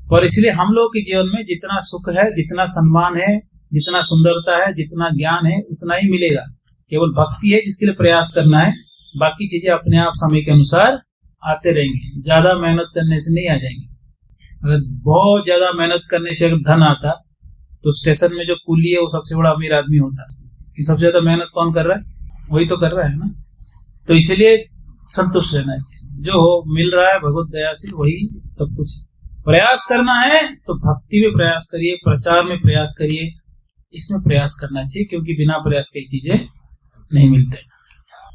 पर इसलिए हम लोग के जीवन में जितना सुख है, जितना सम्मान है, जितना सुंदरता है, जितना ज्ञान है, उतना ही मिलेगा। केवल भक्ति है जिसके लिए प्रयास करना है, बाकी चीजें अपने आप समय के अनुसार आते रहेंगे। ज्यादा मेहनत करने से नहीं आ जाएंगे। अगर बहुत ज्यादा मेहनत करने से अगर धन आता तो स्टेशन में जो कुली है वो सबसे बड़ा अमीर आदमी होता है। कि सबसे ज्यादा मेहनत कौन कर रहा है? वही तो कर रहा है ना। तो इसीलिए संतुष्ट रहना चाहिए, जो मिल रहा है भगवत दया से वही सब कुछ है। प्रयास करना है तो भक्ति में प्रयास करिए, प्रचार में प्रयास करिए, इसमें प्रयास करना चाहिए, क्योंकि बिना प्रयास कई चीजें नहीं मिलते।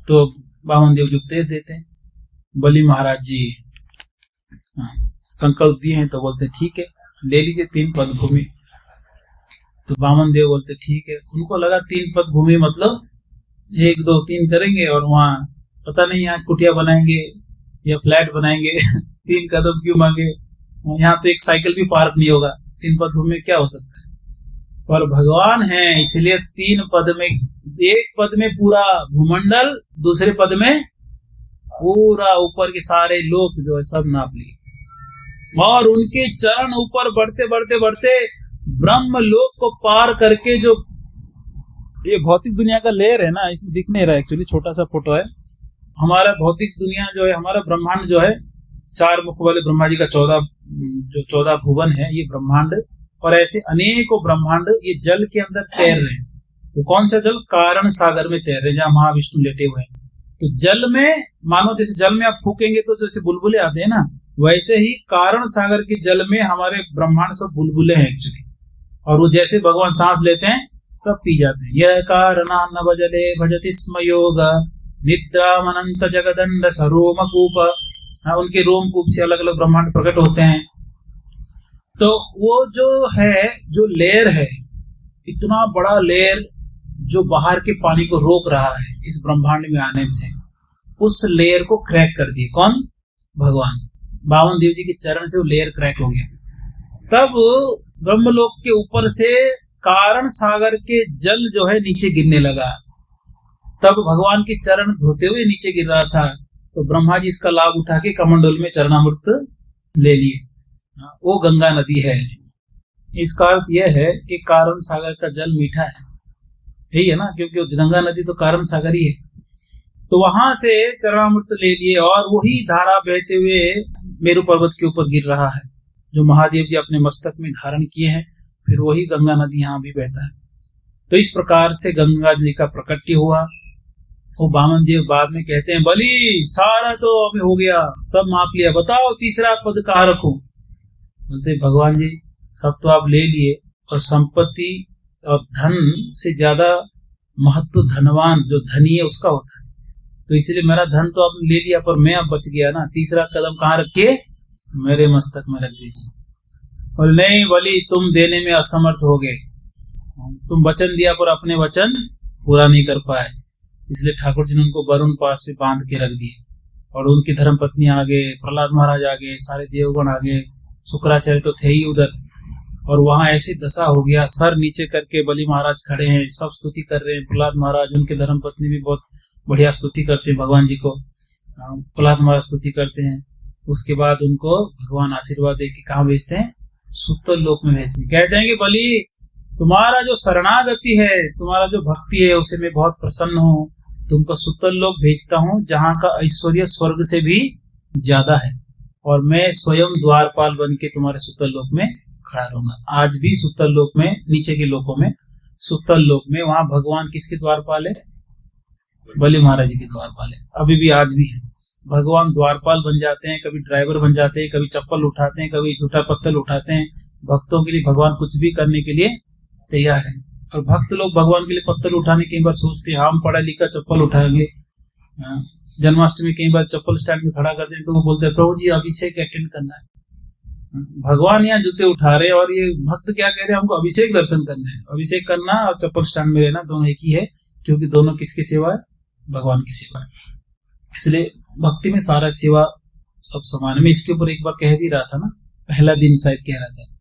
तो बामन देव जी उपदेश देते हैं। बलि महाराज जी संकल्प दिए हैं तो बोलते ठीक है ले लीजिए 3 पद भूमि। तो बामन देव बोलते ठीक है। उनको लगा 3 पद भूमि मतलब 1 2 3 करेंगे और वहां पता नहीं यहाँ कुटिया बनाएंगे या फ्लैट बनाएंगे 3 कदम क्यों मांगे, यहाँ तो एक साइकिल भी पार्क नहीं होगा, 3 पद भूमि में क्या हो सकता है। पर भगवान है इसलिए 3 पद में, 1 पद में पूरा भूमंडल, दूसरे पद में पूरा ऊपर के सारे लोक जो है सब नाप लिए। और उनके चरण ऊपर बढ़ते बढ़ते बढ़ते ब्रह्म लोक को पार करके, जो ये भौतिक दुनिया का लेयर है ना, इसमें दिख नहीं रहा, एक्चुअली छोटा सा फोटो है। हमारा भौतिक दुनिया जो है, हमारा ब्रह्मांड जो है, 4 मुख वाले ब्रह्मा जी का 14 भुवन है ये ब्रह्मांड, और ऐसे अनेकों ब्रह्मांड ये जल के अंदर तैर रहे हैं। तो कौन सा जल? कारण सागर में तैर रहे हैं, जहाँ महाविष्णु लेटे हुए हैं। तो जल में मानो जैसे जल में आप फूकेंगे तो जैसे बुलबुले आते हैं ना, वैसे ही कारण सागर के जल में हमारे ब्रह्मांड सब बुलबुले हैं एक्चुअली। और वो जैसे भगवान सांस लेते हैं सब पी जाते हैं। यह कारणा नव जले भजति स्म योग निद्रामनंत जगदंड सरोम कूप। उनके रोम कूप से अलग अलग ब्रह्मांड प्रकट होते हैं। तो वो जो है, जो लेयर है, इतना बड़ा लेयर जो बाहर के पानी को रोक रहा है इस ब्रह्मांड में आने से, उस लेयर को क्रैक कर दिए। कौन? भगवान। बामन देव जी के चरण से वो लेयर क्रैक हो गया। तब ब्रह्मलोक के ऊपर से कारण सागर के जल जो है नीचे गिरने लगा। तब भगवान के चरण धोते हुए नीचे गिर रहा था, तो ब्रह्मा जी इसका लाभ उठा के कमंडल में चरणामृत ले लिए। वो गंगा नदी है। इसका अर्थ यह है कि कारण सागर का जल मीठा है, यही है ना, क्योंकि गंगा नदी तो कारण सागर ही है। तो वहां से चरणामृत ले लिए और वही धारा बहते हुए मेरु पर्वत के ऊपर गिर रहा है, जो महादेव जी अपने मस्तक में धारण किए हैं। फिर वही गंगा नदी यहाँ भी बहता है। तो इस प्रकार से गंगा जी का प्रकट्य हुआ। वो बामन जी बाद में कहते हैं, बलि सारा तो अभी हो गया, सब माप लिया, बताओ तीसरा पद कहाँ रखूं? बोलते भगवान जी सब तो आप ले लिए, और संपत्ति और धन से ज्यादा महत्व धनवान जो धनी है उसका होता है। तो इसलिए मेरा धन तो आपने ले लिया, पर मैं अब बच गया ना, तीसरा कदम कहाँ रखिए? मेरे मस्तक में रख दीजिए। और नहीं बलि तुम देने में असमर्थ हो गए, तुम वचन दिया पर अपने वचन पूरा नहीं कर पाए, इसलिए ठाकुर जी ने उनको वरुण पास में बांध के रख दिए। और उनकी धर्मपत्नी आ गए, प्रहलाद महाराज आ गए, सारे देवगण आ गए, शुक्राचार्य तो थे ही उधर। और वहां ऐसी दशा हो गया, सर नीचे करके बलि महाराज खड़े हैं, सब स्तुति कर रहे हैं। प्रहलाद महाराज, उनके धर्मपत्नी भी बहुत बढ़िया स्तुति करते हैं भगवान जी को। प्रहलाद महाराज स्तुति करते हैं। उसके बाद उनको भगवान आशीर्वाद दे के कहाँ भेजते हैं? सुतल लोक में भेजते हैं। कहते हैं कि बलि तुम्हारा जो शरणागति है, तुम्हारा जो भक्ति है, उसे मैं बहुत प्रसन्न हूँ, तुमको सुतल लोक भेजता हूँ, जहाँ का ऐश्वर्य स्वर्ग से भी ज्यादा है, और मैं स्वयं द्वारपाल बन के तुम्हारे सुतल लोक में खड़ा रहूंगा। आज भी सुतल लोक में, नीचे के लोकों में सुतल लोक में, वहां भगवान किसके द्वारपाल है? बलि महाराज जी के द्वारपाल है। अभी भी आज भी है, भगवान द्वारपाल बन जाते हैं, कभी ड्राइवर बन जाते हैं, कभी चप्पल उठाते हैं, कभी झूठा पत्थर उठाते हैं। भक्तों के लिए भगवान कुछ भी करने के लिए तैयार है। और भक्त लोग भगवान के लिए पत्थर उठाने कई बार सोचते हैं हम पढ़ा लिखा चप्पल उठाएंगे। जन्माष्टमी कई बार चप्पल स्टैंड में खड़ा करते हैं तो वो बोलते हैं प्रभु जी अभिषेक अटेंड करना है। भगवान यहाँ जूते उठा रहे हैं और ये भक्त क्या कह रहे हैं, हमको अभिषेक दर्शन करना है। अभिषेक करना और चप्पल स्टैंड में रहना दोनों एक ही है, क्योंकि दोनों किसकी सेवा है? भगवान की सेवा है। इसलिए भक्ति में सारा सेवा सब समान है। मैं इसके ऊपर एक बार कह भी रहा था ना, पहला दिन शायद कह रहा था,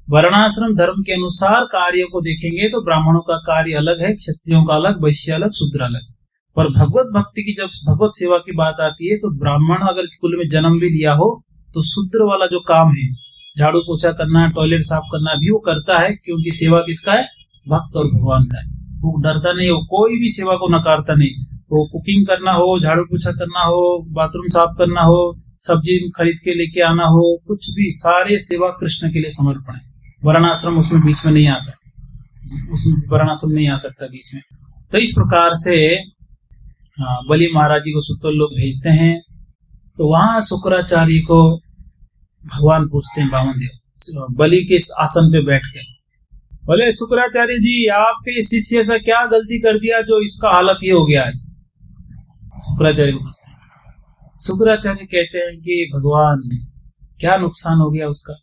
वर्णाश्रम धर्म के अनुसार कार्यों को देखेंगे तो ब्राह्मणों का कार्य अलग है, क्षत्रियों का अलग, वैश्य अलग, शूद्र अलग। पर भगवत भक्ति की जब भगवत सेवा की बात आती है तो ब्राह्मण अगर कुल में जन्म भी लिया हो तो शूद्र वाला जो काम है, झाड़ू पोछा करना, टॉयलेट साफ करना भी वो करता है, क्योंकि सेवा किसका है? भक्त और भगवान का है। वो डरता नहीं, वो कोई भी सेवा को नकारता नहीं। वो कुकिंग करना हो, झाड़ू पोछा करना हो, बाथरूम साफ करना हो, सब्जी खरीद के लेके आना हो, कुछ भी, सारे सेवा कृष्ण के लिए समर्पण है। वर्णाश्रम उसमें बीच में नहीं आता, उसमें वर्णाश्रम नहीं आ सकता बीच में। तो इस प्रकार से बलि महाराज जी को सुतल लोग भेजते हैं। तो वहां शुक्राचार्य को भगवान पूछते हैं, वामन देव बलि के आसन पे बैठ के, बोले शुक्राचार्य जी आपके शिष्य ऐसा क्या गलती कर दिया जो इसका हालत ये हो गया आज? शुक्राचार्य को पूछते हैं। शुक्राचार्य कहते हैं कि भगवान क्या नुकसान हो गया उसका?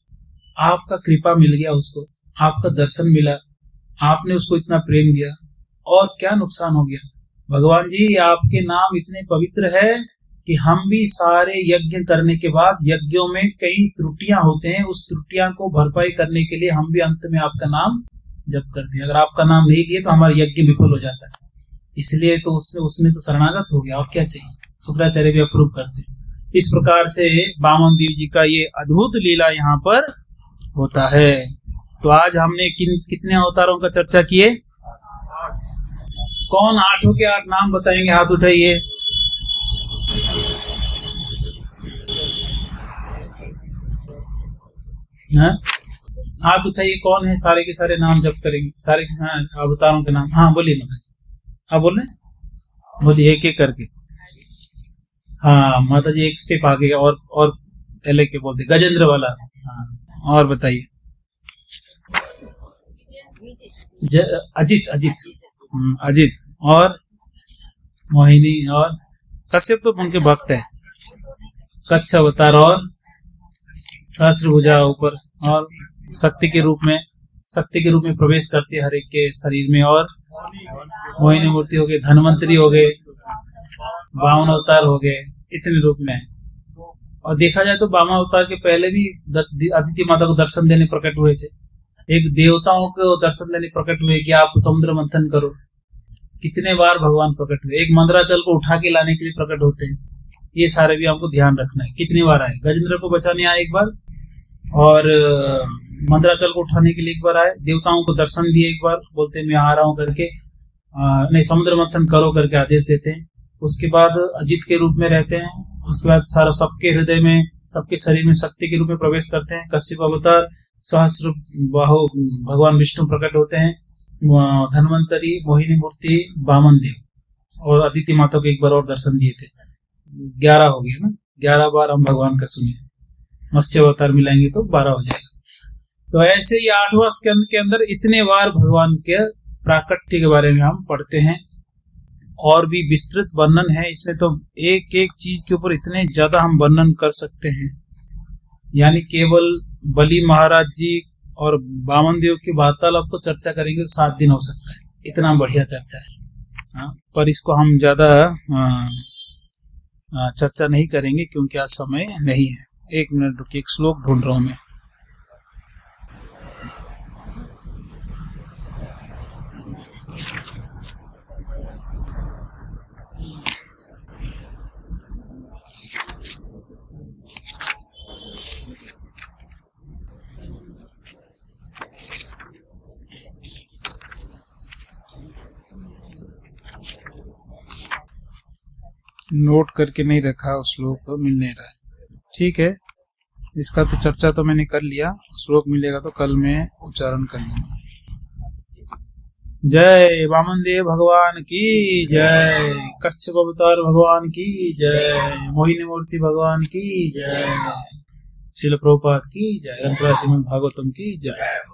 आपका कृपा मिल गया उसको, आपका दर्शन मिला, आपने उसको इतना प्रेम दिया, और क्या नुकसान हो गया? भगवान जी आपके नाम इतने पवित्र है कि हम भी सारे यज्ञ करने के बाद यज्ञों में कई त्रुटियां होते हैं, उस त्रुटियां को भरपाई करने के लिए हम भी अंत में आपका नाम जप करते हैं। अगर आपका नाम नहीं लिए तो हमारा यज्ञ विफल हो जाता है, इसलिए तो उसने तो शरणागत हो गया, और क्या चाहिए? शुक्राचार्य भी अप्रूव करते हैं। इस प्रकार से वामन देव जी का ये अद्भुत लीला यहाँ पर होता है। तो आज हमने कितने अवतारों का चर्चा किए? कौन 8 के 8 नाम बताएंगे? हाथ उठाइए। हाथ उठाइए, कौन है? सारे के सारे नाम जप करेंगे, सारे के सारे अवतारों के नाम। हाँ बोलिए माता जी। हाँ बोल रहे, बोलिए एक एक करके। हाँ माता जी एक स्टेप आगे और पहले के बोलते, गजेंद्र वाला। हाँ और बताइए। अजित अजित और मोहिनी और कश्यप तो उनके भक्त है। कच्छ अवतार और सहस्त्रभुजा ऊपर, और शक्ति के रूप में प्रवेश करती है हर एक के शरीर में। और मोहिनी मूर्ति हो गए, धनवंतरी हो गए, 52 अवतार हो गए, इतने रूप में। और देखा जाए तो 52 अवतार के पहले भी अदिति माता को दर्शन देने प्रकट हुए थे। एक देवताओं को दर्शन देने प्रकट हुए कि आप समुद्र मंथन करो। कितने बार भगवान प्रकट हुए। एक मंदराचल को उठा के लाने के लिए प्रकट होते हैं। ये सारे भी हमको ध्यान रखना है। कितनी बार आए? गजेंद्र को बचाने आए एक बार, और मंदराचल को उठाने के लिए एक बार आए, देवताओं को दर्शन दिए एक बार, बोलते मैं आ रहा हूँ करके, नहीं समुद्र मंथन करो करके आदेश देते हैं। उसके बाद अजित के रूप में रहते हैं। उसके बाद सारा सबके हृदय में, सबके शरीर में शक्ति के रूप में प्रवेश करते हैं। कश्यप अवतार, सहस्र बाहु भगवान विष्णु प्रकट होते हैं। धनवंतरी, मोहिनी मूर्ति, वामन देव और अदिति माता को एक बार और दर्शन दिए थे। 11 हो गए ना, 11 बार हम भगवान का सुनिए। मत्स्य अवतार मिलाएंगे तो 12 हो जाएगा। तो ऐसे ही 8वां स्कंद के अंदर इतने बार भगवान के प्राकट्य के बारे में हम पढ़ते हैं, और भी विस्तृत वर्णन है इसमें। तो एक एक चीज के ऊपर इतने ज्यादा हम वर्णन कर सकते हैं, यानी केवल बलि महाराज जी और वामन देव की वार्तालाप को चर्चा करेंगे तो 7 दिन हो सकता है, इतना बढ़िया चर्चा है। पर इसको हम ज्यादा चर्चा नहीं करेंगे क्योंकि आज समय नहीं है। 1 मिनट रुकिए, एक श्लोक ढूंढ रहा हूं मैं। नोट करके नहीं रखा, उस श्लोक को मिल नहीं रहा है। ठीक है, इसका तो चर्चा तो मैंने कर लिया। श्लोक मिलेगा तो कल मैं उच्चारण कर लूंगा। जय वामन देव भगवान की जय, कश्यप अवतार भगवान की जय, मोहिनी मूर्ति भगवान की जय, श्रील प्रभुपाद की जय, ग्रंथराज श्रीमद् भागवतम की जय।